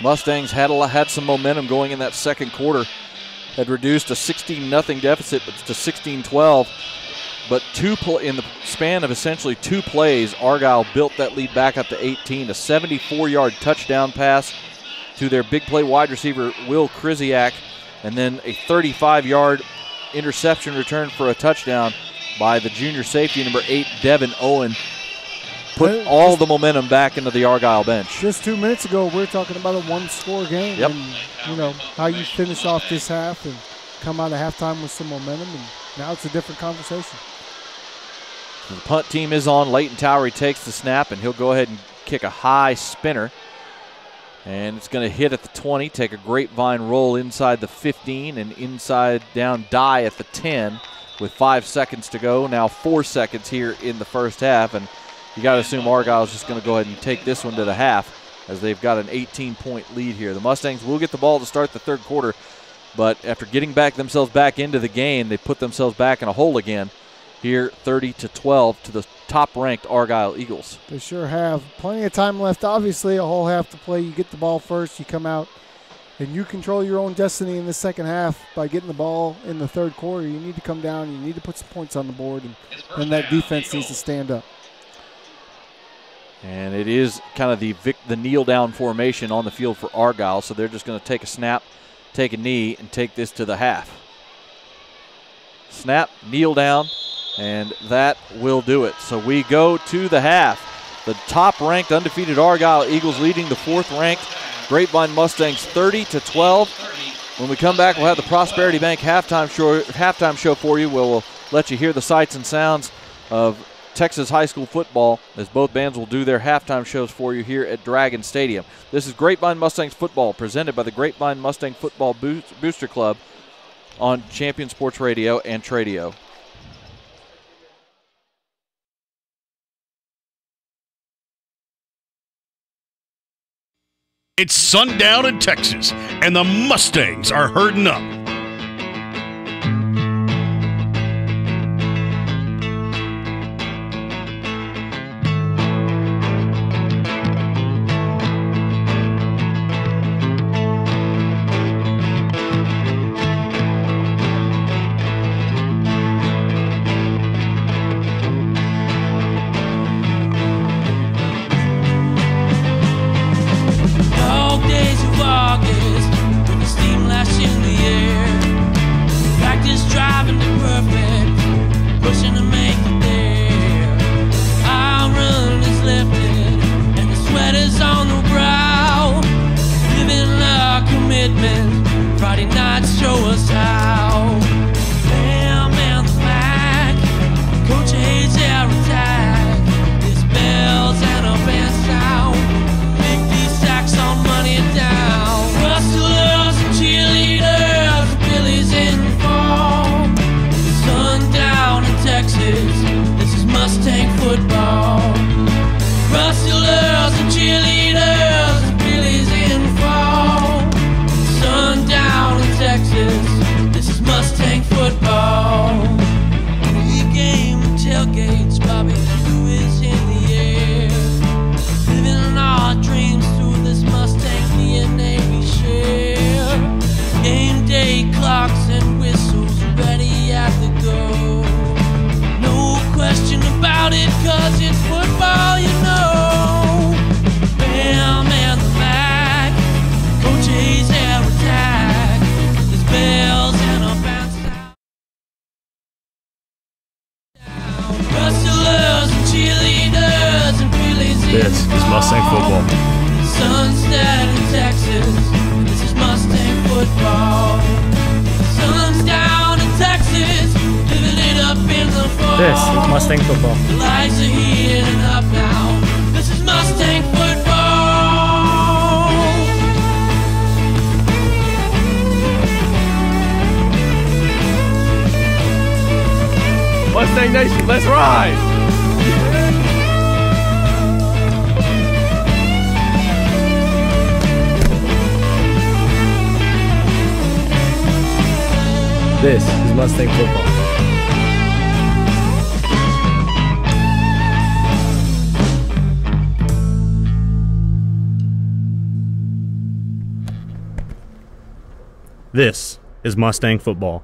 Mustangs had some momentum going in that 2nd quarter. Had reduced a 16-0 deficit to 16-12. But in the span of essentially 2 plays, Argyle built that lead back up to 18. A 74-yard touchdown pass to their big play wide receiver, Will Krzyzak, and then a 35-yard interception return for a touchdown by the junior safety, number 8, Devin Owen. Put all the momentum back into the Argyle bench. Just 2 minutes ago, we were talking about a 1-score game. Yep. And, how you finish off this half. And come out of halftime with some momentum, and now it's a different conversation. The punt team is on. Leighton Towery takes the snap, and he'll go ahead and kick a high spinner. And it's going to hit at the 20, take a grapevine roll inside the 15, and inside down die at the 10 with 5 seconds to go. Now 4 seconds here in the first half, and you got to assume Argyle's just going to go ahead and take this one to the half as they've got an 18-point lead here. The Mustangs will get the ball to start the third quarter, but after getting themselves back into the game, they put themselves back in a hole again. Here, 30-12 to the top-ranked Argyle Eagles. They sure have. Plenty of time left. Obviously, a whole half to play. You get the ball first, you come out, and you control your own destiny in the second half by getting the ball in the third quarter. You need to come down. You need to put some points on the board, and that defense needs to stand up. And it is kind of the kneel-down formation on the field for Argyle, so they're just going to take a snap, take a knee, and take this to the half. Snap, kneel down, and that will do it. So we go to the half. The top-ranked undefeated Argyle Eagles leading the fourth-ranked Grapevine Mustangs 30-12. When we come back, we'll have the Prosperity Bank halftime show for you, where we'll let you hear the sights and sounds of Texas high school football, as both bands will do their halftime shows for you here at Dragon Stadium. This is Grapevine Mustangs football, presented by the Grapevine Mustang Football Booster Club on Champion Sports Radio and Tradio. It's sundown in Texas, and the Mustangs are herding up. Friday nights show us how. Bam, and the Mac, Coach hates our attack. There's bells and a band sound. Big D sacks on money down. Rustlers and cheerleaders, Billy's in the fall. Sundown in Texas, this is Mustang football. Rustlers and cheerleaders, Billy's in the fall. Sundown in Texas, this is Mustang football. Pre-game tailgates, Bobby Lou is in the air. Living our dreams through this Mustang DNA we share. Game day clocks and whistles ready at the go. No question about it, cause it's football, you know. Bam and the Mac, Coach A's air attack. There's bells and a band sound. Rustlers and cheerleaders and Billy's in This is Mustang football. Sunset in Texas, this is Mustang football. Sun's down in Texas, living it up in the fall. This is Mustang football. The lights are heating up now. This is Mustang football. Mustang Nation, let's ride! This is Mustang football. This is Mustang football.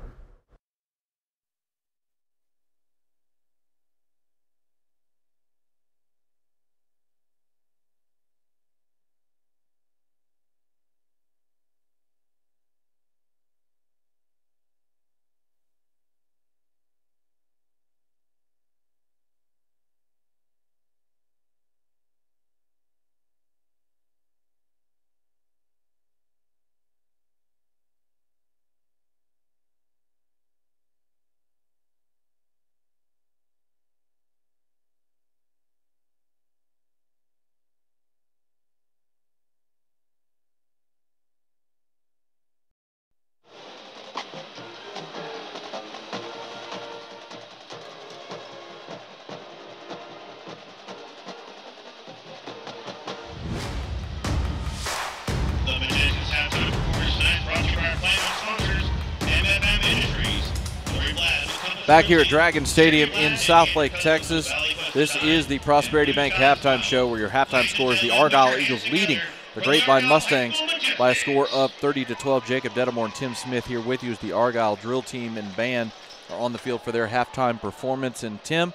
Back here at Dragon Stadium in Southlake, Texas. This is the Prosperity Bank halftime show where your halftime score is the Argyle Eagles leading the Grapevine Mustangs by a score of 30-12. Jacob Dedamore and Tim Smith here with you as the Argyle drill team and band are on the field for their halftime performance. And Tim,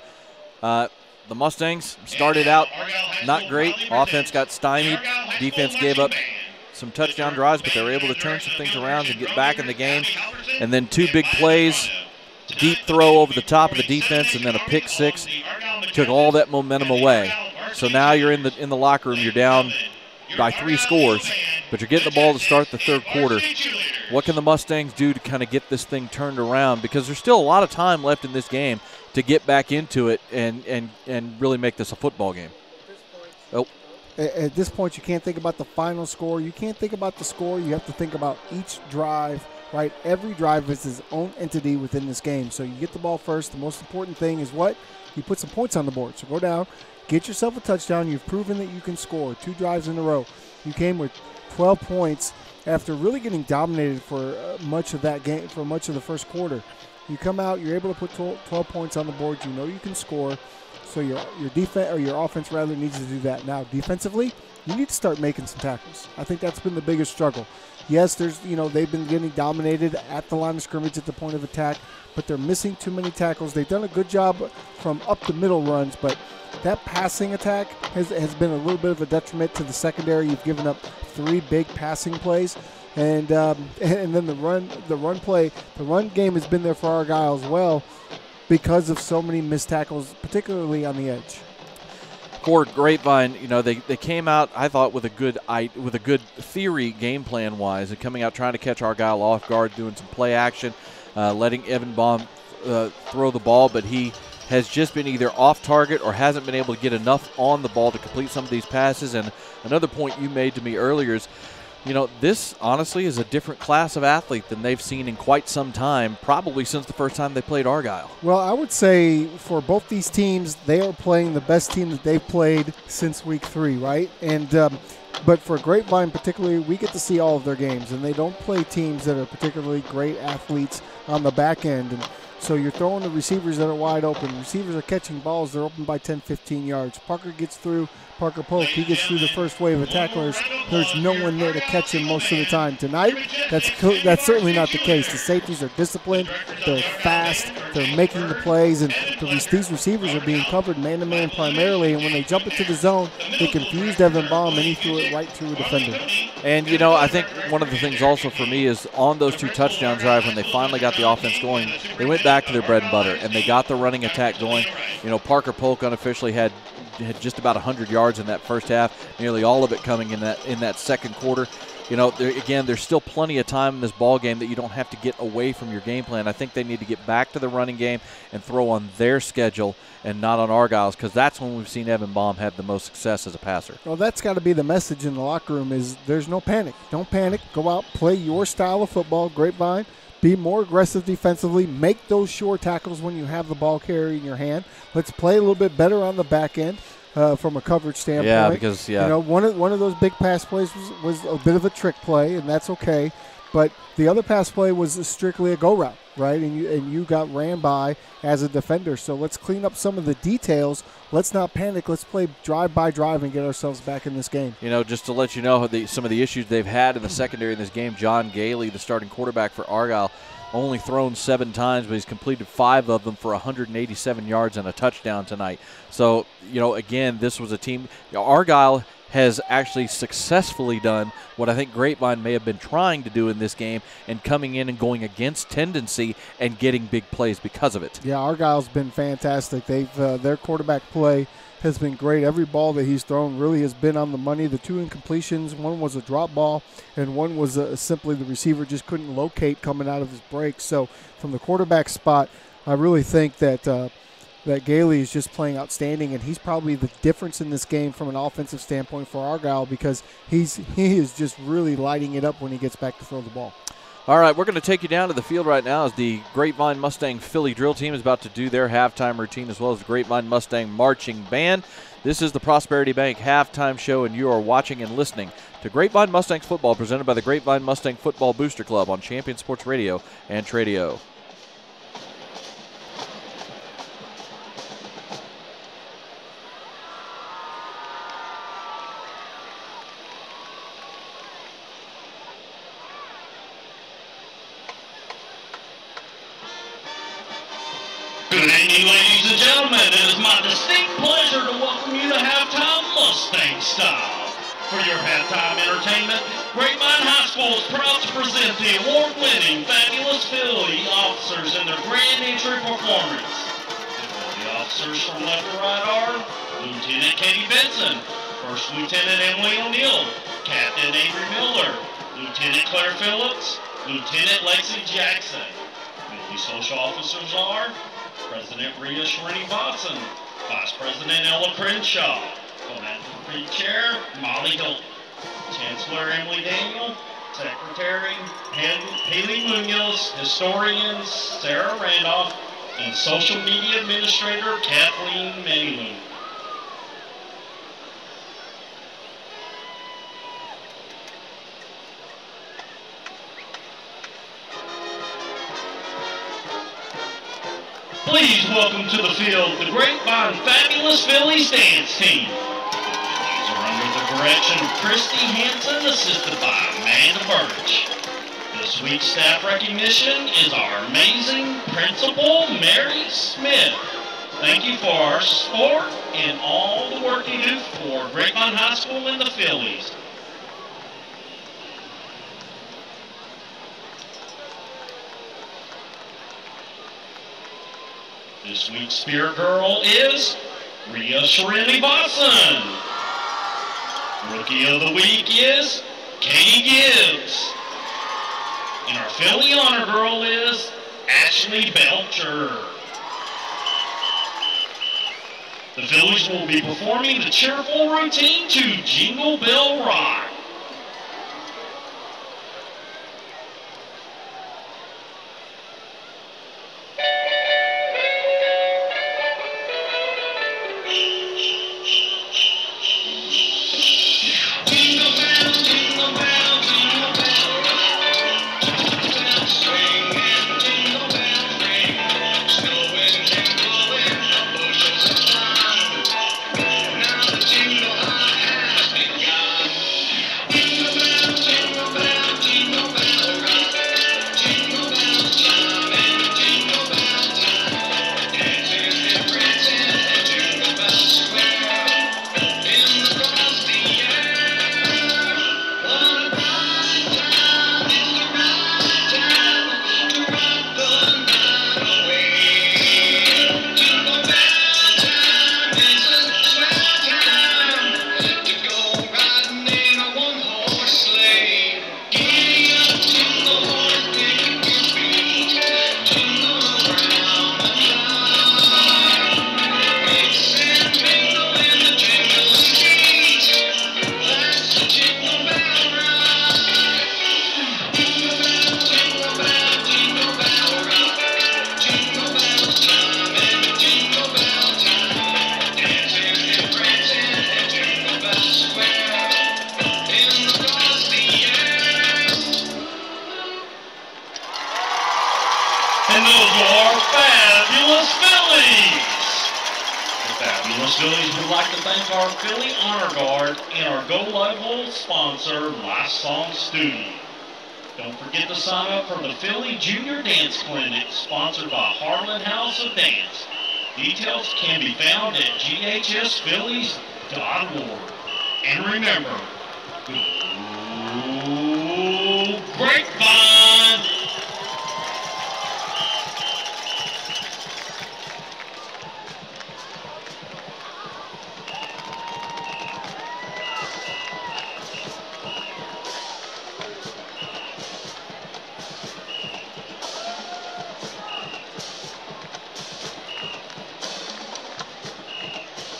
the Mustangs started out not great. Offense got stymied. Defense gave up some touchdown drives, but they were able to turn some things around and get back in the game. And then two big plays, deep throw over the top of the defense, and then a pick six took all that momentum away. So now you're in the locker room. You're down by 3 scores, but you're getting the ball to start the third quarter. What can the Mustangs do to kind of get this thing turned around? Because there's still a lot of time left in this game to get back into it and really make this a football game. Oh. At this point, you can't think about the final score. You can't think about the score. You have to think about each drive, right? Every drive is its own entity within this game. So you get the ball first. The most important thing is what? You put some points on the board. So go down, get yourself a touchdown. You've proven that you can score 2 drives in a row. You came with 12 points after really getting dominated for much of that game, for much of the first quarter. You come out, you're able to put 12 points on the board. You know you can score. So your defense, or your offense rather, needs to do that. Now, defensively, you need to start making some tackles. I think that's been the biggest struggle. Yes, they've been getting dominated at the line of scrimmage at the point of attack, but they're missing too many tackles. They've done a good job from up the middle runs, but that passing attack has been a little bit of a detriment to the secondary. You've given up 3 big passing plays. And then the run game has been there for Argyle as well, because of so many missed tackles, particularly on the edge. For Grapevine, they came out, I thought, with a good theory game plan wise, and coming out trying to catch Argyle off guard, doing some play action, letting Evan Baum throw the ball, but he has just been either off target or hasn't been able to get enough on the ball to complete some of these passes. And another point you made to me earlier is, this honestly is a different class of athlete than they've seen in quite some time, probably since the first time they played Argyle. Well, I would say for both these teams, they are playing the best team that they've played since week 3, right? And but for Grapevine particularly, we get to see all of their games, and they don't play teams that are particularly great athletes on the back end. And so you're throwing the receivers that are wide open. Receivers are catching balls. They're open by 10, 15 yards. Parker gets through. Parker Polk, he gets through the first wave of tacklers. There's no one there to catch him most of the time. Tonight, that's certainly not the case. The safeties are disciplined. They're fast. They're making the plays. And these receivers are being covered man-to-man primarily. And when they jump into the zone, they confused Evan Baum, and he threw it right through a defender. And, I think one of the things also for me is on those 2 touchdown drives, when they finally got the offense going, they went back to their bread and butter, and they got the running attack going. Parker Polk unofficially had just about 100 yards in that first half, nearly all of it coming in that second quarter. There's still plenty of time in this ball game that you don't have to get away from your game plan. I think they need to get back to the running game and throw on their schedule and not on Argyle's, because that's when we've seen Evan Baum have the most success as a passer. Well, that's got to be the message in the locker room is there's no panic. Don't panic. Go out, play your style of football, Grapevine. Be more aggressive defensively. Make those short tackles when you have the ball carry in your hand. Let's play a little bit better on the back end from a coverage standpoint. Yeah, because one of those big pass plays was a bit of a trick play, and that's okay. But the other pass play was strictly a go route, right? And you got ran by as a defender. So let's clean up some of the details. Let's not panic. Let's play drive by drive and get ourselves back in this game. Just to let you know some of the issues they've had in the secondary in this game. John Gailey, the starting quarterback for Argyle, only thrown 7 times, but he's completed 5 of them for 187 yards and a touchdown tonight. So, again, this was a team. Argyle has actually successfully done what I think Grapevine may have been trying to do in this game, and coming in and going against tendency and getting big plays because of it. Yeah, Argyle's been fantastic. Their quarterback play has been great. Every ball that he's thrown really has been on the money. The 2 incompletions, one was a drop ball, and one was simply the receiver just couldn't locate coming out of his break. So from the quarterback spot, I really think that Gailey is just playing outstanding, and he's probably the difference in this game from an offensive standpoint for Argyle, because he is just really lighting it up when he gets back to throw the ball. All right, we're going to take you down to the field right now as the Grapevine Mustang Philly drill team is about to do their halftime routine, as well as the Grapevine Mustang marching band. This is the Prosperity Bank halftime show, and you are watching and listening to Grapevine Mustangs football, presented by the Grapevine Mustang Football Booster Club on Champion Sports Radio and Tradio. Good evening, ladies and gentlemen. It is my distinct pleasure to welcome you to Halftime Mustang Style. For your halftime entertainment, Grapevine High School is proud to present the award-winning Fabulous Philly officers in their grand entry performance. The officers from left to right are Lieutenant Katie Benson, First Lieutenant Emily O'Neill, Captain Avery Miller, Lieutenant Claire Phillips, Lieutenant Lexi Jackson. The social officers are President Rhea Srinivassan, Vice President Ella Crenshaw, Philanthropy Chair Molly Hilton, Chancellor Emily Daniel, Secretary Haley Munoz, Historians Sarah Randolph, and Social Media Administrator Kathleen Maniloon. Please welcome to the field the Grapevine Fabulous Phillies dance team. These are under the direction of Christy Hansen, assisted by Amanda Birch. This week's staff recognition is our amazing Principal, Mary Smith. Thank you for our support and all the work you do for Grapevine High School and the Phillies. This week's Spirit Girl is Rhea Srinivassan. Rookie of the Week is Katie Gibbs. And our Philly Honor Girl is Ashley Belcher. The Phillies will be performing the cheerful routine to Jingle Bell Rock. Sign up for the Philly Junior Dance Clinic, sponsored by Harlan House of Dance. Details can be found at ghsphillies.org. And remember, go Grapevine!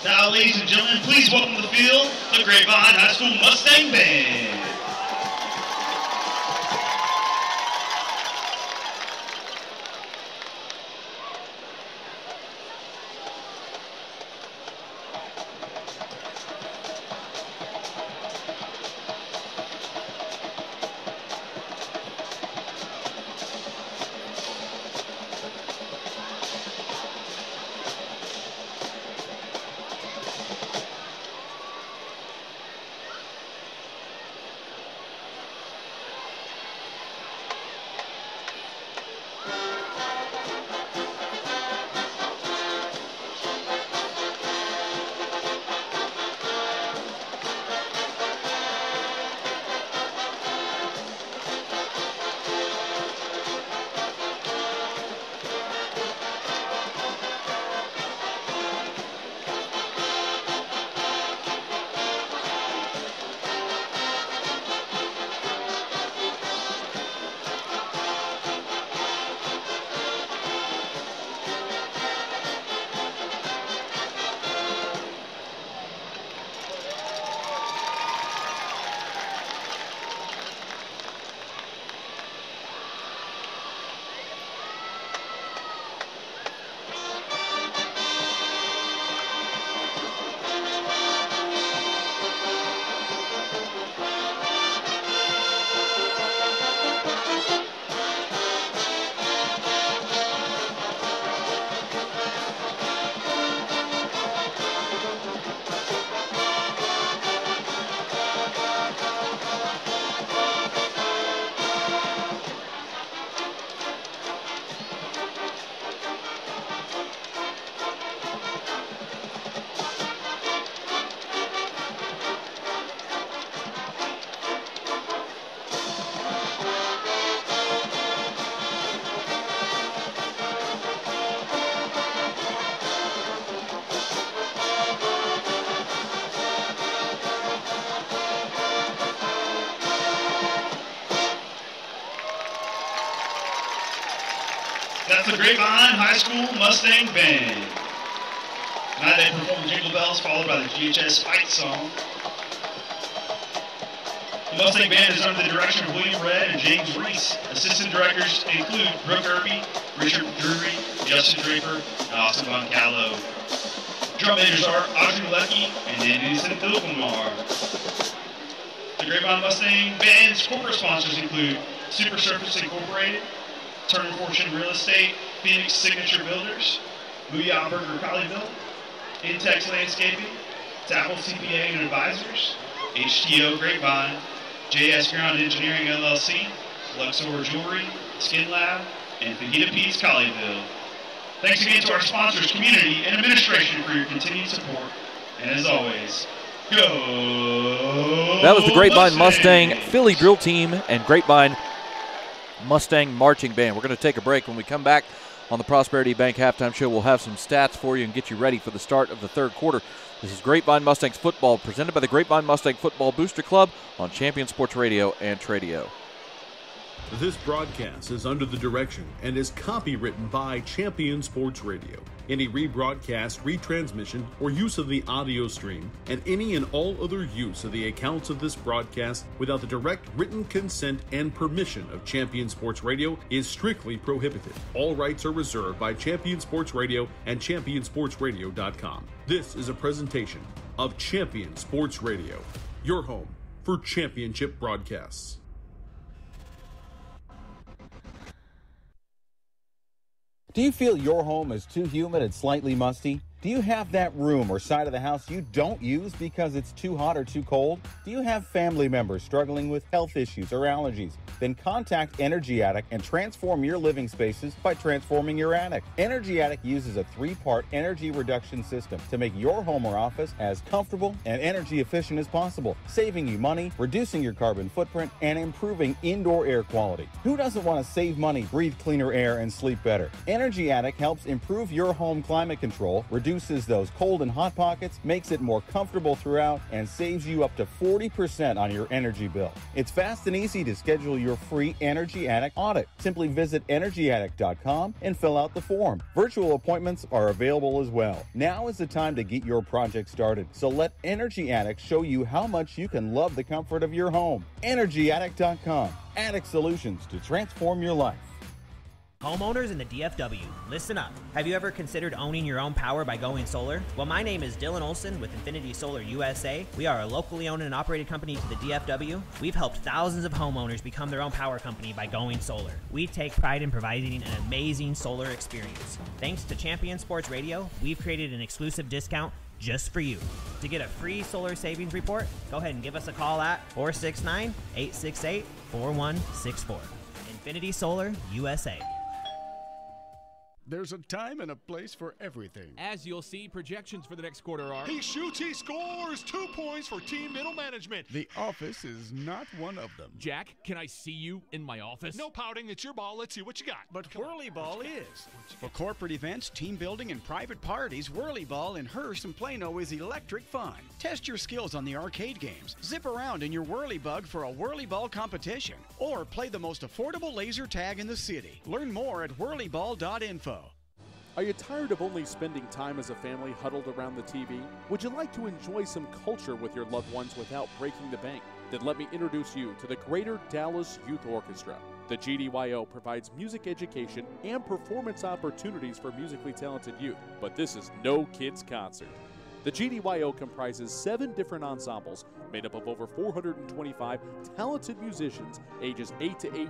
Now, ladies and gentlemen, please welcome to the field the Grapevine High School Mustang Band. That's the Grapevine High School Mustang Band. Tonight they perform Jingle Bells, followed by the GHS Fight Song. The Mustang Band is under the direction of William Redd and James Reese. Assistant directors include Brooke Irby, Richard Drury, Justin Draper, and Austin Von Callow. Drum majors are Audrey Lucky and Andy Sinthilkumar. The Grapevine Mustang Band's corporate sponsors include Super Surface Incorporated, Turner Fortune Real Estate, Phoenix Signature Builders, Booyah Burger Colleyville, Intex Landscaping, Tapple CPA and Advisors, HTO Grapevine, JS Ground Engineering LLC, Luxor Jewelry, Skin Lab, and Fajita Pete's Colleyville. Thanks again to our sponsors, community, and administration for your continued support. And as always, go! That was the Grapevine Mustang Philly Drill Team and Grapevine Mustang Marching Band. We're going to take a break. When we come back on the Prosperity Bank Halftime Show, we'll have some stats for you and get you ready for the start of the third quarter. This is Grapevine Mustangs Football, presented by the Grapevine Mustang Football Booster Club on Champion Sports Radio and Tradio. This broadcast is under the direction and is copywritten by Champion Sports Radio. Any rebroadcast, retransmission, or use of the audio stream, and any and all other use of the accounts of this broadcast without the direct written consent and permission of Champion Sports Radio is strictly prohibited. All rights are reserved by Champion Sports Radio and ChampionSportsRadio.com. This is a presentation of Champion Sports Radio, your home for championship broadcasts. Do you feel your home is too humid and slightly musty? Do you have that room or side of the house you don't use because it's too hot or too cold? Do you have family members struggling with health issues or allergies? Then contact Energy Attic and transform your living spaces by transforming your attic. Energy Attic uses a 3-part energy reduction system to make your home or office as comfortable and energy efficient as possible, saving you money, reducing your carbon footprint, and improving indoor air quality. Who doesn't want to save money, breathe cleaner air, and sleep better? Energy Attic helps improve your home climate control, reduces those cold and hot pockets, makes it more comfortable throughout, and saves you up to 40% on your energy bill. It's fast and easy to schedule your free Energy Attic audit. Simply visit energyattic.com and fill out the form. Virtual appointments are available as well. Now is the time to get your project started, so let Energy Attic show you how much you can love the comfort of your home. energyattic.com. Attic solutions to transform your life. Homeowners in the DFW, listen up. Have you ever considered owning your own power by going solar? Well, my name is Dylan Olson with Infinity Solar USA. We are a locally owned and operated company to the DFW. We've helped thousands of homeowners become their own power company by going solar. We take pride in providing an amazing solar experience. Thanks to Champion Sports Radio, we've created an exclusive discount just for you. To get a free solar savings report, go ahead and give us a call at 469-868-4164. Infinity Solar USA. There's a time and a place for everything. As you'll see, projections for the next quarter are... He shoots, he scores! 2 points for team middle management. The office is not one of them. Jack, can I see you in my office? No pouting, it's your ball. Let's see what you got. But Whirly Ball is. For corporate events, team building, and private parties, Whirly Ball in Hearst and Plano is electric fun. Test your skills on the arcade games. Zip around in your Whirly Bug for a Whirly Ball competition. Or play the most affordable laser tag in the city. Learn more at whirlyball.info. Are you tired of only spending time as a family huddled around the TV? Would you like to enjoy some culture with your loved ones without breaking the bank? Then let me introduce you to the Greater Dallas Youth Orchestra. The GDYO provides music education and performance opportunities for musically talented youth, but this is no kids' concert. The GDYO comprises 7 different ensembles made up of over 425 talented musicians ages 8 to 18,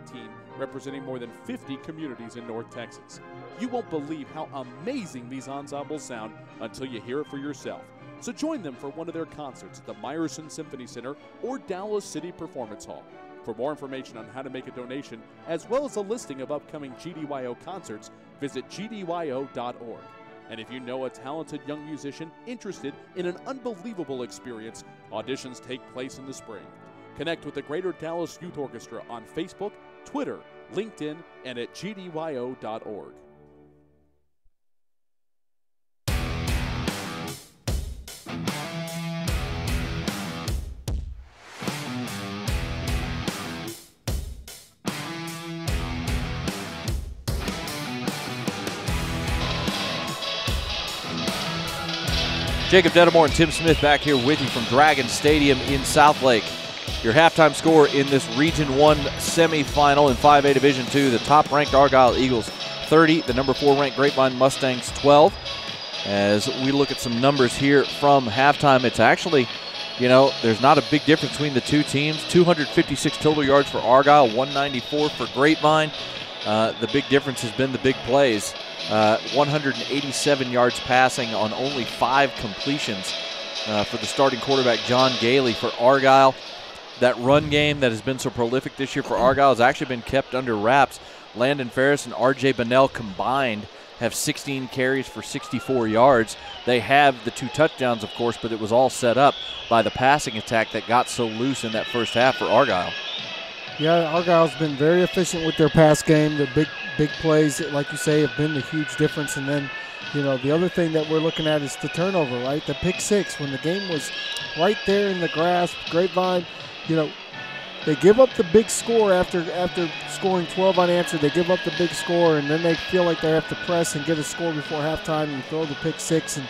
representing more than 50 communities in North Texas. You won't believe how amazing these ensembles sound until you hear it for yourself. So join them for one of their concerts at the Meyerson Symphony Center or Dallas City Performance Hall. For more information on how to make a donation, as well as a listing of upcoming GDYO concerts, visit gdyo.org. And if you know a talented young musician interested in an unbelievable experience, auditions take place in the spring. Connect with the Greater Dallas Youth Orchestra on Facebook, Twitter, LinkedIn, and at gdyo.org. Jacob Dedamore and Tim Smith back here with you from Dragon Stadium in Southlake. Your halftime score in this Region 1 semifinal in 5A Division 2, the top-ranked Argyle Eagles 30, the number 4 ranked Grapevine Mustangs 12. As we look at some numbers here from halftime, it's actually, there's not a big difference between the two teams. 256 total yards for Argyle, 194 for Grapevine. The big difference has been the big plays. 187 yards passing on only 5 completions for the starting quarterback, John Gailey, for Argyle. That run game that has been so prolific this year for Argyle has actually been kept under wraps. Landon Ferris and R.J. Bonnell combined have 16 carries for 64 yards. They have the 2 touchdowns, of course, but it was all set up by the passing attack that got so loose in that first half for Argyle. Yeah, Argyle's been very efficient with their pass game. The big plays, like you say, have been the huge difference. And then, the other thing that we're looking at is the turnover, right? The pick six, when the game was right there in the grasp. Grapevine, they give up the big score after scoring 12 unanswered. They give up the big score, and then they feel like they have to press and get a score before halftime, and you throw the pick six. And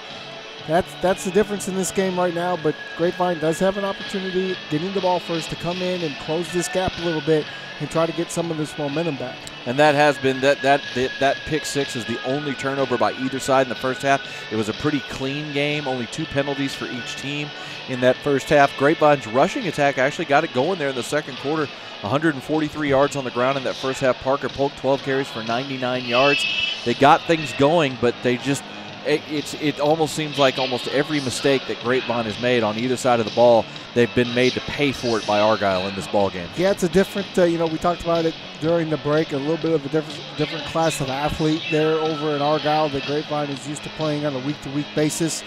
that's the difference in this game right now. But Grapevine does have an opportunity, getting the ball first, to come in and close this gap a little bit and try to get some of this momentum back. And that has been that pick six is the only turnover by either side in the first half. It was a pretty clean game, only 2 penalties for each team in that first half. Grapevine's rushing attack actually got it going there in the second quarter. 143 yards on the ground in that first half. Parker Polk, 12 carries for 99 yards. They got things going, but they just it almost seems like almost every mistake that Grapevine has made on either side of the ball, they've been made to pay for it by Argyle in this ball game. Yeah, it's a different, we talked about it during the break, a little bit of a different class of athlete there over at Argyle that Grapevine is used to playing on a week-to-week basis.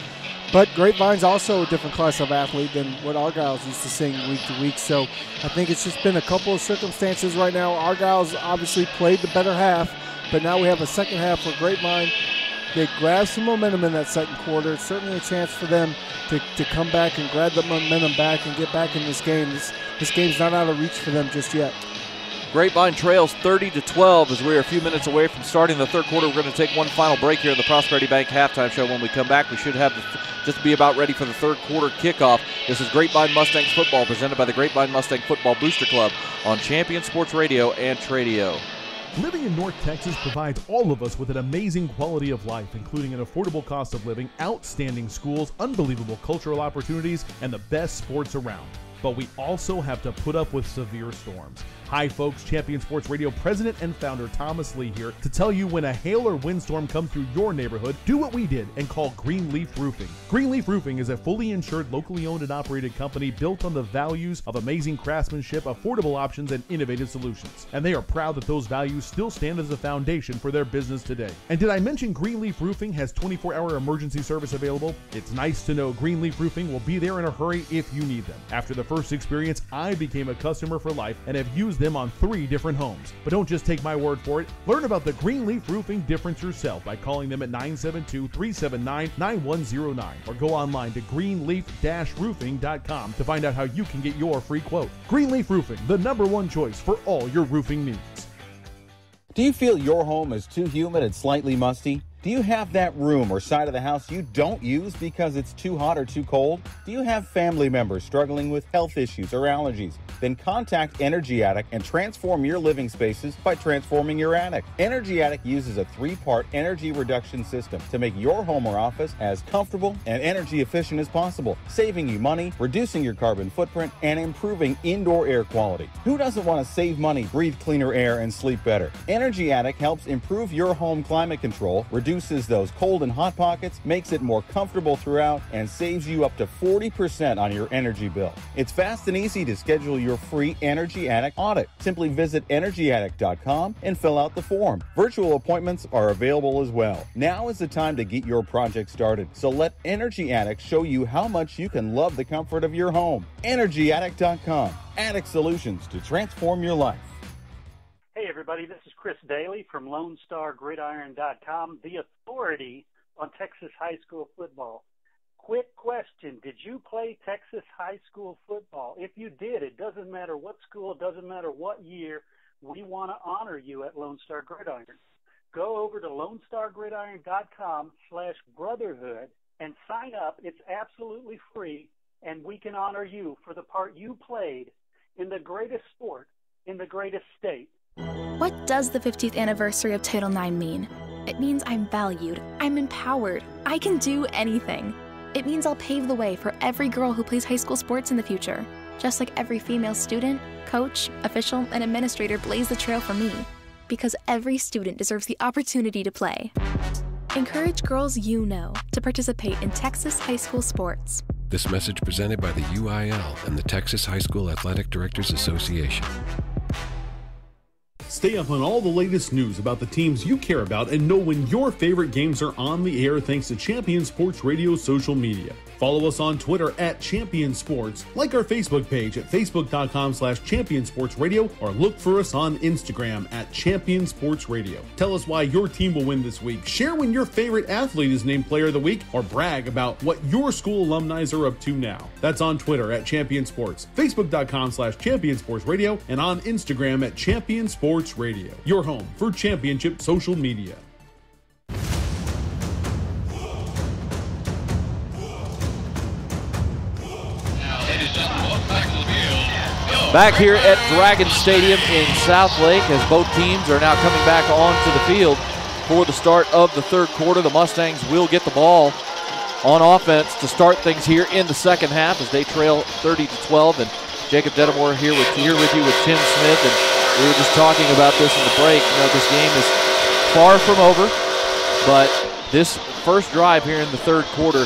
But Grapevine's also a different class of athlete than what Argyle's used to seeing week to week. So I think it's just been a couple of circumstances right now. Argyle's obviously played the better half, but now we have a second half where Grapevine, they grab some momentum in that second quarter. It's certainly a chance for them to come back and grab the momentum back and get back in this game. This game's not out of reach for them just yet. Grapevine trails 30-12 as we're a few minutes away from starting the third quarter. We're going to take one final break here in the Prosperity Bank halftime show. When we come back, we should have just be about ready for the third quarter kickoff. This is Grapevine Mustangs football presented by the Grapevine Mustang Football Booster Club on Champion Sports Radio and Tradio. Living in North Texas provides all of us with an amazing quality of life, including an affordable cost of living, outstanding schools, unbelievable cultural opportunities, and the best sports around. But we also have to put up with severe storms. Hi folks, Champion Sports Radio President and Founder Thomas Lee here to tell you when a hail or windstorm comes through your neighborhood, do what we did and call Greenleaf Roofing. Greenleaf Roofing is a fully insured, locally owned and operated company built on the values of amazing craftsmanship, affordable options, and innovative solutions. And they are proud that those values still stand as a foundation for their business today. And did I mention Greenleaf Roofing has 24-hour emergency service available? It's nice to know Greenleaf Roofing will be there in a hurry if you need them. After the first experience, I became a customer for life and have used them on 3 different homes. But don't just take my word for it. Learn about the Greenleaf Roofing difference yourself by calling them at 972-379-9109 or go online to greenleaf-roofing.com to find out how you can get your free quote. Greenleaf Roofing, the #1 choice for all your roofing needs. Do you feel your home is too humid and slightly musty? Do you have that room or side of the house you don't use because it's too hot or too cold? Do you have family members struggling with health issues or allergies? Then contact Energy Attic and transform your living spaces by transforming your attic. Energy Attic uses a 3-part energy reduction system to make your home or office as comfortable and energy efficient as possible, saving you money, reducing your carbon footprint, and improving indoor air quality. Who doesn't want to save money, breathe cleaner air, and sleep better? Energy Attic helps improve your home climate control, reduces those cold and hot pockets, makes it more comfortable throughout, and saves you up to 40% on your energy bill. It's fast and easy to schedule your free Energy Attic audit. Simply visit energyattic.com and fill out the form. Virtual appointments are available as well. Now is the time to get your project started. So let Energy Attic show you how much you can love the comfort of your home. energyattic.com. Attic solutions to transform your life. Hey everybody, this is Chris Daly from LoneStarGridiron.com, the authority on Texas high school football. Quick question, did you play Texas high school football? If you did, it doesn't matter what school, it doesn't matter what year, we want to honor you at Lone Star Gridiron. Go over to LoneStarGridiron.com/brotherhood and sign up. It's absolutely free, and we can honor you for the part you played in the greatest sport in the greatest state. What does the 50th anniversary of Title IX mean? It means I'm valued, I'm empowered, I can do anything. It means I'll pave the way for every girl who plays high school sports in the future, just like every female student, coach, official, and administrator blaze the trail for me, because every student deserves the opportunity to play. Encourage girls you know to participate in Texas high school sports. This message presented by the UIL and the Texas High School Athletic Directors Association. Stay up on all the latest news about the teams you care about and know when your favorite games are on the air thanks to Champion Sports Radio social media. Follow us on Twitter at Champion Sports, like our Facebook page at facebook.com/championsportsradio, or look for us on Instagram at Champion Sports Radio. Tell us why your team will win this week. Share when your favorite athlete is named Player of the Week, or brag about what your school alumni are up to now. That's on Twitter at Champion Sports, facebook.com/championsportsradio, and on Instagram at Champion Sports Radio. Your home for championship social media. Back here at Dragon Stadium in Southlake, as both teams are now coming back onto the field for the start of the third quarter. The Mustangs will get the ball on offense to start things here in the second half as they trail 30-12. And Jacob Dedamore here with you with Tim Smith, and we were just talking about this in the break. You know, this game is far from over, but this first drive here in the third quarter,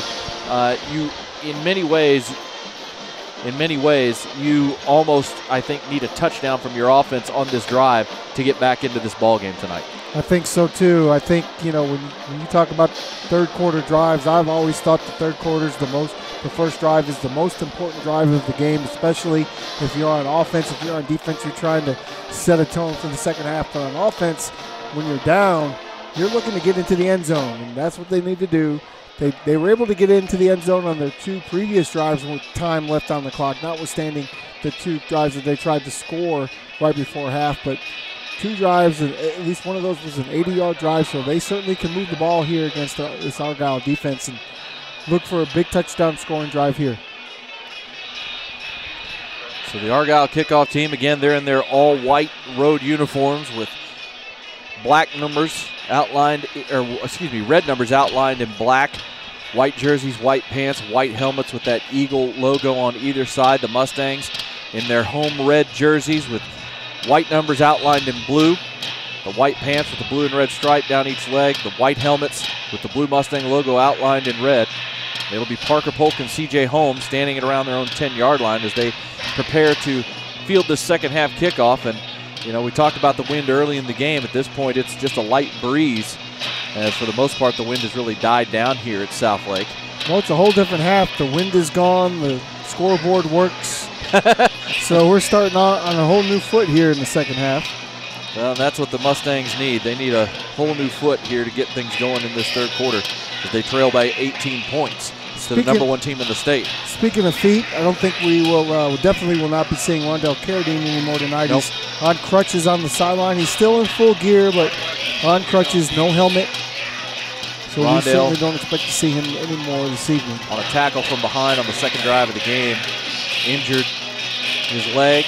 in many ways, you almost, I think, need a touchdown from your offense on this drive to get back into this ball game tonight. I think so, too. I think, you know, when you talk about third quarter drives, I've always thought the third quarter is the first drive is the most important drive of the game, especially if you're on offense. If you're on defense, you're trying to set a tone for the second half. But on offense, when you're down, you're looking to get into the end zone, and that's what they need to do. They were able to get into the end zone on their two previous drives with time left on the clock, notwithstanding the two drives that they tried to score right before half. But two drives, and at least one of those was an 80-yard drive, so they certainly can move the ball here against this Argyle defense and look for a big touchdown scoring drive here. So the Argyle kickoff team, again, they're in their all-white road uniforms with black numbers outlined, red numbers outlined in black, white jerseys, white pants, white helmets with that Eagle logo on either side. The Mustangs in their home red jerseys with white numbers outlined in blue, the white pants with the blue and red stripe down each leg, the white helmets with the blue Mustang logo outlined in red. It'll be Parker Polk and C.J. Holmes standing at around their own 10-yard line as they prepare to field this second half kickoff. And you know, we talked about the wind early in the game. At this point, it's just a light breeze. As for the most part, the wind has really died down here at Southlake. Well, it's a whole different half. The wind is gone. The scoreboard works. So we're starting on a whole new foot here in the second half. Well, that's what the Mustangs need. They need a whole new foot here to get things going in this third quarter as they trail by 18 points to the number one team in the state. Speaking of feet, I don't think we definitely will not be seeing Rondell Carradine anymore tonight. Nope. He's on crutches on the sideline. He's still in full gear, but on crutches, no helmet. So Rondell, we certainly don't expect to see him anymore this evening. On a tackle from behind on the second drive of the game, injured his leg,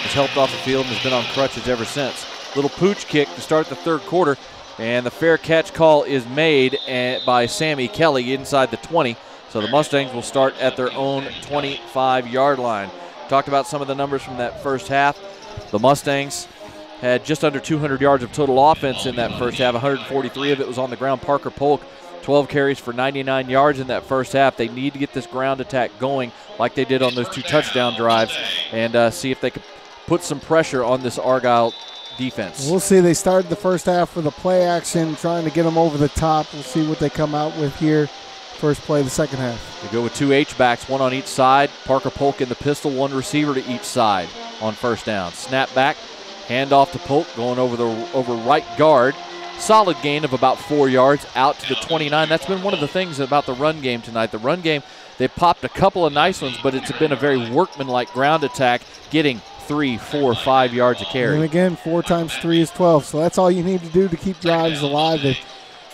was helped off the field and has been on crutches ever since. Little pooch kick to start the third quarter, and the fair catch call is made by Sammy Kelly inside the 20. So the Mustangs will start at their own 25-yard line. Talked about some of the numbers from that first half. The Mustangs had just under 200 yards of total offense in that first half. 143 of it was on the ground. Parker Polk, 12 carries for 99 yards in that first half. They need to get this ground attack going like they did on those two touchdown drives and see if they could put some pressure on this Argyle defense. We'll see. They started the first half with a play action, trying to get them over the top. We'll see what they come out with here. First play of the second half. They go with two H-backs, one on each side. Parker Polk in the pistol, one receiver to each side on first down. Snap back, hand off to Polk, going over right guard. Solid gain of about 4 yards out to the 29. That's been one of the things about the run game tonight. The run game, they popped a couple of nice ones, but it's been a very workmanlike ground attack, getting 3, 4, 5 yards a carry. And again, 4 times 3 is 12. So that's all you need to do to keep drives alive. They've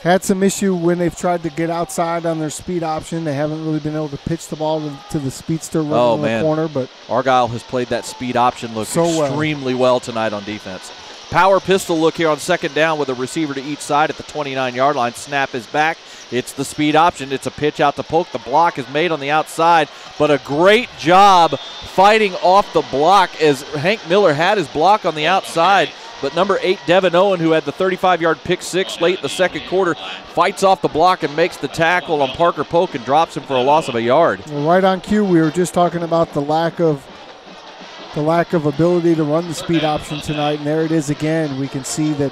had some issue when they've tried to get outside on their speed option. They haven't really been able to pitch the ball to the speedster running in the corner. But Argyle has played that speed option look so extremely well tonight on defense. Power pistol look here on second down with a receiver to each side at the 29-yard line. Snap is back. It's the speed option. It's a pitch out to Polk. The block is made on the outside, but a great job fighting off the block as Hank Miller had his block on the outside. But number 8, Devin Owen, who had the 35-yard pick six late in the second quarter, fights off the block and makes the tackle on Parker Polk and drops him for a loss of a yard. Well, right on cue, we were just talking about the lack of ability to run the speed option tonight, and there it is again. We can see that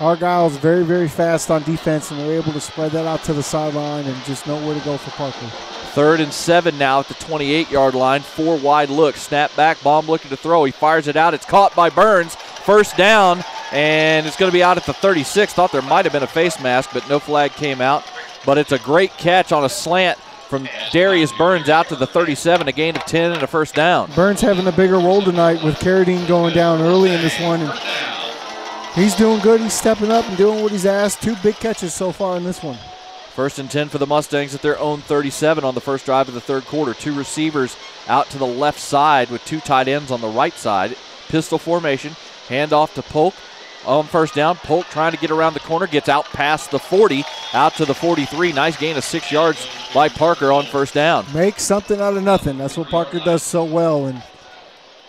Argyle's very, very fast on defense, and they're able to spread that out to the sideline and just know where to go for Parker. 3rd and 7 now at the 28-yard line. 4 wide look. Snap back. Baum looking to throw. He fires it out. It's caught by Burns. First down, and it's going to be out at the 36. Thought there might have been a face mask, but no flag came out. But it's a great catch on a slant from Darius Burns out to the 37, a gain of 10 and a first down. Burns having a bigger role tonight with Carradine going down early in this one. And he's doing good. He's stepping up and doing what he's asked. 2 big catches so far in this one. 1st and 10 for the Mustangs at their own 37 on the first drive of the third quarter. 2 receivers out to the left side with 2 tight ends on the right side. Pistol formation. Hand off to Polk on first down. Polk trying to get around the corner. Gets out past the 40, out to the 43. Nice gain of 6 yards by Parker on first down. Make something out of nothing. That's what Parker does so well, and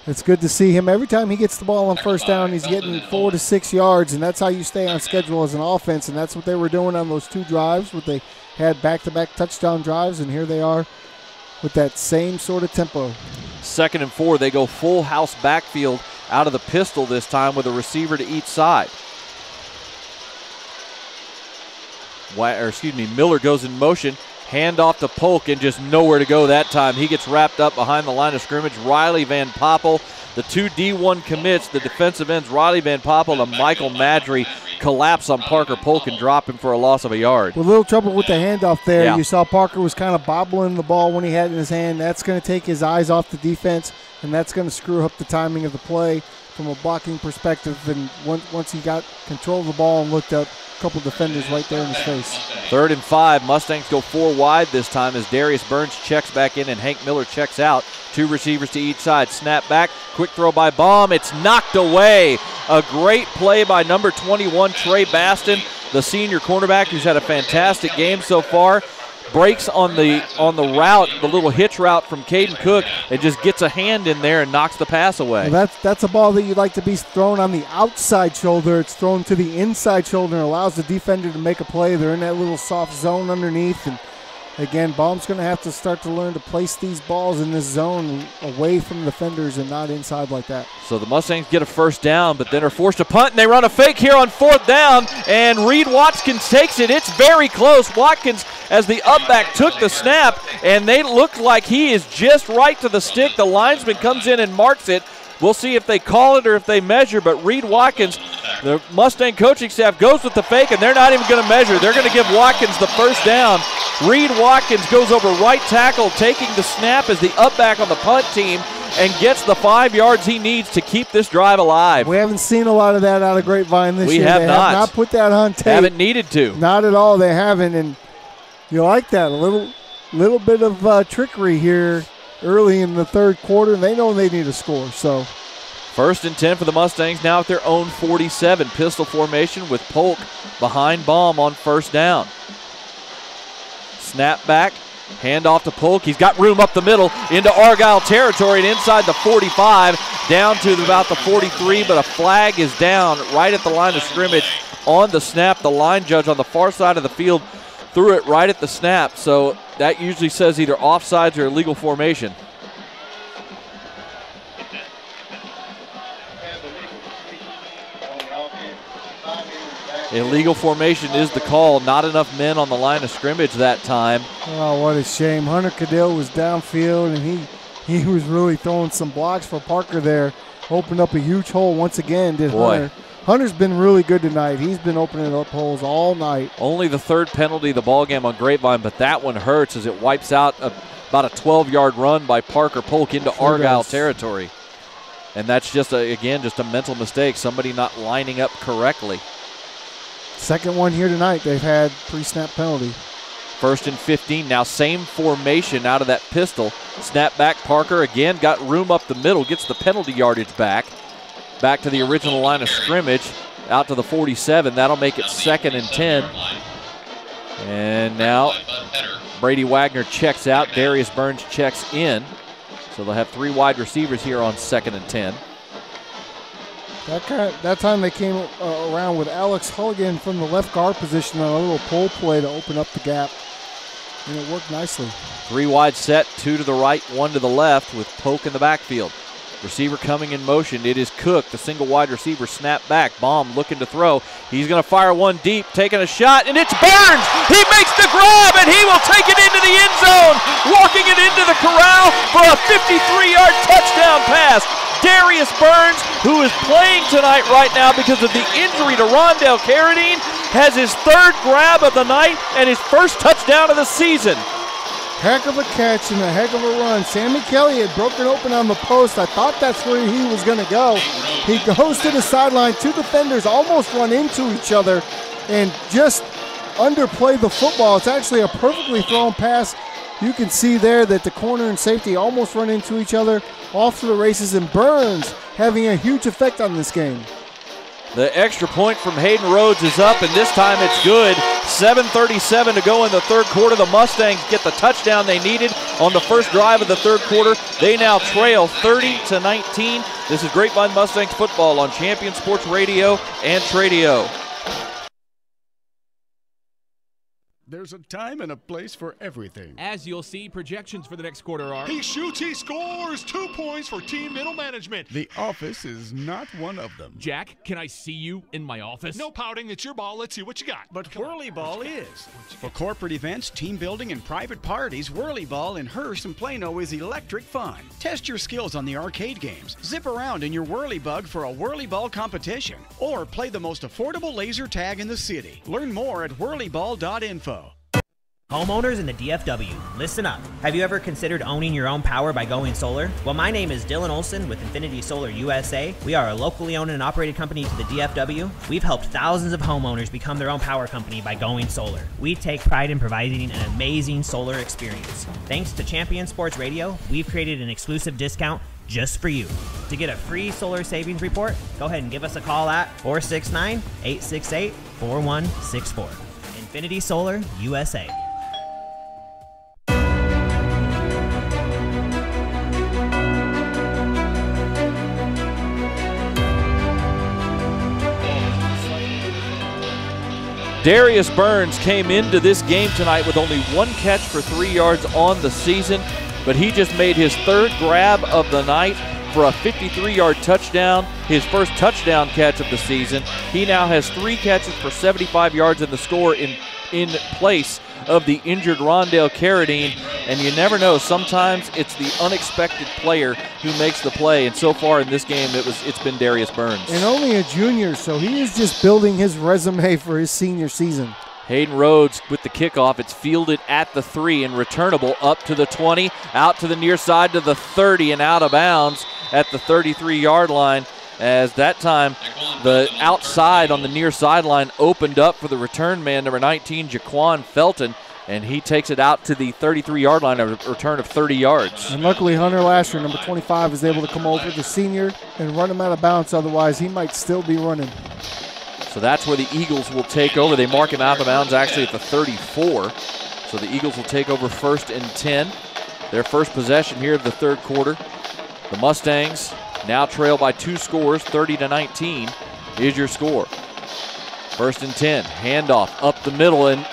it's good to see him. Every time he gets the ball on first down, he's getting 4 to 6 yards, and that's how you stay on schedule as an offense, and that's what they were doing on those 2 drives where they had back-to-back touchdown drives, and here they are with that same sort of tempo. 2nd and 4, they go full house backfield out of the pistol this time with a receiver to each side. Miller goes in motion. Hand off to Polk and just nowhere to go that time. He gets wrapped up behind the line of scrimmage. Riley Van Poppel, the 2 D1 commits, the defensive ends, Riley Van Poppel and Michael Madry, collapse on Parker Polk and drop him for a loss of a yard. With a little trouble with the handoff there. Yeah. You saw Parker was kind of bobbling the ball when he had it in his hand. That's going to take his eyes off the defense, and that's going to screw up the timing of the play from a blocking perspective. And once he got control of the ball and looked up, a couple defenders right there in his face. 3rd and 5. Mustangs go 4 wide this time as Darius Burns checks back in and Hank Miller checks out. 2 receivers to each side. Snap back. Quick throw by Baum. It's knocked away. A great play by number 21, Trey Baston, the senior cornerback who's had a fantastic game so far. Breaks on the route, the little hitch route from Caden Cook, and just gets a hand in there and knocks the pass away. Well, that's a ball that you'd like to be thrown on the outside shoulder. It's thrown to the inside shoulder and allows the defender to make a play. They're in that little soft zone underneath, and again, Baum's going to have to start to learn to place these balls in this zone away from the defenders and not inside like that. So the Mustangs get a first down, but then are forced to punt, and they run a fake here on 4th down, and Reed Watkins takes it. It's very close. Watkins, as the upback, took the snap, and they look like he is just right to the stick. The linesman comes in and marks it. We'll see if they call it or if they measure, but Reed Watkins, the Mustang coaching staff, goes with the fake, and they're not even going to measure. They're going to give Watkins the first down. Reed Watkins goes over right tackle, taking the snap as the upback on the punt team, and gets the 5 yards he needs to keep this drive alive. We haven't seen a lot of that out of Grapevine this year. We have they not. have not put that on tape. Haven't needed to. Not at all. They haven't, and you like that. A little bit of trickery here early in the third quarter, and they know they need a score. So 1st and 10 for the Mustangs now at their own 47. Pistol formation with Polk behind Baum on first down. Snap back, hand off to Polk. He's got room up the middle into Argyle territory and inside the 45, down to about the 43, but a flag is down right at the line of scrimmage on the snap. The line judge on the far side of the field threw it right at the snap, so that usually says either offsides or illegal formation. Illegal formation is the call. Not enough men on the line of scrimmage that time. Oh, what a shame. Hunter Cadill was downfield, and he was really throwing some blocks for Parker there. Opened up a huge hole once again, did Hunter. Hunter's been really good tonight. He's been opening up holes all night. Only the 3rd penalty of the ballgame on Grapevine, but that one hurts as it wipes out about a 12-yard run by Parker Polk into Argyle territory. And that's just, a mental mistake. Somebody not lining up correctly. Second one here tonight. They've had pre-snap penalty. 1st and 15. Now same formation out of that pistol. Snap back. Parker again got room up the middle. Gets the penalty yardage back. Back to the original line of scrimmage. Out to the 47. That'll make it 2nd and 10. And now Brady Wagner checks out. Darius Burns checks in. So they'll have 3 wide receivers here on 2nd and 10. That time they came around with Alex Hulligan from the left guard position on a little pull play to open up the gap. And it worked nicely. 3 wide set, 2 to the right, 1 to the left with Polk in the backfield. Receiver coming in motion. It is Cook, the single wide receiver, snap back. Baum looking to throw. He's going to fire one deep, taking a shot, and it's Burns. He makes the grab, and he will take it into the end zone, walking it into the corral for a 53-yard touchdown pass. Darius Burns, who is playing tonight right now because of the injury to Rondell Carradine, has his 3rd grab of the night and his 1st touchdown of the season. Heck of a catch and a heck of a run. Sammy Kelly had broken open on the post. I thought that's where he was going to go. He goes to the sideline. 2 defenders almost run into each other and just underplay the football. It's actually a perfectly thrown pass. You can see there that the corner and safety almost run into each other. Off to the races, and Burns having a huge effect on this game. The extra point from Hayden Rhodes is up, and this time it's good. 7:37 to go in the 3rd quarter. The Mustangs get the touchdown they needed on the 1st drive of the 3rd quarter. They now trail 30-19. This is Grapevine Mustangs football on Champion Sports Radio and Tradio. There's a time and a place for everything. As you'll see, projections for the next quarter are... He shoots, he scores! 2 points for team middle management. The office is not one of them. Jack, can I see you in my office? No pouting, it's your ball. Let's see what you got. But Whirly Ball is. For corporate events, team building, and private parties, Whirly Ball in Hearst and Plano is electric fun. Test your skills on the arcade games. Zip around in your Whirly Bug for a Whirly Ball competition. Or play the most affordable laser tag in the city. Learn more at whirlyball.info. Homeowners in the DFW, listen up. Have you ever considered owning your own power by going solar? Well, my name is Dylan Olson with Infinity Solar USA. We are a locally owned and operated company to the DFW. We've helped thousands of homeowners become their own power company by going solar. We take pride in providing an amazing solar experience. Thanks to Champion Sports Radio, we've created an exclusive discount just for you. To get a free solar savings report, go ahead and give us a call at 469-868-4164. Infinity Solar USA. Darius Burns came into this game tonight with only 1 catch for 3 yards on the season, but he just made his 3rd grab of the night for a 53-yard touchdown, his 1st touchdown catch of the season. He now has 3 catches for 75 yards in the score in place of the injured Rondell Carradine, and you never know, sometimes it's the unexpected player who makes the play, and so far in this game it's been Darius Burns. And only a junior, so he is just building his resume for his senior season. Hayden Rhodes with the kickoff. It's fielded at the 3 and returnable up to the 20, out to the near side to the 30 and out of bounds at the 33-yard line. As that time, the outside on the near sideline opened up for the return man, number 19, Jaquan Felton, and he takes it out to the 33-yard line, a return of 30 yards. And luckily, Hunter Lasher, number 25, is able to come over, the senior, and run him out of bounds. Otherwise, he might still be running. So that's where the Eagles will take over. They mark him out of bounds actually at the 34. So the Eagles will take over 1st and 10. Their first possession here of the 3rd quarter. The Mustangs now trail by 2 scores, 30-19 is your score. 1st and 10, handoff up the middle and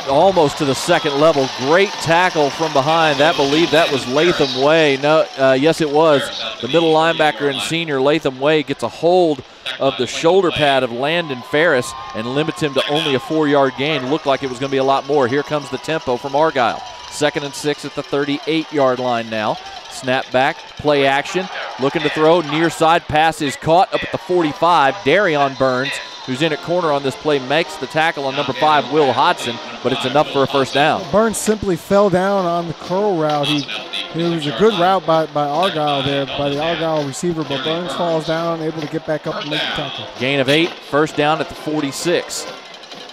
almost to the 2nd level. Great tackle from behind. That was Latham Way. No, yes, it was. The middle linebacker and senior Latham Way gets a hold of the shoulder pad of Landon Ferris and limits him to only a 4-yard gain. Looked like it was going to be a lot more. Here comes the tempo from Argyle. 2nd and 6 at the 38-yard line now. Snap back, play action, looking to throw, near side pass is caught up at the 45. Darion Burns, who's in at corner on this play, makes the tackle on number 5, Will Hodson, but it's enough for a 1st down. Burns simply fell down on the curl route. It was a good route by Argyle there, by the Argyle receiver, but Burns falls down, able to get back up and make the tackle. Gain of 8, 1st down at the 46.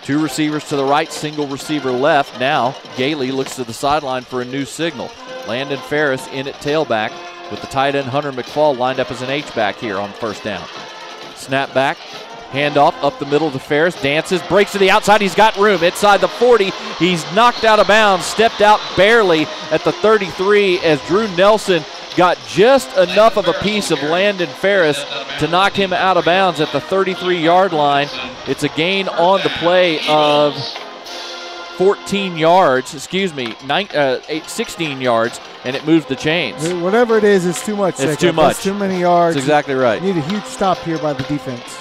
Two receivers to the right, single receiver left. Now Gailey looks to the sideline for a new signal. Landon Ferris in at tailback with the tight end Hunter McFall lined up as an H-back here on first down. Snap back, handoff up the middle to Ferris, dances, breaks to the outside. He's got room inside the 40. He's knocked out of bounds, stepped out barely at the 33 as Drew Nelson got just enough of a piece of Landon Ferris to knock him out of bounds at the 33-yard line. It's a gain on the play of 16 yards, and it moves the chains. Whatever it is, it's too much. It's too much. That's too many yards. That's exactly right. You need a huge stop here by the defense.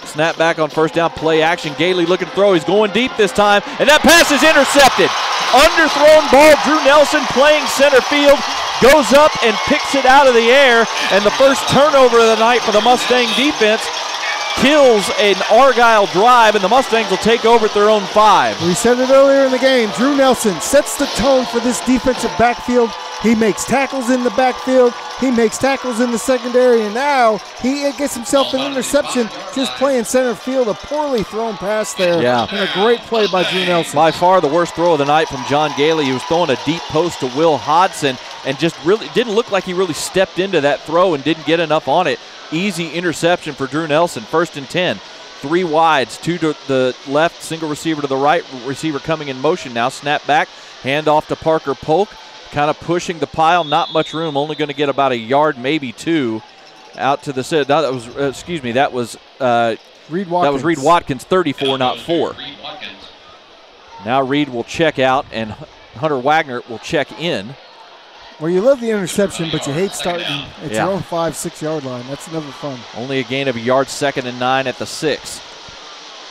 Snap back on first down, play action. Gailey looking to throw. He's going deep this time, and that pass is intercepted. Underthrown ball. Drew Nelson playing center field. Goes up and picks it out of the air, and the first turnover of the night for the Mustang defense kills an Argyle drive, and the Mustangs will take over at their own 5. We said it earlier in the game. Drew Nelson sets the tone for this defensive backfield. He makes tackles in the backfield. He makes tackles in the secondary, and now he gets himself an interception just playing center field. A poorly thrown pass there. Yeah. And a great play by Drew Nelson. By far the worst throw of the night from John Gailey. He was throwing a deep post to Will Hodson and just really didn't look like he really stepped into that throw and didn't get enough on it. Easy interception for Drew Nelson. 1st and 10. 3 wides, 2 to the left, single receiver to the right, receiver coming in motion now. Snap back, hand off to Parker Polk. Kind of pushing the pile, not much room, only going to get about a yard, maybe 2, out to the side. That was, that was Reed Watkins. That was Reed Watkins, 34, not 4. Now Reed will check out, and Hunter Wagner will check in. Well, you love the interception, but you hate starting at your own 5-6 yard line. That's never fun. Only a gain of a yard, 2nd and 9 at the 6.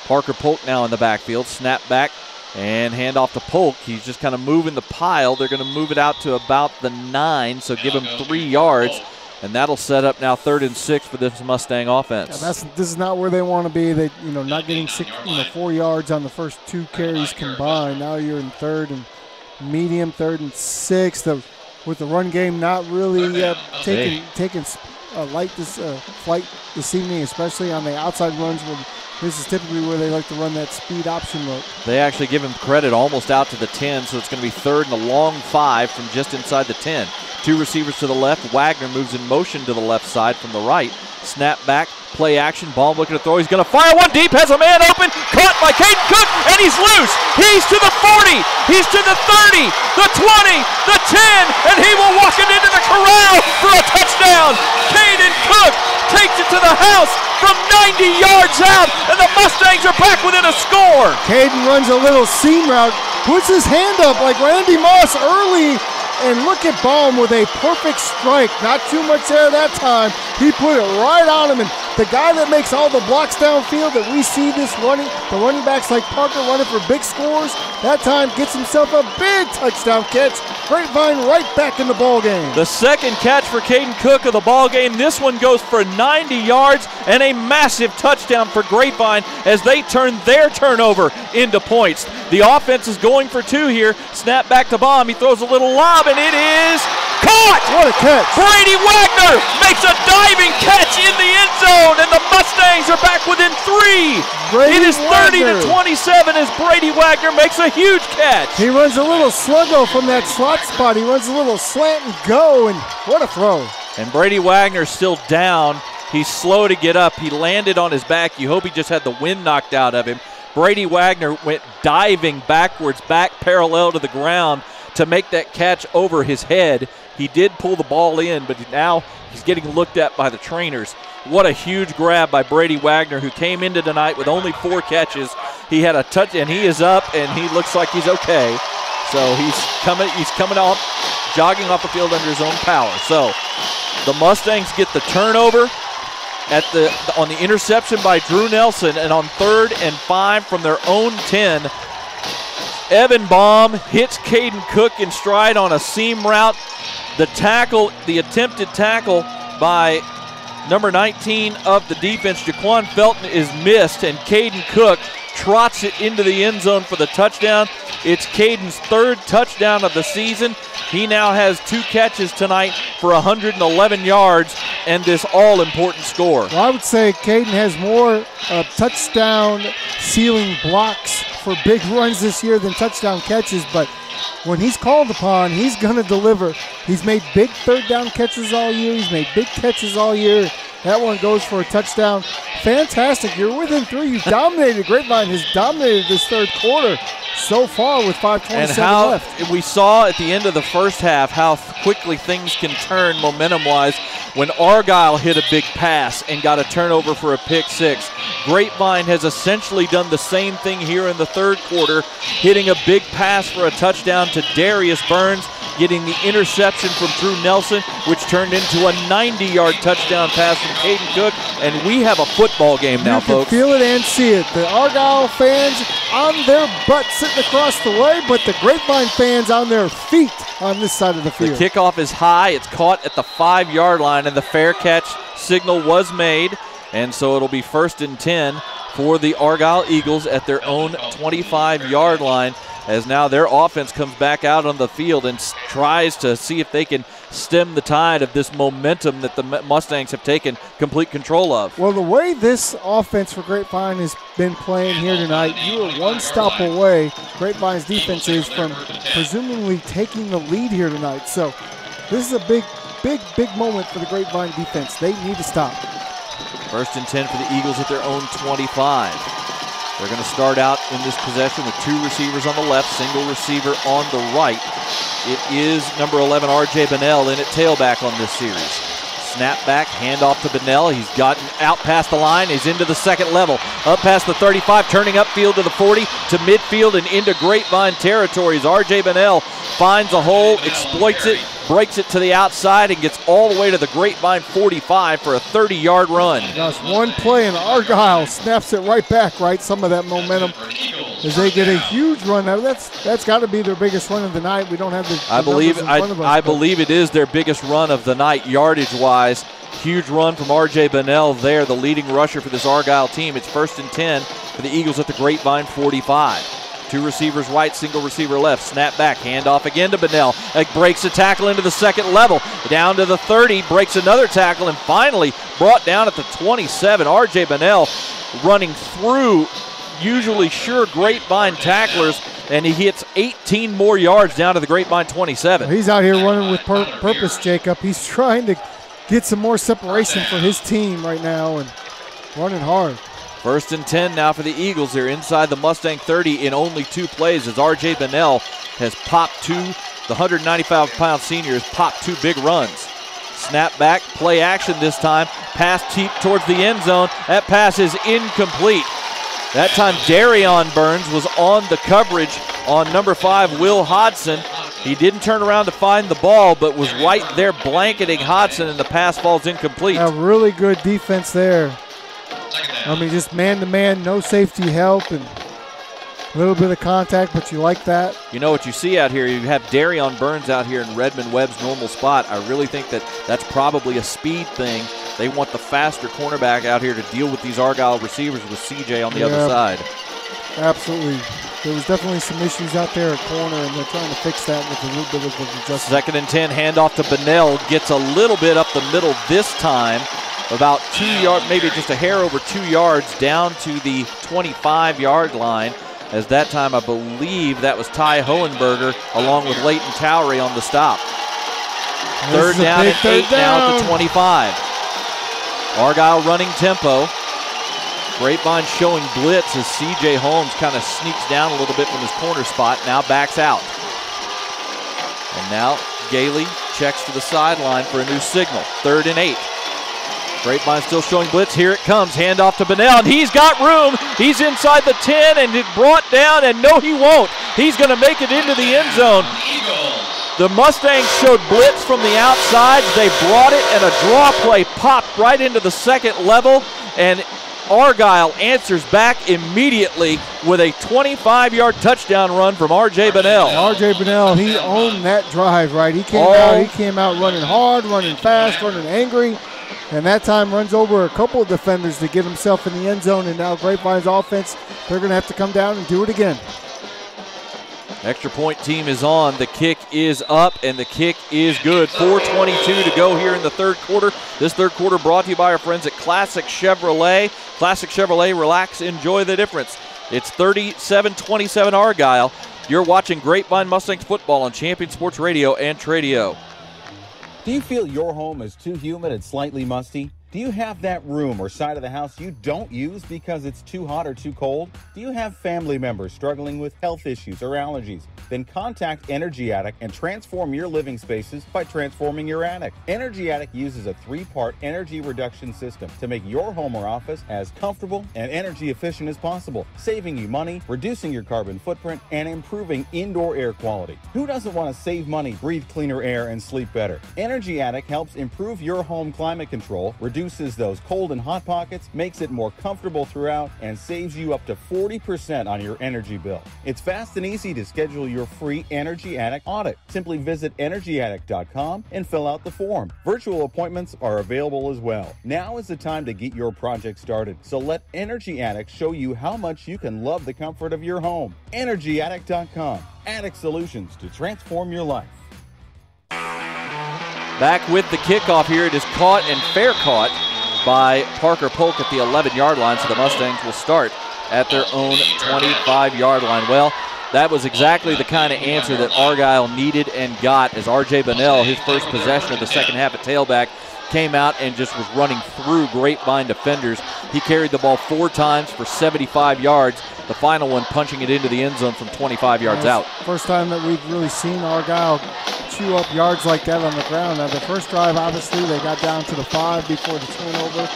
Parker Polk now in the backfield, snap back. And hand off to Polk. He's just kind of moving the pile. They're going to move it out to about the 9, so give him 3 yards. And that'll set up now 3rd and 6 for this Mustang offense. Yeah, this is not where they want to be. They, not getting 4 yards on the first 2 carries combined. Now you're in 3rd and medium, 3rd and 6. With the run game not really taking light flight this evening, especially on the outside runs. This is typically where they like to run that speed option look. They actually give him credit almost out to the 10, so it's going to be 3rd and a long 5 from just inside the 10. 2 receivers to the left. Wagner moves in motion to the left side from the right. Snap back, play action, ball looking to throw. He's going to fire one deep, has a man open, caught by Caden Cook, and he's loose. He's to the 40, he's to the 30, the 20, the 10, and he will walk it into the corral for a touchdown. Caden Cook takes it to the house from 90 yards out, and the Mustangs are back within a score. Caden runs a little seam route, puts his hand up like Randy Moss early, and look at Baum with a perfect strike. Not too much there that time. He put it right on him, and the guy that makes all the blocks downfield that we see the running backs like Parker running for big scores, that time gets himself a big touchdown catch. Grapevine right back in the ball game. The 2nd catch for Caden Cook of the ball game. This one goes for 90 yards and a massive touchdown for Grapevine as they turn their turnover into points. The offense is going for 2 here. Snap back to Baum. He throws a little lob, and it is caught! What a catch! Brady Wagner makes a diving catch in the end zone, and the Mustangs are back within 3. It is 30-27 as Brady Wagner makes a huge catch. He runs a little sluggo from that slot spot. He runs a little slant and go, and what a throw. And Brady Wagner's still down. He's slow to get up. He landed on his back. You hope he just had the wind knocked out of him. Brady Wagner went diving backwards, back parallel to the ground to make that catch over his head. He did pull the ball in, but now he's getting looked at by the trainers. What a huge grab by Brady Wagner, who came into tonight with only 4 catches. He had a touch, and he is up, and he looks like he's okay. So he's coming off, jogging off the field under his own power. So the Mustangs get the turnover on the interception by Drew Nelson, and on 3rd and 5 from their own 10, Evan Baum hits Caden Cook in stride on a seam route. The attempted tackle by number 19 of the defense, Jaquan Felton, is missed, and Caden Cook trots it into the end zone for the touchdown. It's Caden's 3rd touchdown of the season. He now has 2 catches tonight for 111 yards. and this all-important score? Well, I would say Caden has more touchdown ceiling blocks for big runs this year than touchdown catches, but when he's called upon, he's going to deliver. He's made big third down catches all year. He's made big catches all year. That one goes for a touchdown. Fantastic. You're within 3. You've dominated. Grapevine has dominated this third quarter so far with 5:27 left. We saw at the end of the first half how quickly things can turn momentum-wise when Argyle hit a big pass and got a turnover for a pick 6. Grapevine has essentially done the same thing here in the third quarter, hitting a big pass for a touchdown to Darius Burns, getting the interception from Drew Nelson, which turned into a 90-yard touchdown pass from Caden Cook, and we have a football game now, folks. You can feel it and see it. The Argyle fans on their butts sitting across the way, but the Grapevine fans on their feet on this side of the field. The kickoff is high. It's caught at the 5-yard line, and the fair catch signal was made, and so it'll be 1st and 10 for the Argyle Eagles at their own 25-yard line, as now their offense comes back out on the field and tries to see if they can stem the tide of this momentum that the Mustangs have taken complete control of. Well, the way this offense for Grapevine has been playing here tonight, you are one stop away, Grapevine's defense is, from presumably taking the lead here tonight. So this is a big moment for the Grapevine defense. They need to stop. 1st and 10 for the Eagles at their own 25. They're going to start out in this possession with 2 receivers on the left, single receiver on the right. It is number 11, R.J. Bunnell, in at tailback on this series. Snap back, handoff to Bunnell. He's gotten out past the line. He's into the second level. Up past the 35, turning upfield to the 40, to midfield and into Grapevine territories. R.J. Bunnell finds a hole, exploits it, breaks it to the outside, and gets all the way to the Grapevine 45 for a 30-yard run. Just one play, and Argyle snaps it right back, right? Some of that momentum as they get a huge run. Now that's got to be their biggest run of the night. We don't have the I believe it is their biggest run of the night, yardage-wise. Huge run from R.J. Bunnell there, the leading rusher for this Argyle team. It's 1st and 10 for the Eagles at the Grapevine 45. 2 receivers right, single receiver left. Snap back, handoff again to Bunnell. Breaks a tackle into the second level. Down to the 30, breaks another tackle, and finally brought down at the 27. R.J. Bunnell running through usually sure Grapevine tacklers, and he hits 18 more yards down to the Grapevine 27. He's out here running with purpose, Jacob. He's trying to get some more separation for his team right now and running hard. 1st and 10 now for the Eagles. They're inside the Mustang 30 in only 2 plays as R.J. Bunnell has popped 2. The 195-pound senior has popped 2 big runs. Snap back, play action this time. Pass deep towards the end zone. That pass is incomplete. That time Darion Burns was on the coverage on number 5, Will Hodson. He didn't turn around to find the ball, but was right there blanketing Hodson, and the pass falls incomplete. A really good defense there. I mean, just man-to-man, no safety help, and a little bit of contact, but you like that. You know what you see out here, you have Darion Burns out here in Redmond Webb's normal spot. I really think that's probably a speed thing. They want the faster cornerback out here to deal with these Argyle receivers with CJ on the other side. Absolutely. There was definitely some issues out there at corner, and they're trying to fix that with a little bit of adjustment. 2nd and 10, handoff to Bunnell. Gets a little bit up the middle this time. About 2 yards, maybe just a hair over 2 yards down to the 25-yard line. As that time, I believe that was Ty Hohenberger along with Leighton Towery on the stop. Third down and 8 now to 25. Argyle running tempo. Grapevine showing blitz as C.J. Holmes kind of sneaks down a little bit from his corner spot, now backs out. And now Gailey checks to the sideline for a new signal. 3rd and 8. Grapevine still showing blitz. Here it comes. Handoff to Bunnell, and he's got room. He's inside the 10 and it brought down, and no, he won't. He's going to make it into the end zone. The Mustangs showed blitz from the outside. They brought it, and a draw play popped right into the second level, and Argyle answers back immediately with a 25-yard touchdown run from R.J. Bunnell. R.J. Bunnell, he owned that drive, right? He came out running hard, running fast, running angry. And that time runs over a couple of defenders to get himself in the end zone. And now Grapevine's offense, they're going to have to come down and do it again. Extra point team is on. The kick is up, and the kick is good. 4:22 to go here in the third quarter. This third quarter brought to you by our friends at Classic Chevrolet. Classic Chevrolet, relax, enjoy the difference. It's 37-27 Argyle. You're watching Grapevine Mustangs football on Champion Sports Radio and Tradio. Do you feel your home is too humid and slightly musty? Do you have that room or side of the house you don't use because it's too hot or too cold? Do you have family members struggling with health issues or allergies? Then contact Energy Attic and transform your living spaces by transforming your attic. Energy Attic uses a 3-part energy reduction system to make your home or office as comfortable and energy efficient as possible, saving you money, reducing your carbon footprint, and improving indoor air quality. Who doesn't want to save money, breathe cleaner air, and sleep better? Energy Attic helps improve your home climate control, reduces those cold and hot pockets, makes it more comfortable throughout, and saves you up to 40% on your energy bill. It's fast and easy to schedule your free Energy Attic audit. Simply visit energyattic.com and fill out the form. Virtual appointments are available as well. Now is the time to get your project started, so let Energy Attic show you how much you can love the comfort of your home. energyattic.com. Attic solutions to transform your life. Back with the kickoff here. It is caught and fair caught by Parker Polk at the 11-yard line, so the Mustangs will start at their own 25-yard line. Well, that was exactly the kind of answer that Argyle needed and got, as R.J. Bunnell, his first possession of the second half at tailback, came out and just was running through Grapevine defenders. He carried the ball 4 times for 75 yards, the final one punching it into the end zone from 25 yards out. First time that we've really seen Argyle chew up yards like that on the ground. Now, the first drive, obviously, they got down to the 5 before the turnover.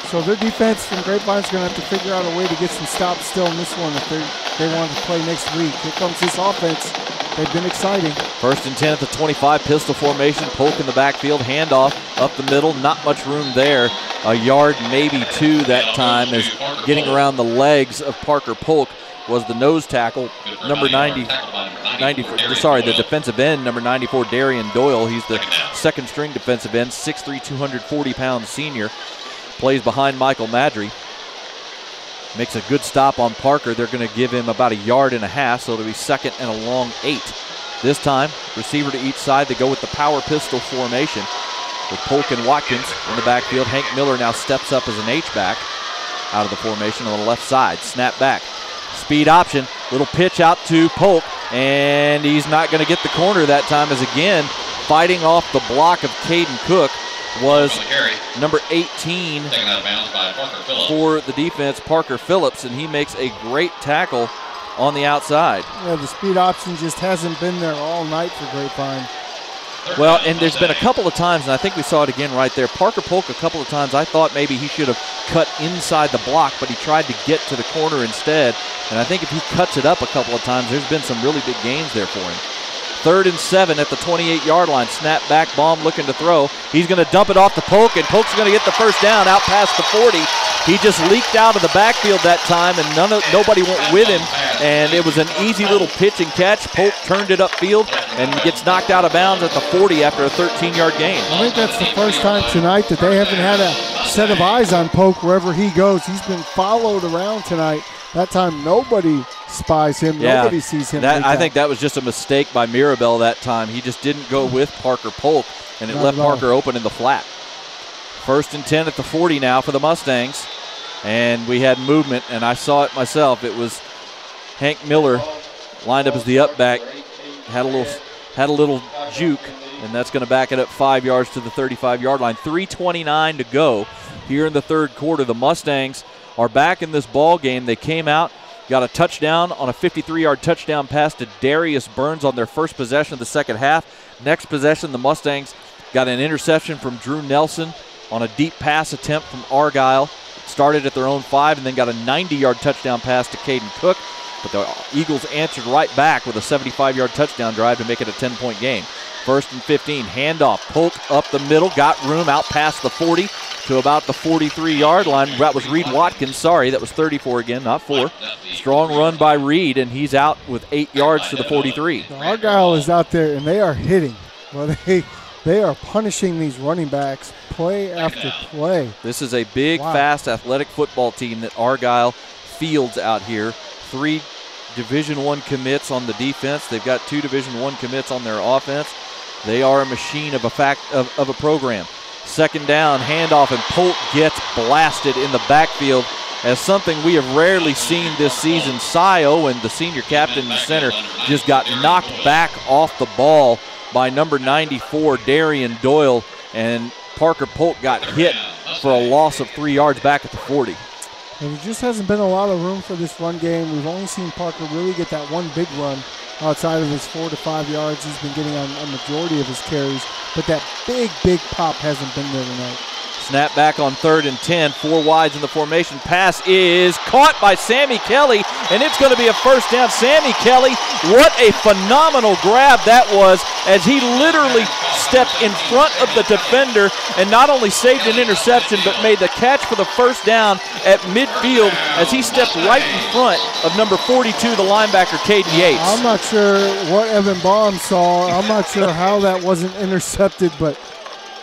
So their defense from Grapevine is going to have to figure out a way to get some stops still in this one if they want to play next week. Here comes this offense. They've been exciting. First and 10 at the 25, pistol formation, Polk in the backfield, handoff up the middle, not much room there. A yard, maybe 2 that time, as getting around the legs of Parker Polk was the nose tackle, the defensive end, number 94, Darian Doyle. He's the second string defensive end, 6'3", 240-pound senior. Plays behind Michael Madry. Makes a good stop on Parker. They're going to give him about 1.5 yards, so it'll be second and a long 8. This time, receiver to each side. They go with the power pistol formation with Polk and Watkins in the backfield. Hank Miller now steps up as an H-back out of the formation on the left side. Snap back. Speed option. Little pitch out to Polk, and he's not going to get the corner that time, as again, fighting off the block of Caden Cook was number 18 for the defense, Parker Phillips, and he makes a great tackle on the outside. Yeah, the speed option just hasn't been there all night for Grapevine. Well, and there's been a couple of times, and I think we saw it again right there, Parker Polk a couple of times, I thought maybe he should have cut inside the block, but he tried to get to the corner instead, and I think if he cuts it up a couple of times, there's been some really big gains there for him. 3rd and 7 at the 28-yard line. Snap back, Baum looking to throw. He's going to dump it off to Polk, and Polk's going to get the first down out past the 40. He just leaked out of the backfield that time, and nobody went with him, and it was an easy little pitch and catch. Polk turned it upfield and gets knocked out of bounds at the 40 after a 13-yard gain. I think that's the first time tonight that they haven't had a set of eyes on Polk wherever he goes. He's been followed around tonight. That time nobody spies him. Yeah, nobody sees him. I think that was just a mistake by Mirabel that time. He just didn't go with Parker Polk, and it left Parker open in the flat. 1st and 10 at the 40 now for the Mustangs. And we had movement, and I saw it myself. It was Hank Miller lined up as the up back, had a little juke, and that's going to back it up 5 yards to the 35-yard line. 3:29 to go here in the third quarter. The Mustangs are back in this ball game. They came out, got a touchdown on a 53-yard touchdown pass to Darius Burns on their first possession of the second half. Next possession, the Mustangs got an interception from Drew Nelson on a deep pass attempt from Argyle. Started at their own 5 and then got a 90-yard touchdown pass to Caden Cook. But the Eagles answered right back with a 75-yard touchdown drive to make it a 10-point game. 1st and 15, handoff. Polk up the middle, got room out past the 40 to about the 43-yard line. That was Reed Watkins. Sorry, that was 34 again, not 4. Strong run by Reed, and he's out with 8 yards to the 43. Argyle is out there, and they are hitting. Well, they are punishing these running backs play after play. This is a big, fast, athletic football team that Argyle fields out here. 3 Division I commits on the defense. They've got 2 Division I commits on their offense. They are a machine of a program. Second down, handoff, and Polk gets blasted in the backfield as something we have rarely seen this season. Cy Owen, the senior captain and center, just got knocked back off the ball by number 94, Darian Doyle, and Parker Polk got hit for a loss of 3 yards back at the 40. And there just hasn't been a lot of room for this run game. We've only seen Parker really get that one big run outside of his 4 to 5 yards. He's been getting on a majority of his carries, but that big pop hasn't been there tonight. Snap back on 3rd and 10, 4 wides in the formation. Pass is caught by Sammy Kelly, and it's going to be a first down. Sammy Kelly, what a phenomenal grab that was, as he literally stepped in front of the defender and not only saved an interception, but made the catch for the first down at midfield as he stepped right in front of number 42, the linebacker, Caden Yates. I'm not sure what Evan Baum saw. I'm not sure how that wasn't intercepted, but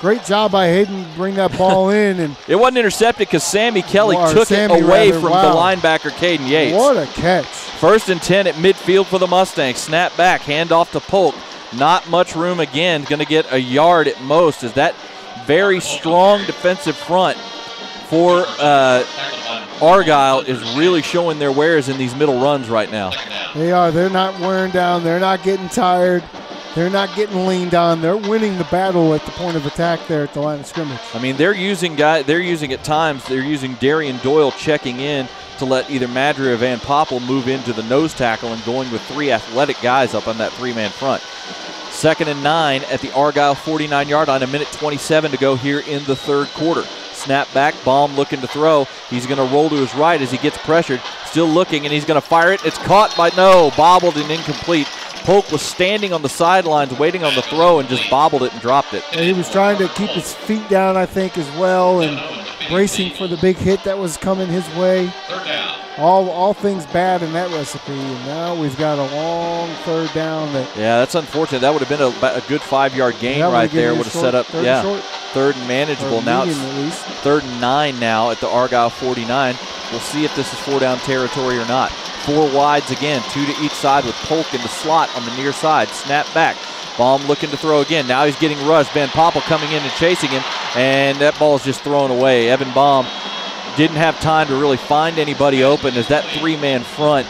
great job by Hayden to bring that ball in. And it wasn't intercepted because Sammy Kelly took it away from the linebacker, Caden Yates. What a catch. 1st and 10 at midfield for the Mustangs. Snap back, handoff to Polk. Not much room again. Going to get a yard at most, as that very strong defensive front for Argyle is really showing their wares in these middle runs right now. They are. They're not wearing down. They're not getting tired. They're not getting leaned on. They're winning the battle at the point of attack there at the line of scrimmage. I mean, they're using at times, they're using Darian Doyle checking in to let either Madry or Van Poppel move into the nose tackle and going with 3 athletic guys up on that 3-man front. 2nd and 9 at the Argyle 49-yard line, 1:27 to go here in the 3rd quarter. Snap back, Baum looking to throw. He's going to roll to his right as he gets pressured. Still looking, and he's going to fire it. It's caught by, bobbled and incomplete. Polk was standing on the sidelines waiting on the throw and just bobbled it and dropped it. And he was trying to keep his feet down, I think, as well, and bracing for the big hit that was coming his way. All things bad in that recipe, and now we've got a long 3rd down. Yeah, that's unfortunate. That would have been a good 5-yard gain right there. Would have set up, 3rd and manageable. Now it's 3rd and 9 now at the Argyle 49. We'll see if this is 4-down territory or not. 4 wides again, 2 to each side with Polk in the slot on the near side. Snap back. Baum looking to throw again. Now he's getting rushed. Van Poppel coming in and chasing him, and that ball's just thrown away. Evan Baum didn't have time to really find anybody open, as that 3-man front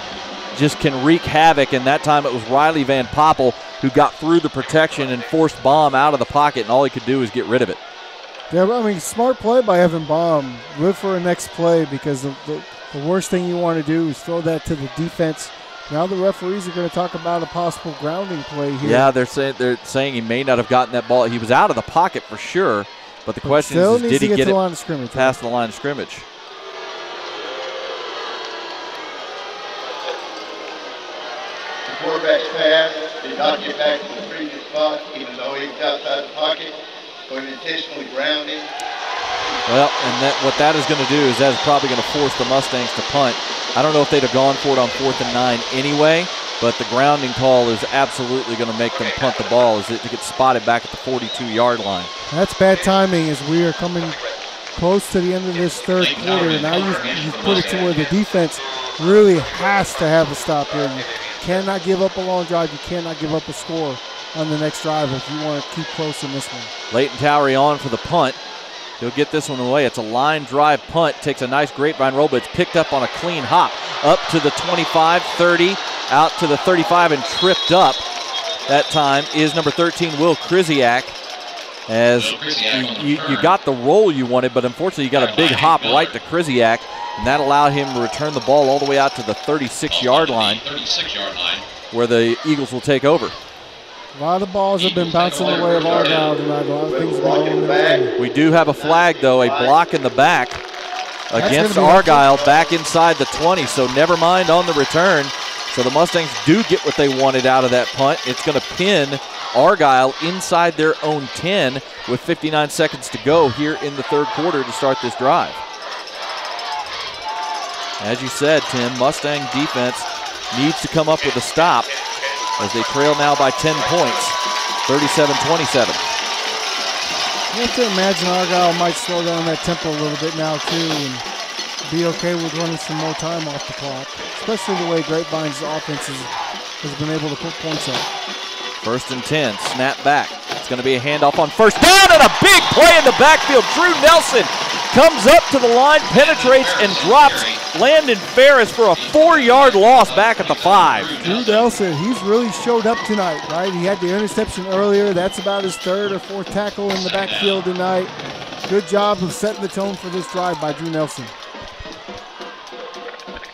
just can wreak havoc, and that time it was Riley Van Poppel who got through the protection and forced Baum out of the pocket, and all he could do was get rid of it. Yeah, I mean, smart play by Evan Baum. Live for a next play, because the worst thing you want to do is throw that to the defense. Now the referees are going to talk about a possible grounding play here. Yeah, they're saying he may not have gotten that ball. He was out of the pocket for sure, but the question is did he get it past the line of scrimmage? The quarterback's pass did not get back to the previous spot, even though he was outside the pocket, but intentionally ground him. Well, and what that is going to do is that is probably going to force the Mustangs to punt. I don't know if they'd have gone for it on 4th and 9 anyway, but the grounding call is absolutely going to make them punt the ball as it gets spotted back at the 42-yard line. That's bad timing as we are coming close to the end of this 3rd quarter. Now you put it to where the defense really has to have a stop here. You cannot give up a long drive. You cannot give up a score on the next drive if you want to keep close in this one. Leighton Towery on for the punt. He'll get this one away. It's a line drive punt. Takes a nice grapevine roll, but it's picked up on a clean hop. Up to the 25, 30, out to the 35, and tripped up. That time is number 13, Will Krzyzak. As you got the roll you wanted, but unfortunately you got a big hop right to Krzyzak, and that allowed him to return the ball all the way out to the 36-yard line, where the Eagles will take over. A lot of balls have been bouncing the way of Argyle tonight. A lot of things have been going their way. We do have a flag, though, a block in the back against Argyle back inside the 20, so never mind on the return. So the Mustangs do get what they wanted out of that punt. It's going to pin Argyle inside their own 10 with 59 seconds to go here in the 3rd quarter to start this drive. As you said, Tim, Mustang defense needs to come up with a stop as they trail now by 10 points, 37-27. You have to imagine Argyle might slow down that tempo a little bit now, too. And be okay with running some more time off the clock, especially the way Grapevine's offense has been able to put points up. 1st and 10, snap back. It's going to be a handoff on first down and a big play in the backfield. Drew Nelson comes up to the line, penetrates, and drops Landon Ferris for a 4-yard loss back at the 5. Drew Nelson, he's really showed up tonight, right? He had the interception earlier. That's about his 3rd or 4th tackle in the backfield tonight. Good job of setting the tone for this drive by Drew Nelson.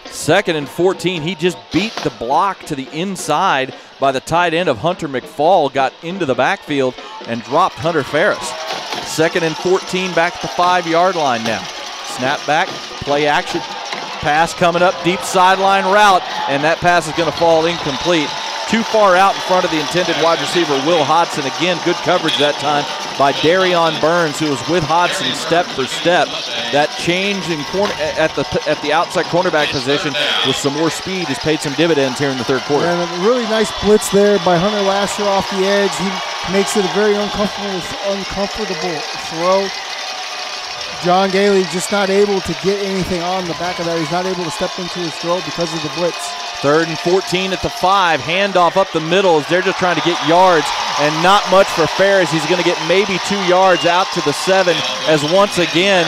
2nd and 14. He just beat the block to the inside by the tight end of Hunter McFall, got into the backfield and dropped Hunter Ferris. 2nd and 14, back at the 5-yard line now. Snap back, play action, pass coming up, deep sideline route, and that pass is going to fall incomplete. Too far out in front of the intended wide receiver, Will Hodson. Again, good coverage that time by Darion Burns, who was with Hodson step for step. That change in corner at the outside cornerback position with some more speed has paid some dividends here in the 3rd quarter. And a really nice blitz there by Hunter Lasher off the edge. He makes it a very uncomfortable throw. John Gailey just not able to get anything on the back of that. He's not able to step into his throw because of the blitz. 3rd and 14 at the 5. Handoff up the middle as they're just trying to get yards, and not much for Ferris. He's going to get maybe 2 yards out to the 7 as once again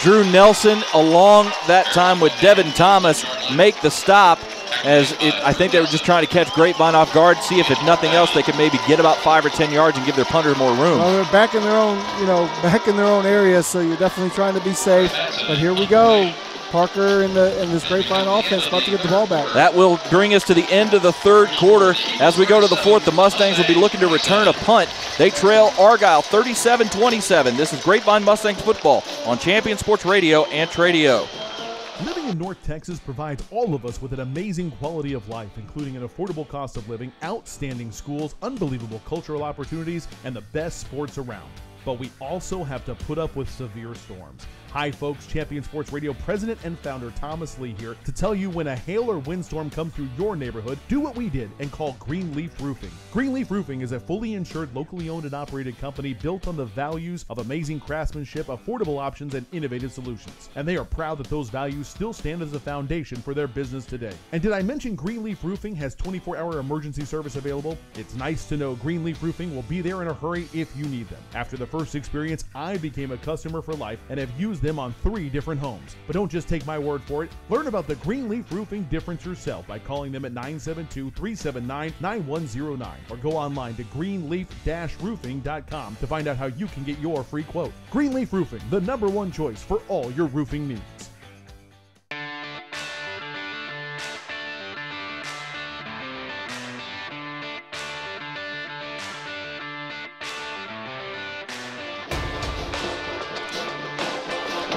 Drew Nelson, along that time with Devin Thomas, make the stop. I think they were just trying to catch Grapevine off guard, see if nothing else, they could maybe get about 5 or 10 yards and give their punter more room. Well, they're back in their own, back in their own area, so you're definitely trying to be safe. But here we go. Parker in this Grapevine offense about to get the ball back. That will bring us to the end of the 3rd quarter. As we go to the 4th, the Mustangs will be looking to return a punt. They trail Argyle 37-27. This is Grapevine Mustangs football on Champion Sports Radio and Tradio. Living in North Texas provides all of us with an amazing quality of life, including an affordable cost of living, outstanding schools, unbelievable cultural opportunities, and the best sports around. But we also have to put up with severe storms. Hi folks, Champion Sports Radio President and Founder Thomas Lee here to tell you when a hail or windstorm comes through your neighborhood, do what we did and call Greenleaf Roofing. Greenleaf Roofing is a fully insured, locally owned and operated company built on the values of amazing craftsmanship, affordable options, and innovative solutions. And they are proud that those values still stand as a foundation for their business today. And did I mention Greenleaf Roofing has 24-hour emergency service available? It's nice to know Greenleaf Roofing will be there in a hurry if you need them. After the first experience, I became a customer for life and have used them on 3 different homes. But don't just take my word for it. Learn about the Greenleaf Roofing difference yourself by calling them at 972-379-9109 or go online to greenleaf-roofing.com to find out how you can get your free quote. Greenleaf Roofing, the #1 choice for all your roofing needs.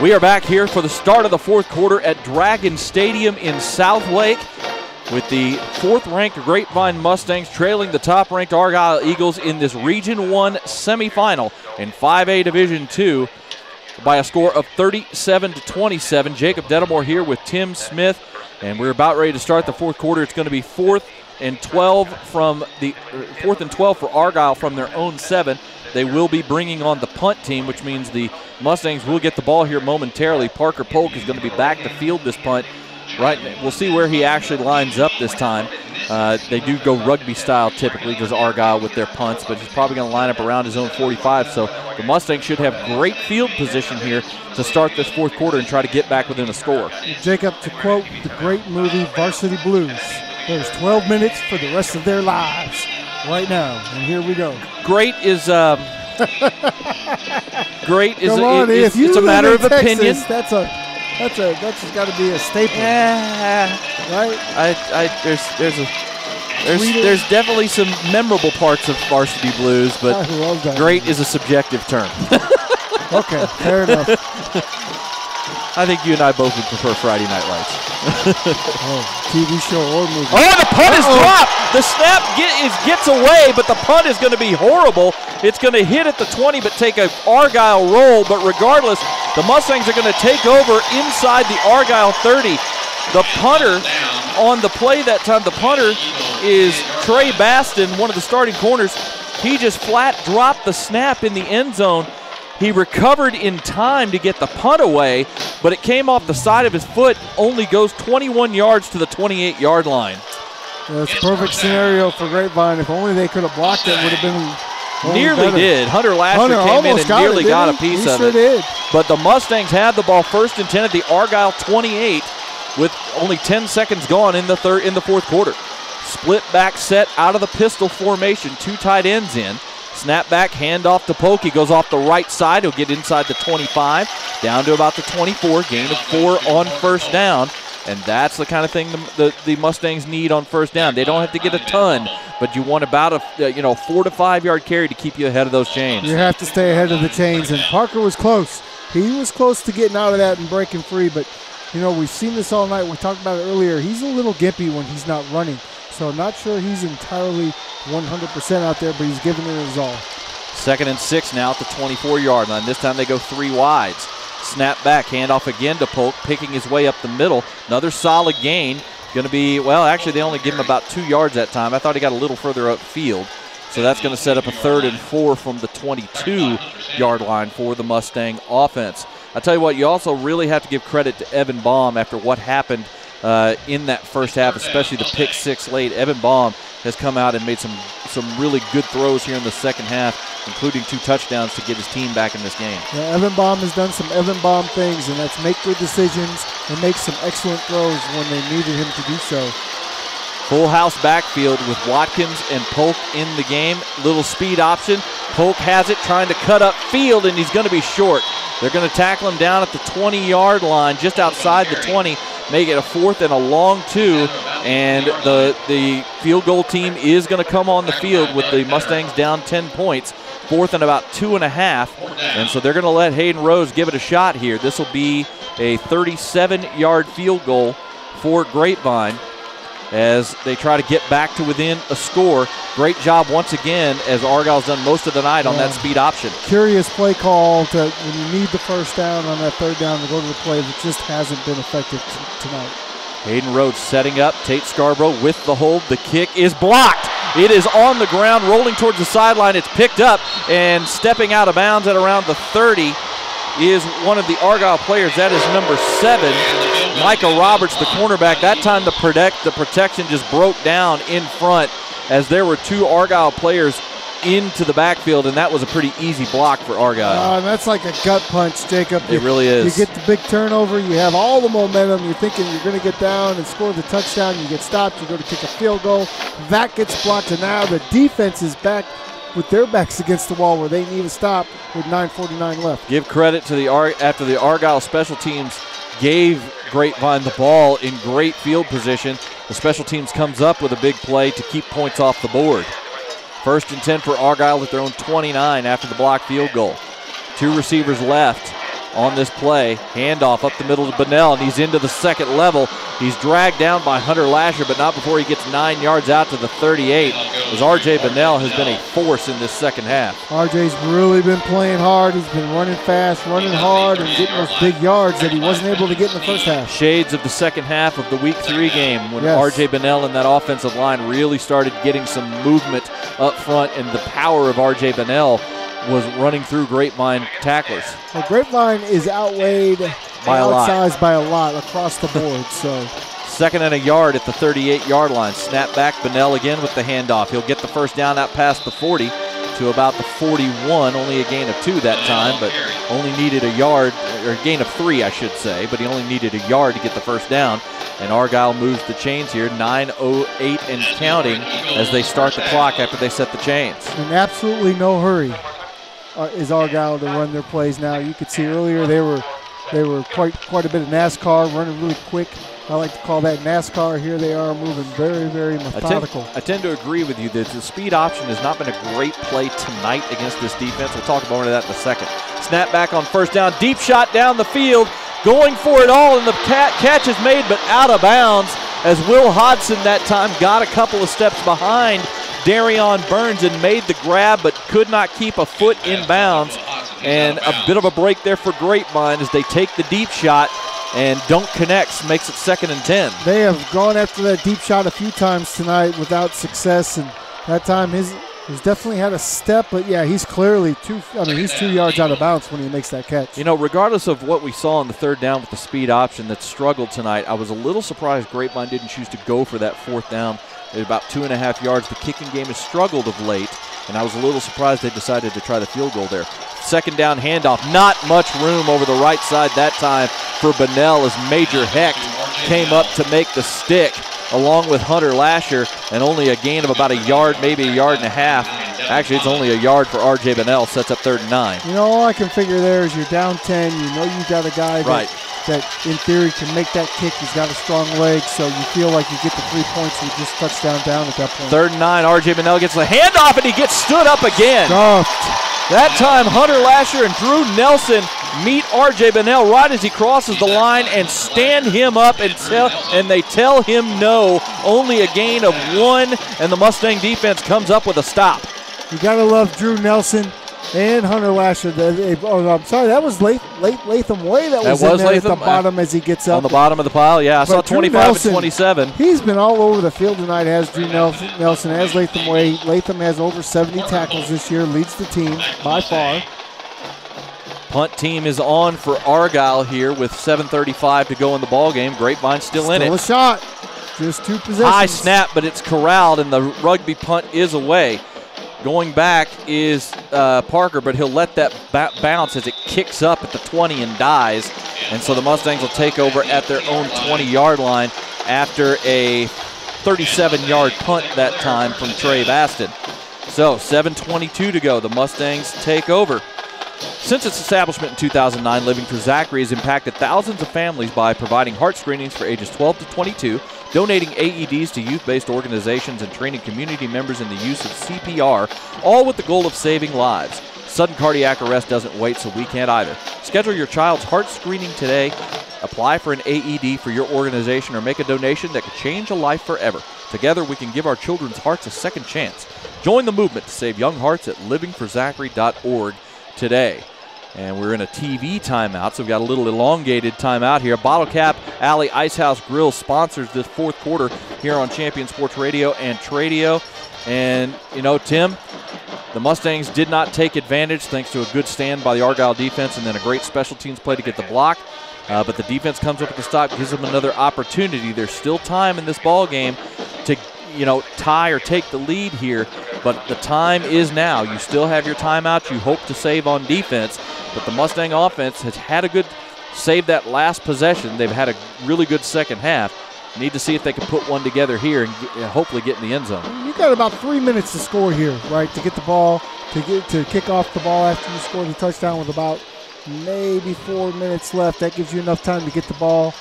We are back here for the start of the 4th quarter at Dragon Stadium in Southlake with the 4th-ranked Grapevine Mustangs trailing the top-ranked Argyle Eagles in this Region 1 semifinal in 5A Division 2 by a score of 37-27. Jacob Denimore here with Tim Smith, and we're about ready to start the 4th quarter. It's going to be 4th and 12 for Argyle from their own 7. They will be bringing on the punt team, which means the Mustangs will get the ball here momentarily. Parker Polk is going to be back to field this punt. Right, we'll see where he actually lines up this time. They do go rugby style typically, does Argyle with their punts, but he's probably going to line up around his own 45. So the Mustangs should have great field position here to start this 4th quarter and try to get back within a score. Jacob, to quote the great movie Varsity Blues, there's 12 minutes for the rest of their lives right now, and here we go. Great is great is Come on, it's a matter of Texas, opinion. That's got to be a staple, right? There's definitely some memorable parts of Varsity Blues, but great is a subjective term. Okay, fair enough. I think you and I both would prefer Friday Night Lights. TV show or movie. Oh, the punt is dropped. The snap gets away, but the punt is going to be horrible. It's going to hit at the 20, but take a Argyle roll. But regardless, the Mustangs are going to take over inside the Argyle 30. The punter on the play that time, the punter is Trey Baston, one of the starting corners. He just flat dropped the snap in the end zone. He recovered in time to get the punt away, but it came off the side of his foot, only goes 21 yards to the 28-yard line. Yeah, it's a perfect scenario for Grapevine. If only they could have blocked it, would have been nearly better. Did. Hunter Lasher came in and nearly got a piece of it. Did. But the Mustangs had the ball first and 10 at the Argyle 28 with only 10 seconds gone in the fourth quarter. Split back set out of the pistol formation, 2 tight ends in. Snap back, handoff to Polk. He goes off the right side. He'll get inside the 25, down to about the 24, gain of 4 on first down. And that's the kind of thing the Mustangs need on first down. They don't have to get a ton, but you want about a 4 to 5 yard carry to keep you ahead of those chains. You have to stay ahead of the chains, and Parker was close. He was close to getting out of that and breaking free, but we've seen this all night. We talked about it earlier. He's a little gimpy when he's not running, so I'm not sure he's entirely 100% out there, but he's giving it his all. 2nd and 6 now at the 24-yard line. This time they go 3 wides. Snap back, handoff again to Polk, picking his way up the middle. Another solid gain. Going to be, well, actually they only give him about 2 yards that time. I thought he got a little further upfield. So that's going to set up a 3rd and 4 from the 22-yard line for the Mustang offense. I tell you what, you also really have to give credit to Evan Baum after what happened in that first half, especially the pick 6 late. Evan Baum has come out and made some really good throws here in the second half, including 2 touchdowns to get his team back in this game. Yeah, Evan Baum has done some Evan Baum things, and that's make good decisions and make some excellent throws when they needed him to do so. Full house backfield with Watkins and Polk in the game. Little speed option. Polk has it, trying to cut up field, and he's going to be short. They're going to tackle him down at the 20-yard line, just outside the 20. Make it a 4th and a long 2, and the field goal team is going to come on the field with the Mustangs down 10 points. 4th and about 2.5, and so they're going to let Hayden Rose give it a shot here. This will be a 37-yard field goal for Grapevine as they try to get back to within a score. Great job once again, as Argyle's done most of the night on that speed option. Curious play call to when you need the first down on that 3rd down to go to the play that just hasn't been effective tonight. Hayden Rhodes setting up. Tate Scarborough with the hold. The kick is blocked. It is on the ground, rolling towards the sideline. It's picked up, and stepping out of bounds at around the 30 is one of the Argyle players. That is number 7, Micah Roberts, the cornerback. That time the protection just broke down in front as there were 2 Argyle players into the backfield, and that was a pretty easy block for Argyle. And that's like a gut punch, Jacob. It really is. You get the big turnover, you have all the momentum, you're thinking you're going to get down and score the touchdown, you get stopped, you go to kick a field goal, that gets blocked, and now the defense is back with their backs against the wall where they need a stop with 9:49 left. Give credit to after the Argyle special teams gave Grapevine the ball in great field position. The special teams comes up with a big play to keep points off the board. 1st and 10 for Argyle at their own 29 after the blocked field goal. 2 receivers left on this play. Handoff up the middle to Bunnell, and he's into the 2nd level. He's dragged down by Hunter Lasher, but not before he gets 9 yards out to the 38, as R.J. Bunnell has been a force in this second half. R.J.'s really been playing hard. He's been running fast, running hard, and getting those big yards that he wasn't able to get in the first half. Shades of the second half of the Week 3 game when R.J. Bunnell and that offensive line really started getting some movement up front, and the power of R.J. Bunnell was running through Grapevine tacklers. Well, Grapevine is outweighed by a lot. Outsized by a lot across the board. So 2nd and a yard at the 38-yard line. Snap back, Bunnell again with the handoff. He'll get the first down out past the 40 to about the 41. Only a gain of 2 that time, but only needed a yard, or a gain of 3, I should say, but he only needed a yard to get the first down. And Argyle moves the chains here, 9:08 and counting as they start the clock after they set the chains. In absolutely no hurry is Argyle to run their plays now. You could see earlier they were quite a bit of NASCAR, running really quick. I like to call that NASCAR. Here they are moving very, very methodical. I tend to agree with you that the speed option has not been a great play tonight against this defense. We'll talk more about that in a second. Snap back on first down, deep shot down the field, going for it all, and the catch is made but out of bounds as Will Hodson that time got a couple of steps behind Darion Burns and made the grab but could not keep a foot in bounds. And a bit of a break there for Grapevine as they take the deep shot and don't connect, makes it 2nd and 10. They have gone after that deep shot a few times tonight without success, and that time his He's definitely had a step, but yeah, he's clearly he's 2 yards out of bounds when he makes that catch. You know, regardless of what we saw on the third down with the speed option that struggled tonight, I was a little surprised Grapevine didn't choose to go for that fourth down at about 2.5 yards. The kicking game has struggled of late, and I was a little surprised they decided to try the field goal there. Second down handoff, not much room over the right side that time for Bunnell as Major Hecht came up to make the stick along with Hunter Lasher, and only a gain of about a yard, maybe a yard and a half. Actually, it's only a yard for R.J. Bunnell, sets up 3rd and 9. You know, all I can figure there is you're down 10. You know you got a guy that in theory can make that kick. He's got a strong leg, so you feel like you get the 3 points and you just touchdown down at that point. 3rd and 9, R.J. Bunnell gets the handoff, and he gets stood up again. Stuffed. That time, Hunter Lasher and Drew Nelson meet R.J. Bunnell right as he crosses the line and stand him up and they tell him no. Only a gain of 1, and the Mustang defense comes up with a stop. You got to love Drew Nelson and Hunter Lasher. I'm sorry, that was Latham Way that was in there at the bottom as he gets up. On the bottom of the pile, yeah. I saw 25 and 27. He's been all over the field tonight, has Drew Nelson, has Latham Way. Latham has over 70 tackles this year, leads the team by far. Punt team is on for Argyle here with 7:35 to go in the ball game. Grapevine still in it. Still a shot. Just 2 possessions. High snap, but it's corralled, and the rugby punt is away. Going back is Parker, but he'll let that bounce as it kicks up at the 20 and dies. And so the Mustangs will take over at their own 20-yard line after a 37-yard punt that time from Trey Baston. So 7:22 to go. The Mustangs take over. Since its establishment in 2009, Living for Zachary has impacted thousands of families by providing heart screenings for ages 12 to 22, donating AEDs to youth-based organizations, and training community members in the use of CPR, all with the goal of saving lives. Sudden cardiac arrest doesn't wait, so we can't either. Schedule your child's heart screening today. Apply for an AED for your organization or make a donation that could change a life forever. Together, we can give our children's hearts a second chance. Join the movement to save young hearts at livingforzachary.org today. And we're in a TV timeout, so we've got a little elongated timeout here. Bottle Cap Alley Icehouse Grill sponsors this fourth quarter here on Champion Sports Radio and Tradio. And, you know, Tim, the Mustangs did not take advantage thanks to a good stand by the Argyle defense and then a great special teams play to get the block. But the defense comes up with the stop, gives them another opportunity. There's still time in this ball game to, you know, tie or take the lead here, but the time is now. You still have your timeout. You hope to save on defense, but the Mustang offense has had a good save that last possession. They've had a really good second half. Need to see if they can put one together here and hopefully get in the end zone. You got about 3 minutes to score here, right? To get the ball, to kick off the ball after you score the touchdown with about maybe 4 minutes left. That gives you enough time to get the ball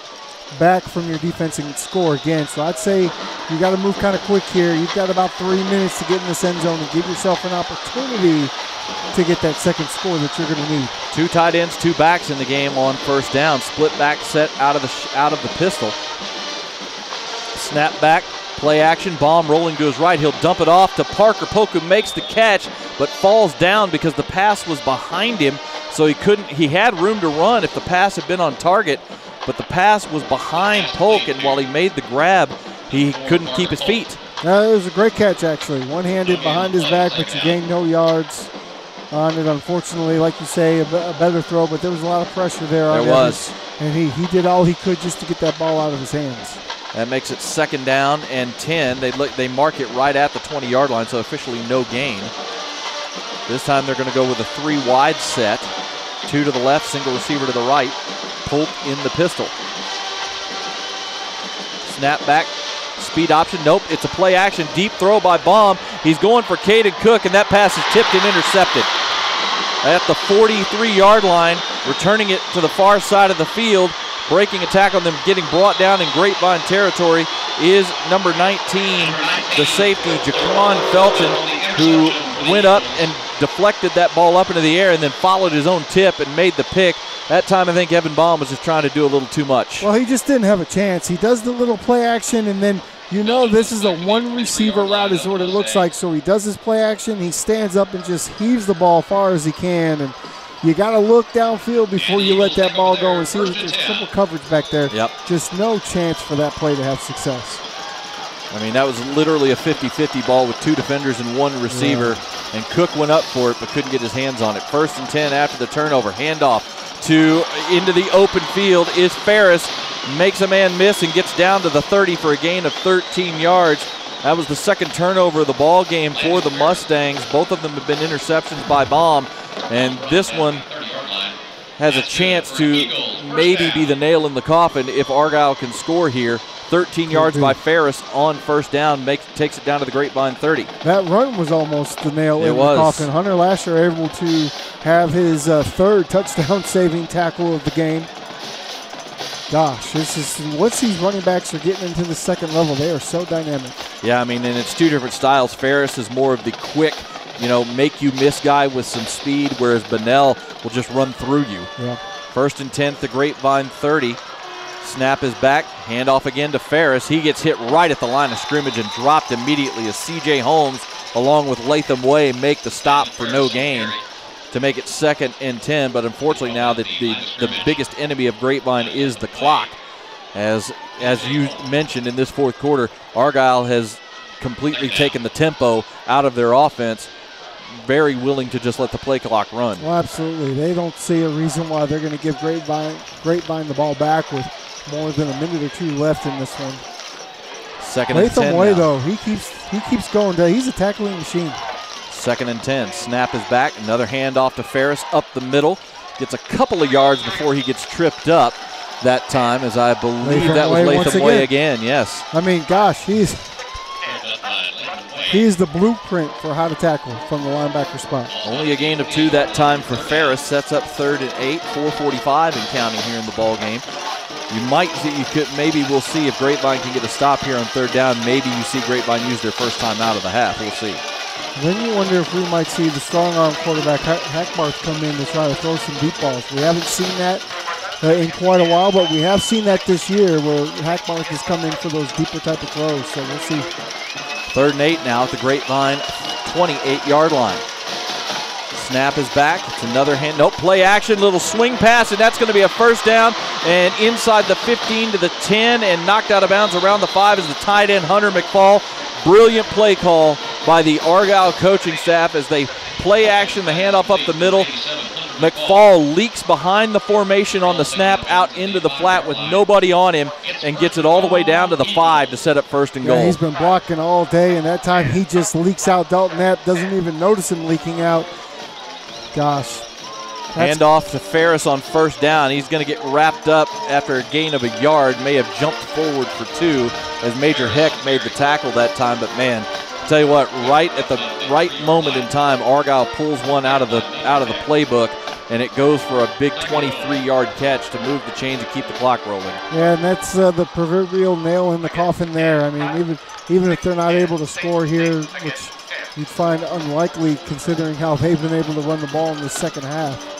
back from your defense and score again. So I'd say you got to move kind of quick here. You've got about 3 minutes to get in this end zone and give yourself an opportunity to get that second score that you're going to need. 2 tight ends, 2 backs in the game on first down. Split back set out of the pistol. Snap back, play action, bomb rolling to his right. He'll dump it off to Parker Polk, who makes the catch, but falls down because the pass was behind him. So he had room to run if the pass had been on target, but the pass was behind Polk, and while he made the grab, he couldn't keep his feet. It was a great catch, actually. One-handed behind his back, but you gained no yards on it. Unfortunately, like you say, a better throw, but there was a lot of pressure there on him. There was. And he did all he could just to get that ball out of his hands. That makes it 2nd down and 10. They mark it right at the 20-yard line, so officially no gain. This time they're going to go with a 3 wide set. 2 to the left, single receiver to the right. Polk in the pistol. Snap back, speed option. Nope, it's a play action. Deep throw by Baum. He's going for Caden Cook, and that pass is tipped and intercepted. At the 43-yard line, returning it to the far side of the field. Breaking attack on them, getting brought down in Grapevine territory is number 19, the safety, Jaquan Felton, who went up and deflected that ball up into the air and then followed his own tip and made the pick. That time I think Evan Baum was just trying to do a little too much. Well, he just didn't have a chance. He does the little play action, and then you know this is a one receiver route is what it looks like. So he does his play action, he stands up and just heaves the ball far as he can, and you got to look downfield before you let that ball go and see that there's triple coverage back there. Yep. Just no chance for that play to have success. I mean, that was literally a 50-50 ball with 2 defenders and 1 receiver, and Cook went up for it but couldn't get his hands on it. 1st and 10 after the turnover. Handoff into the open field is Ferris. Makes a man miss and gets down to the 30 for a gain of 13 yards. That was the 2nd turnover of the ball game for the Mustangs. Both of them have been interceptions by Baum, and this one has a chance to maybe be the nail in the coffin if Argyle can score here. 13 yards by Ferris on 1st down, takes it down to the Grapevine 30. That run was almost the nail in the coffin. Hunter Lasher able to have his 3rd touchdown-saving tackle of the game. Gosh, this is once these running backs are getting into the 2nd level, they are so dynamic. Yeah, I mean, and it's 2 different styles. Ferris is more of the quick, make you miss guy with some speed, whereas Bunnell will just run through you. Yeah. 1st and 10 at the Grapevine 30. Snap is back. Handoff again to Ferris. He gets hit right at the line of scrimmage and dropped immediately as C.J. Holmes, along with Latham Way, make the stop for no gain to make it 2nd and 10. But unfortunately now the biggest enemy of Grapevine is the clock. As you mentioned in this 4th quarter, Argyle has completely taken the tempo out of their offense. Very willing to just let the play clock run. Well, absolutely. They don't see a reason why they're going to give Grapevine the ball back with more than a minute or 2 left in this one. 2nd and 10 Way now. though, he keeps going. He's a tackling machine. 2nd and 10. Snap is back. Another handoff to Ferris up the middle. Gets a couple of yards before he gets tripped up that time, as I believe that was Latham Way again. Yes. I mean, gosh, he's the blueprint for how to tackle from the linebacker spot. Only a gain of 2 that time for Ferris. Sets up 3rd and 8, 4:45 and counting here in the ball game. Maybe we'll see if Grapevine can get a stop here on 3rd down. Maybe you see Grapevine use their 1st time out of the half. We'll see. Then you wonder if we might see the strong arm quarterback Hackmarth come in to try to throw some deep balls. We haven't seen that in quite a while, but we have seen that this year where Hackmarth has come in for those deeper type of throws. So we'll see. 3rd and 8 now at the Grapevine 28-yard line. Snap is back. It's another play action, little swing pass, and that's going to be a 1st down. And inside the 15 to the 10 and knocked out of bounds around the 5 is the tight end, Hunter McFall. Brilliant play call by the Argyle coaching staff as they play action, the handoff up the middle. McFall leaks behind the formation on the snap out into the flat with nobody on him and gets it all the way down to the 5 to set up 1st and goal. Yeah, he's been blocking all day, and that time he just leaks out. Dalton Knapp doesn't even notice him leaking out. Gosh. Handoff to Ferris on 1st down. He's going to get wrapped up after a gain of a yard. May have jumped forward for 2 as Major Heck made the tackle that time. But man, I'll tell you what, right at the right moment in time, Argyle pulls one out of the playbook, and it goes for a big 23-yard catch to move the chains and keep the clock rolling. Yeah, and that's the proverbial nail in the coffin there. I mean, even if they're not able to score here, which you'd find unlikely considering how they've been able to run the ball in the 2nd half.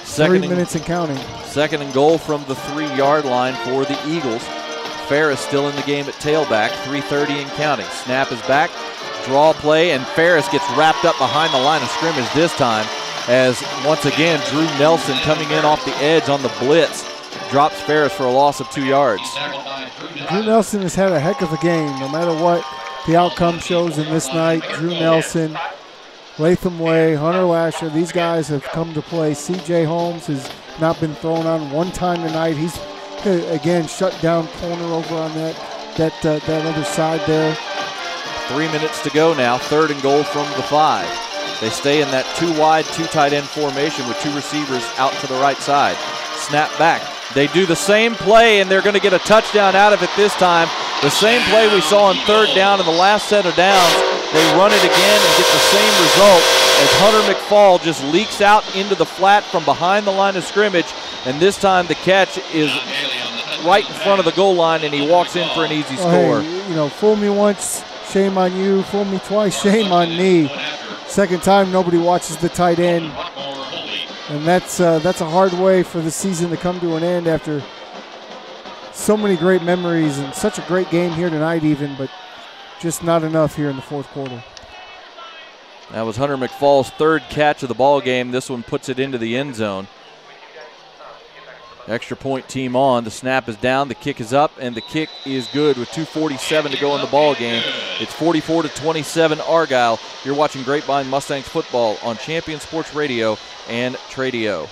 3 minutes and counting. 2nd and goal from the 3-yard line for the Eagles. Ferris still in the game at tailback, 3:30 and counting. Snap is back, draw play, and Ferris gets wrapped up behind the line of scrimmage this time as once again Drew Nelson coming in off the edge on the blitz drops Ferris for a loss of 2 yards. Drew Nelson has had a heck of a game no matter what the outcome shows in this night. Drew Nelson, Latham Way, Hunter Lasher, these guys have come to play. C.J. Holmes has not been thrown on one time tonight. He's, again, shut down corner over on that other side there. 3 minutes to go now, 3rd and goal from the 5. They stay in that 2 wide, 2 tight end formation with 2 receivers out to the right side. Snap back. They do the same play, and they're going to get a touchdown out of it this time. The same play we saw on 3rd down in the last set of downs. They run it again and get the same result as Hunter McFall just leaks out into the flat from behind the line of scrimmage, and this time the catch is right in front of the goal line, and he walks in for an easy score. Hey, fool me once, shame on you. Fool me twice, shame on me. 2nd time, nobody watches the tight end. And that's a hard way for the season to come to an end after so many great memories and such a great game here tonight even, but just not enough here in the 4th quarter. That was Hunter McFall's 3rd catch of the ball game. This one puts it into the end zone. Extra point team on. The snap is down, the kick is up, and the kick is good with 2:47 to go in the ball game. It's 44-27 Argyle. You're watching Grapevine Mustangs football on Champion Sports Radio and Tradio.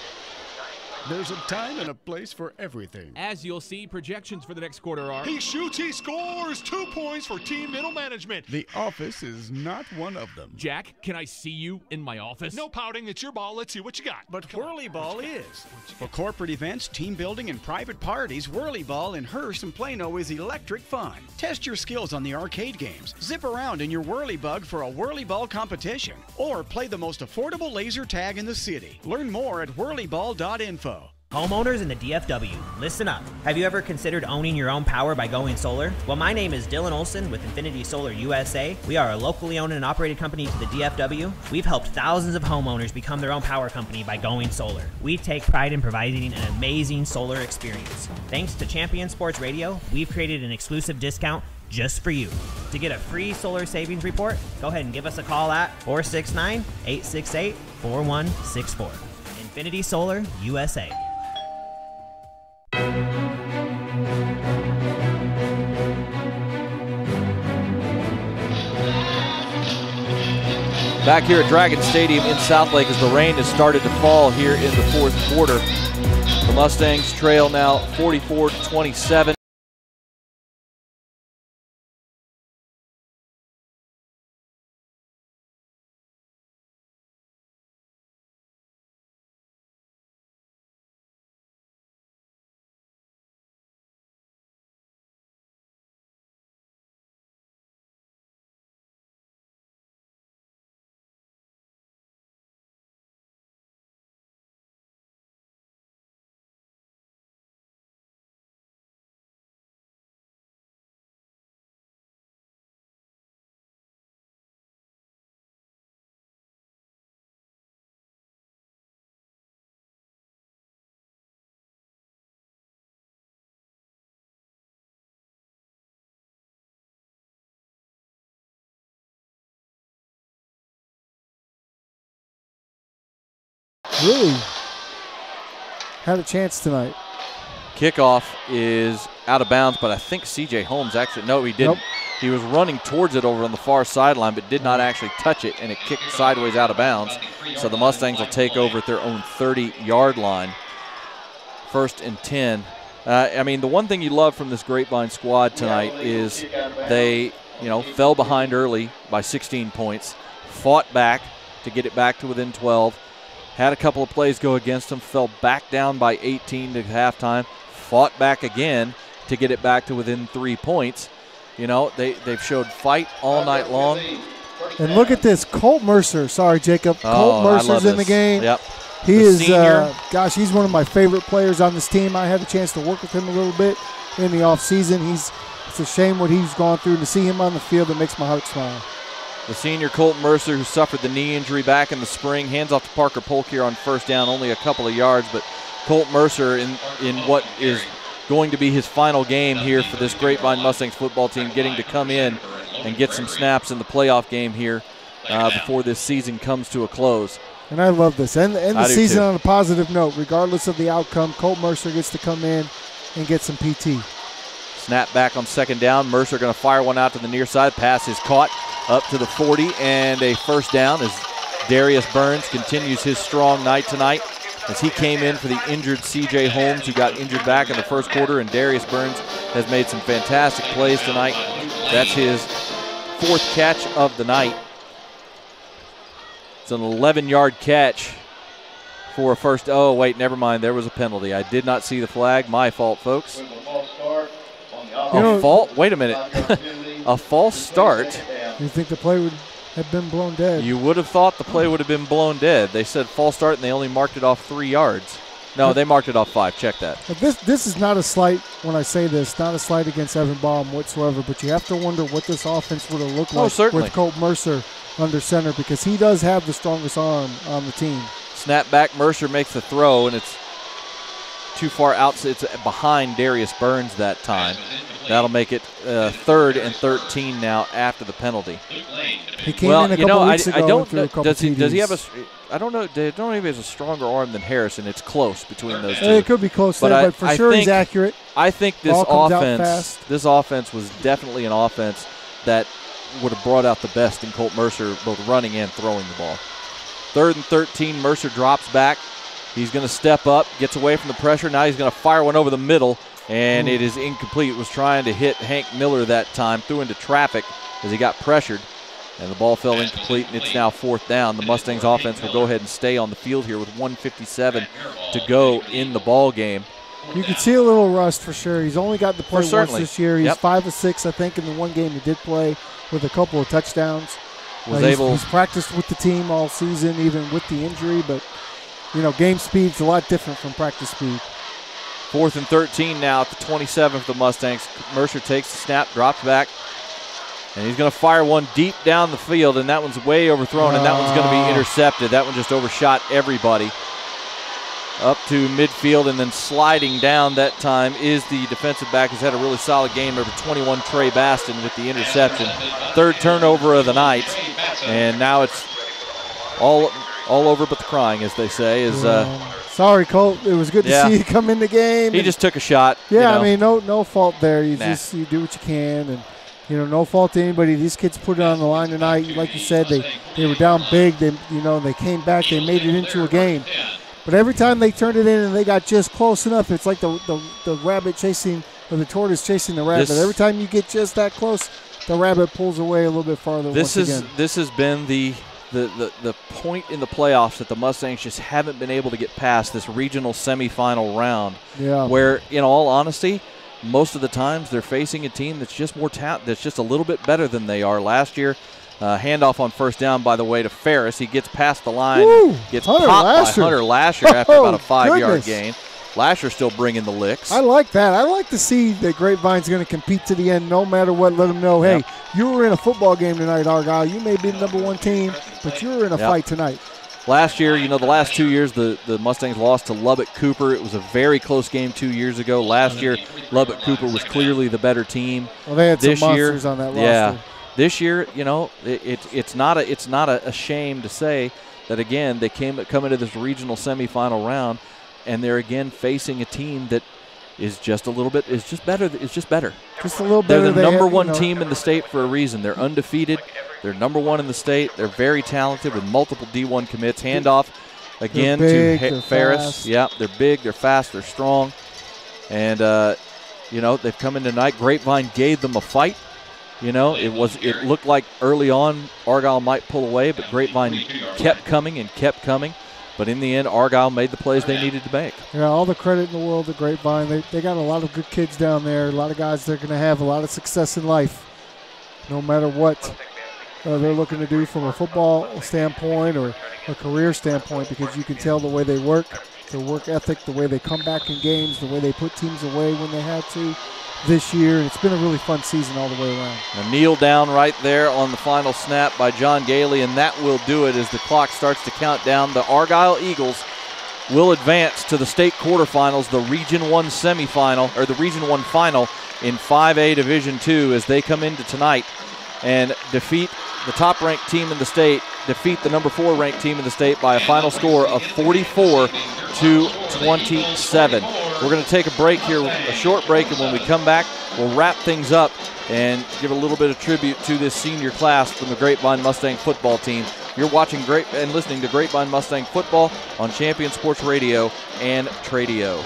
There's a time and a place for everything. As you'll see, projections for the next quarter are. He shoots, he scores. 2 points for team middle management. The office is not one of them. Jack, can I see you in my office? No pouting, it's your ball. Let's see what you got. But whirly ball is. For corporate events, team building, and private parties, whirly ball in Hearst and Plano is electric fun. Test your skills on the arcade games. Zip around in your whirly bug for a whirly ball competition. Or play the most affordable laser tag in the city. Learn more at whirlyball.info. Homeowners in the DFW, listen up. Have you ever considered owning your own power by going solar? Well, my name is Dylan Olson with Infinity Solar USA. We are a locally owned and operated company to the DFW. We've helped thousands of homeowners become their own power company by going solar. We take pride in providing an amazing solar experience. Thanks to Champion Sports Radio, we've created an exclusive discount just for you. To get a free solar savings report, go ahead and give us a call at 469-868-4164. Infinity Solar USA. Back here at Dragon Stadium in Southlake as the rain has started to fall here in the fourth quarter. The Mustangs trail now 44-27. Really had a chance tonight. Kickoff is out of bounds, but I think C.J. Holmes actually, no, he didn't. Nope. He was running towards it over on the far sideline, but did not actually touch it, and it kicked sideways out of bounds. So the Mustangs will take over at their own 30-yard line. 1st and 10. I mean, the one thing you love from this Grapevine squad tonight is they, fell behind early by 16 points, fought back to get it back to within 12, had a couple of plays go against them, fell back down by 18 to halftime, fought back again to get it back to within 3 points. They've showed fight all night long. And look at this, Colt Mercer. Sorry, Jacob. Colt Mercer's in the game. Yep. He is, he's one of my favorite players on this team. I had a chance to work with him a little bit in the offseason. It's a shame what he's gone through. To see him on the field, it makes my heart smile. The senior Colt Mercer, who suffered the knee injury back in the spring, hands off to Parker Polk here on first down, only a couple of yards. But Colt Mercer in what is going to be his final game here for this Grapevine Mustangs football team, getting to come in and get some snaps in the playoff game here before this season comes to a close. And I love this. And the season on a positive note. Regardless of the outcome, Colt Mercer gets to come in and get some PT. Snap back on second down. Mercer going to fire one out to the near side. Pass is caught up to the 40 and a first down as Darius Burns continues his strong night tonight as he came in for the injured C.J. Holmes, who got injured back in the first quarter, and Darius Burns has made some fantastic plays tonight. That's his 4th catch of the night. It's an 11-yard catch for a first. Oh, wait, never mind. There was a penalty. I did not see the flag. My fault, folks. A fault? Wait a minute. A false start. You think the play would have been blown dead? You would have thought the play would have been blown dead. They said false start, and they only marked it off 3 yards. No, they marked it off 5. Check that. This is not a slight, when I say this, not a slight against Evan Baum whatsoever, but you have to wonder what this offense would have looked like with Colt Mercer under center, because he does have the strongest arm on the team. Snap back, Mercer makes the throw, and it's too far out. It's behind Darius Burns that time. That'll make it 3rd and 13 now after the penalty. He came in a couple weeks ago. I don't know. Does Does he have a? I don't know. I don't know if he has a stronger arm than Harrison. It's close between those two. It could be close there, but for sure he's accurate. I think this offense was definitely an offense that would have brought out the best in Colt Mercer, both running and throwing the ball. 3rd and 13. Mercer drops back. He's going to step up, gets away from the pressure. Now he's going to fire one over the middle, and it is incomplete. Was trying to hit Hank Miller that time, threw into traffic as he got pressured, and the ball fell incomplete, and it's now 4th down. The Mustangs offense will go ahead and stay on the field here with 1:57 to go in the ball game. You can see a little rust for sure. He's only got to play once this year. He's 5 of 6, I think, in the one game he did play with a couple of touchdowns. He's practiced with the team all season, even with the injury, but game speed's a lot different from practice speed. 4th and 13 now at the 27 for the Mustangs. Mercer takes the snap, drops back, and he's going to fire one deep down the field, and that one's way overthrown, and that one's going to be intercepted. That one just overshot everybody. Up to midfield and then sliding down that time is the defensive back who's had a really solid game, number 21, Trey Baston, with the interception. 3rd turnover of the night, and now it's all over but the crying, as they say. Sorry, Colt. It was good to see you come in the game. He just took a shot. Yeah, I mean, no fault there. You do what you can, and no fault to anybody. These kids put it on the line tonight. Like you said, they were down big. They came back. They made it into a game. But every time they turned it in and they got just close enough, it's like the rabbit chasing, or the tortoise chasing the rabbit. Every time you get just that close, the rabbit pulls away a little bit farther. This has been the point in the playoffs that the Mustangs just haven't been able to get past this regional semifinal round. Yeah. Where, in all honesty, most of the times they're facing a team that's just more that's just a little bit better than they are. Last year, handoff on 1st down, by the way, to Ferris. He gets past the line, gets popped by Hunter Lasher after about a 5-yard gain. Lasher still bringing the licks. I like that. I like to see that Grapevine's going to compete to the end no matter what. Let them know, hey, you were in a football game tonight, Argyle. You may be the number 1 team, but you're in a fight tonight. Last year, the last 2 years, the Mustangs lost to Lubbock Cooper. It was a very close game 2 years ago. Last year, Lubbock Cooper was clearly the better team. Well, they had some monsters on that roster. Yeah. This year, it's not a shame to say that, again, they come into this regional semifinal round, and they're again facing a team that is just better. It's just better. Just a little better. They're the number 1 team in the state for a reason. They're undefeated. They're number 1 in the state. They're very talented with multiple D1 commits. Handoff again to Ferris. Fast. Yeah, they're big, they're fast, they're strong. And, they've come in tonight. Grapevine gave them a fight. It looked like early on Argyle might pull away, but Grapevine kept coming. But in the end, Argyle made the plays they needed to make. Yeah, all the credit in the world to Grapevine. They got a lot of good kids down there, a lot of guys that are going to have a lot of success in life, no matter what they're looking to do from a football standpoint or a career standpoint, because you can tell the way they work, their work ethic, the way they come back in games, the way they put teams away when they had to this year. And it's been a really fun season all the way around. A kneel down right there on the final snap by John Gailey, and that will do it as the clock starts to count down. The Argyle Eagles will advance to the state quarterfinals, the Region 1 semifinal, or the Region 1 final in 5A Division II, as they come into tonight and defeat the top-ranked team in the state, defeat the number 4 ranked team in the state by a final score of 44-27. We're going to take a break here, a short break, and when we come back, we'll wrap things up and give a little bit of tribute to this senior class from the Grapevine Mustang football team. You're watching and listening to Grapevine Mustang football on Champion Sports Radio and Tradio.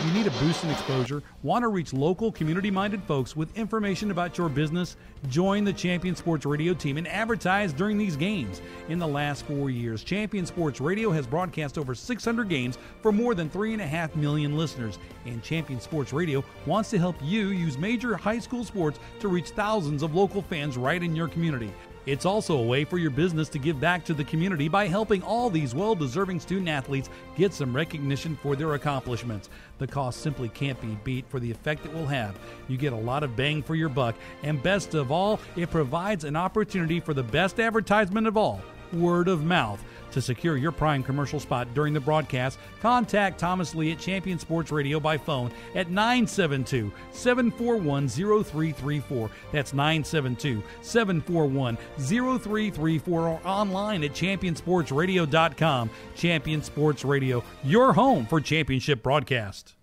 You need a boost in exposure? Want to reach local, community-minded folks with information about your business? Join the Champion Sports Radio team and advertise during these games. In the last 4 years, Champion Sports Radio has broadcast over 600 games for more than 3.5 million listeners. And Champion Sports Radio wants to help you use major high school sports to reach thousands of local fans right in your community. It's also a way for your business to give back to the community by helping all these well-deserving student athletes get some recognition for their accomplishments. The cost simply can't be beat for the effect it will have. You get a lot of bang for your buck, and best of all, it provides an opportunity for the best advertisement of all, word of mouth. To secure your prime commercial spot during the broadcast, contact Thomas Lee at Champion Sports Radio by phone at 972-741-0334. That's 972-741-0334 or online at championsportsradio.com. Champion Sports Radio, your home for championship broadcast.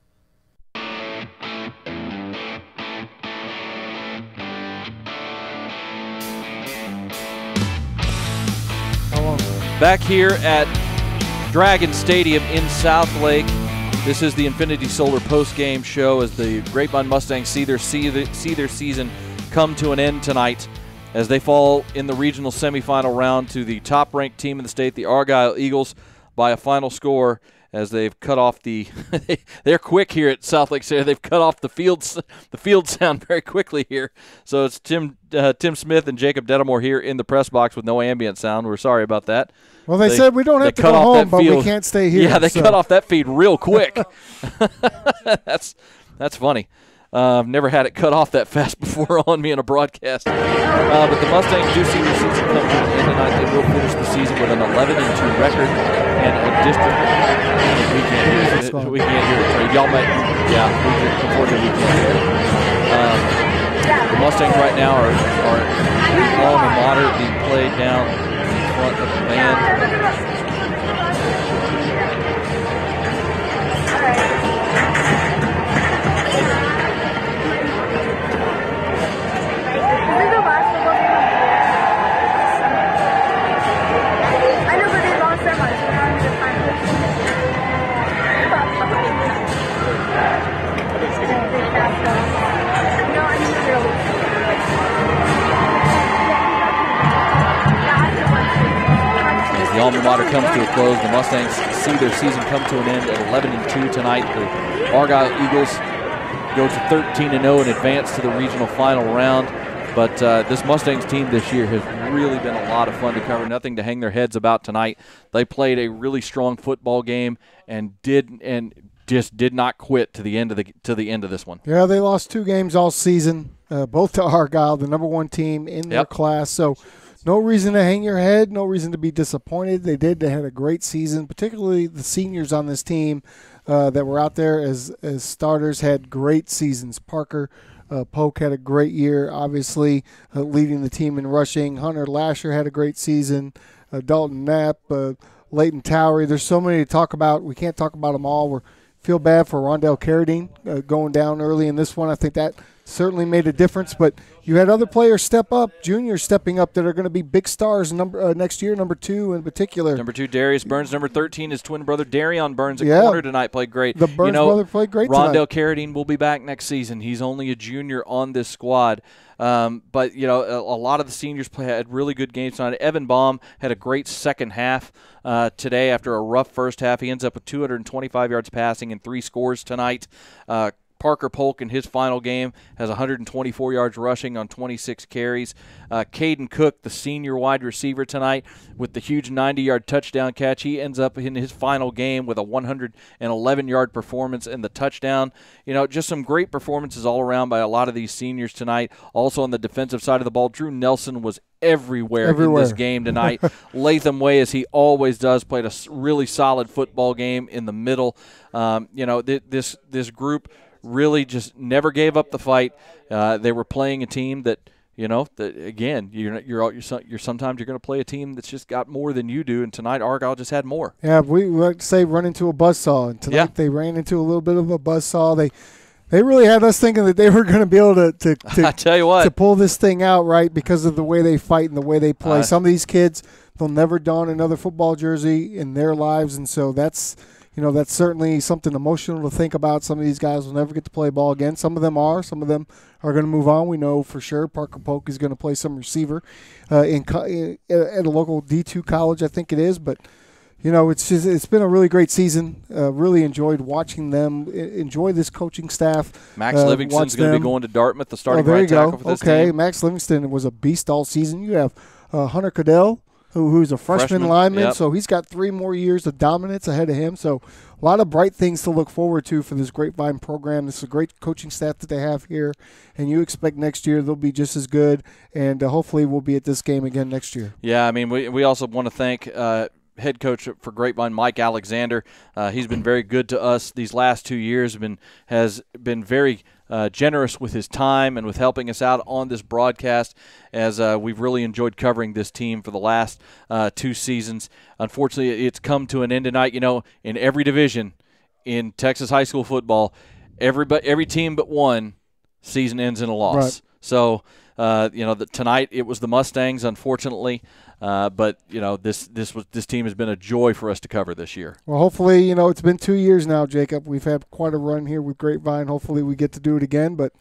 Back here at Dragon Stadium in Southlake, this is the Infinity Solar post-game show as the Grapevine Mustangs see their season come to an end tonight as they fall in the regional semifinal round to the top-ranked team in the state, the Argyle Eagles, by a final score as they've cut off the they're quick here at Southlake Stadium. They've cut off the field sound very quickly here. So it's Tim Smith and Jacob Dedamore here in the press box with no ambient sound. We're sorry about that. Well, they said we don't have to go home, but we can't stay here. Yeah, they cut off that feed real quick. That's funny. I've never had it cut off that fast before on me in a broadcast. But the Mustangs do see their season come to an end tonight. They will finish the season with an 11-2 record and a district. We can't hear it. Y'all might, unfortunately we can't hear it. The Mustangs right now are calm and moderate, being played down in front of the band. As the alma mater comes to a close, the Mustangs see their season come to an end at 11-2 tonight. The Argyle Eagles go to 13-0 and advance to the regional final round. But this Mustangs team this year has really been a lot of fun to cover. Nothing to hang their heads about tonight. They played a really strong football game and just did not quit to the end of this one. Yeah, they lost 2 games all season, both to Argyle, the number 1 team in their class. So no reason to hang your head, no reason to be disappointed. They had a great season, particularly the seniors on this team that were out there as starters had great seasons. Parker Polk had a great year, obviously leading the team in rushing. Hunter Lasher had a great season. Dalton Knapp, Leighton Towery. There's so many to talk about. We can't talk about them all. We feel bad for Rondell Carradine going down early in this one. I think that certainly made a difference. But you had other players step up, juniors stepping up that are going to be big stars next year, number 2 in particular. Number 2, Darius Burns. Number 13, his twin brother, Darion Burns, at corner tonight, played great. The Burns brother played great tonight. Rondell Carradine will be back next season. He's only a junior on this squad. But, a lot of the seniors had really good games tonight. Evan Baum had a great second half today after a rough first half. He ends up with 225 yards passing and 3 scores tonight. Parker Polk in his final game has 124 yards rushing on 26 carries. Caden Cook, the senior wide receiver tonight, with the huge 90-yard touchdown catch. He ends up in his final game with a 111-yard performance and the touchdown. Just some great performances all around by a lot of these seniors tonight. Also on the defensive side of the ball, Drew Nelson was everywhere. In this game tonight. Latham Way, as he always does, played a really solid football game in the middle. This group really just never gave up the fight. They were playing a team that, again, you're sometimes you're going to play a team that's just got more than you do, and tonight Argyle just had more. Yeah, we like to say run into a buzzsaw, and tonight they ran into a little bit of a buzzsaw. They really had us thinking that they were going to be able to I tell you what, to pull this thing out, right, because of the way they fight and the way they play. Some of these kids, they'll never don another football jersey in their lives, and so that's certainly something emotional to think about. Some of these guys will never get to play ball again. Some of them are. Some of them are going to move on. We know for sure Parker Polk is going to play some receiver at a local D2 college, I think it is. But, it's been a really great season. Really enjoyed watching them. Enjoy this coaching staff. Max Livingston's going to be going to Dartmouth, the starting right tackle for this team. Max Livingston was a beast all season. You have Hunter Cadell, who's a freshman lineman. Yep. So he's got 3 more years of dominance ahead of him. So a lot of bright things to look forward to for this Grapevine program. This is a great coaching staff that they have here, and you expect next year they'll be just as good, and hopefully we'll be at this game again next year. Yeah, I mean, we also want to thank head coach for Grapevine, Mike Alexander. He's been very good to us these last 2 years, has been very generous with his time and with helping us out on this broadcast, as we've really enjoyed covering this team for the last 2 seasons. Unfortunately, it's come to an end tonight. You know, in every division in Texas high school football, every team but one season ends in a loss. Right. So, tonight it was the Mustangs, unfortunately. But this team has been a joy for us to cover this year. Well, hopefully, it's been 2 years now, Jacob. We've had quite a run here with Grapevine. Hopefully we get to do it again. But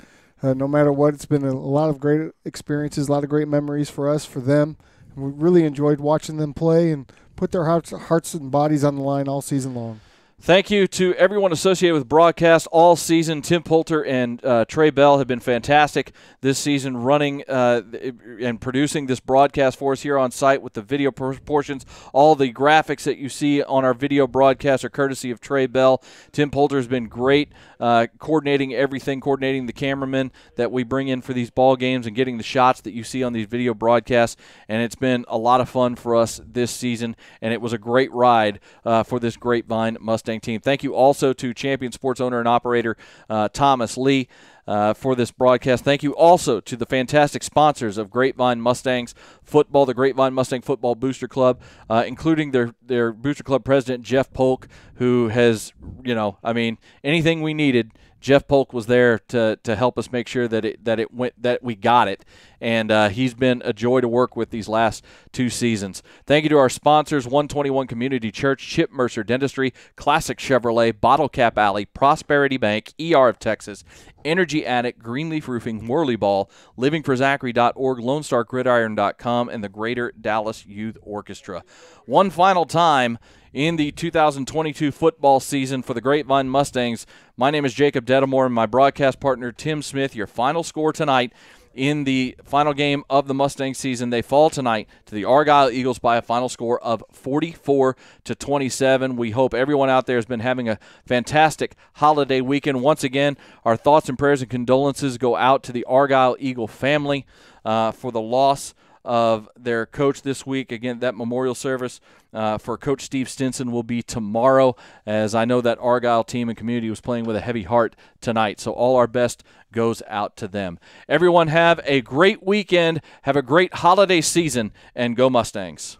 no matter what, it's been a lot of great experiences, a lot of great memories for us, for them. And we really enjoyed watching them play and put their hearts and bodies on the line all season long. Thank you to everyone associated with broadcast all season. Tim Poulter and Trey Bell have been fantastic this season running and producing this broadcast for us here on site with the video portions. All the graphics that you see on our video broadcast are courtesy of Trey Bell. Tim Poulter has been great coordinating everything, coordinating the cameramen that we bring in for these ball games and getting the shots that you see on these video broadcasts. And it's been a lot of fun for us this season, and it was a great ride for this Grapevine Mustang team. Thank you also to Champion Sports owner and operator Thomas Lee for this broadcast. Thank you also to the fantastic sponsors of Grapevine Mustangs football, the Grapevine Mustang Football Booster Club, including their Booster Club president, Jeff Polk, who has, anything we needed, Jeff Polk was there to help us make sure that we got it, and he's been a joy to work with these last 2 seasons. Thank you to our sponsors: 121 Community Church, Chip Mercer Dentistry, Classic Chevrolet, Bottle Cap Alley, Prosperity Bank, ER of Texas, Energy Addict, Greenleaf Roofing, Whirly Ball, LivingForZachary.org, LoneStarGridiron.com, and the Greater Dallas Youth Orchestra. One final time in the 2022 football season for the Grapevine Mustangs. My name is Jacob Dedamore, and my broadcast partner Tim Smith. Your final score tonight in the final game of the Mustang season. They fall tonight to the Argyle Eagles by a final score of 44-27. We hope everyone out there has been having a fantastic holiday weekend. Once again, our thoughts and prayers and condolences go out to the Argyle Eagle family for the loss of their coach this week. Again, that memorial service for Coach Steve Stinson will be tomorrow, as I know that Argyle team and community was playing with a heavy heart tonight. So all our best goes out to them. Everyone have a great weekend, have a great holiday season, and go Mustangs.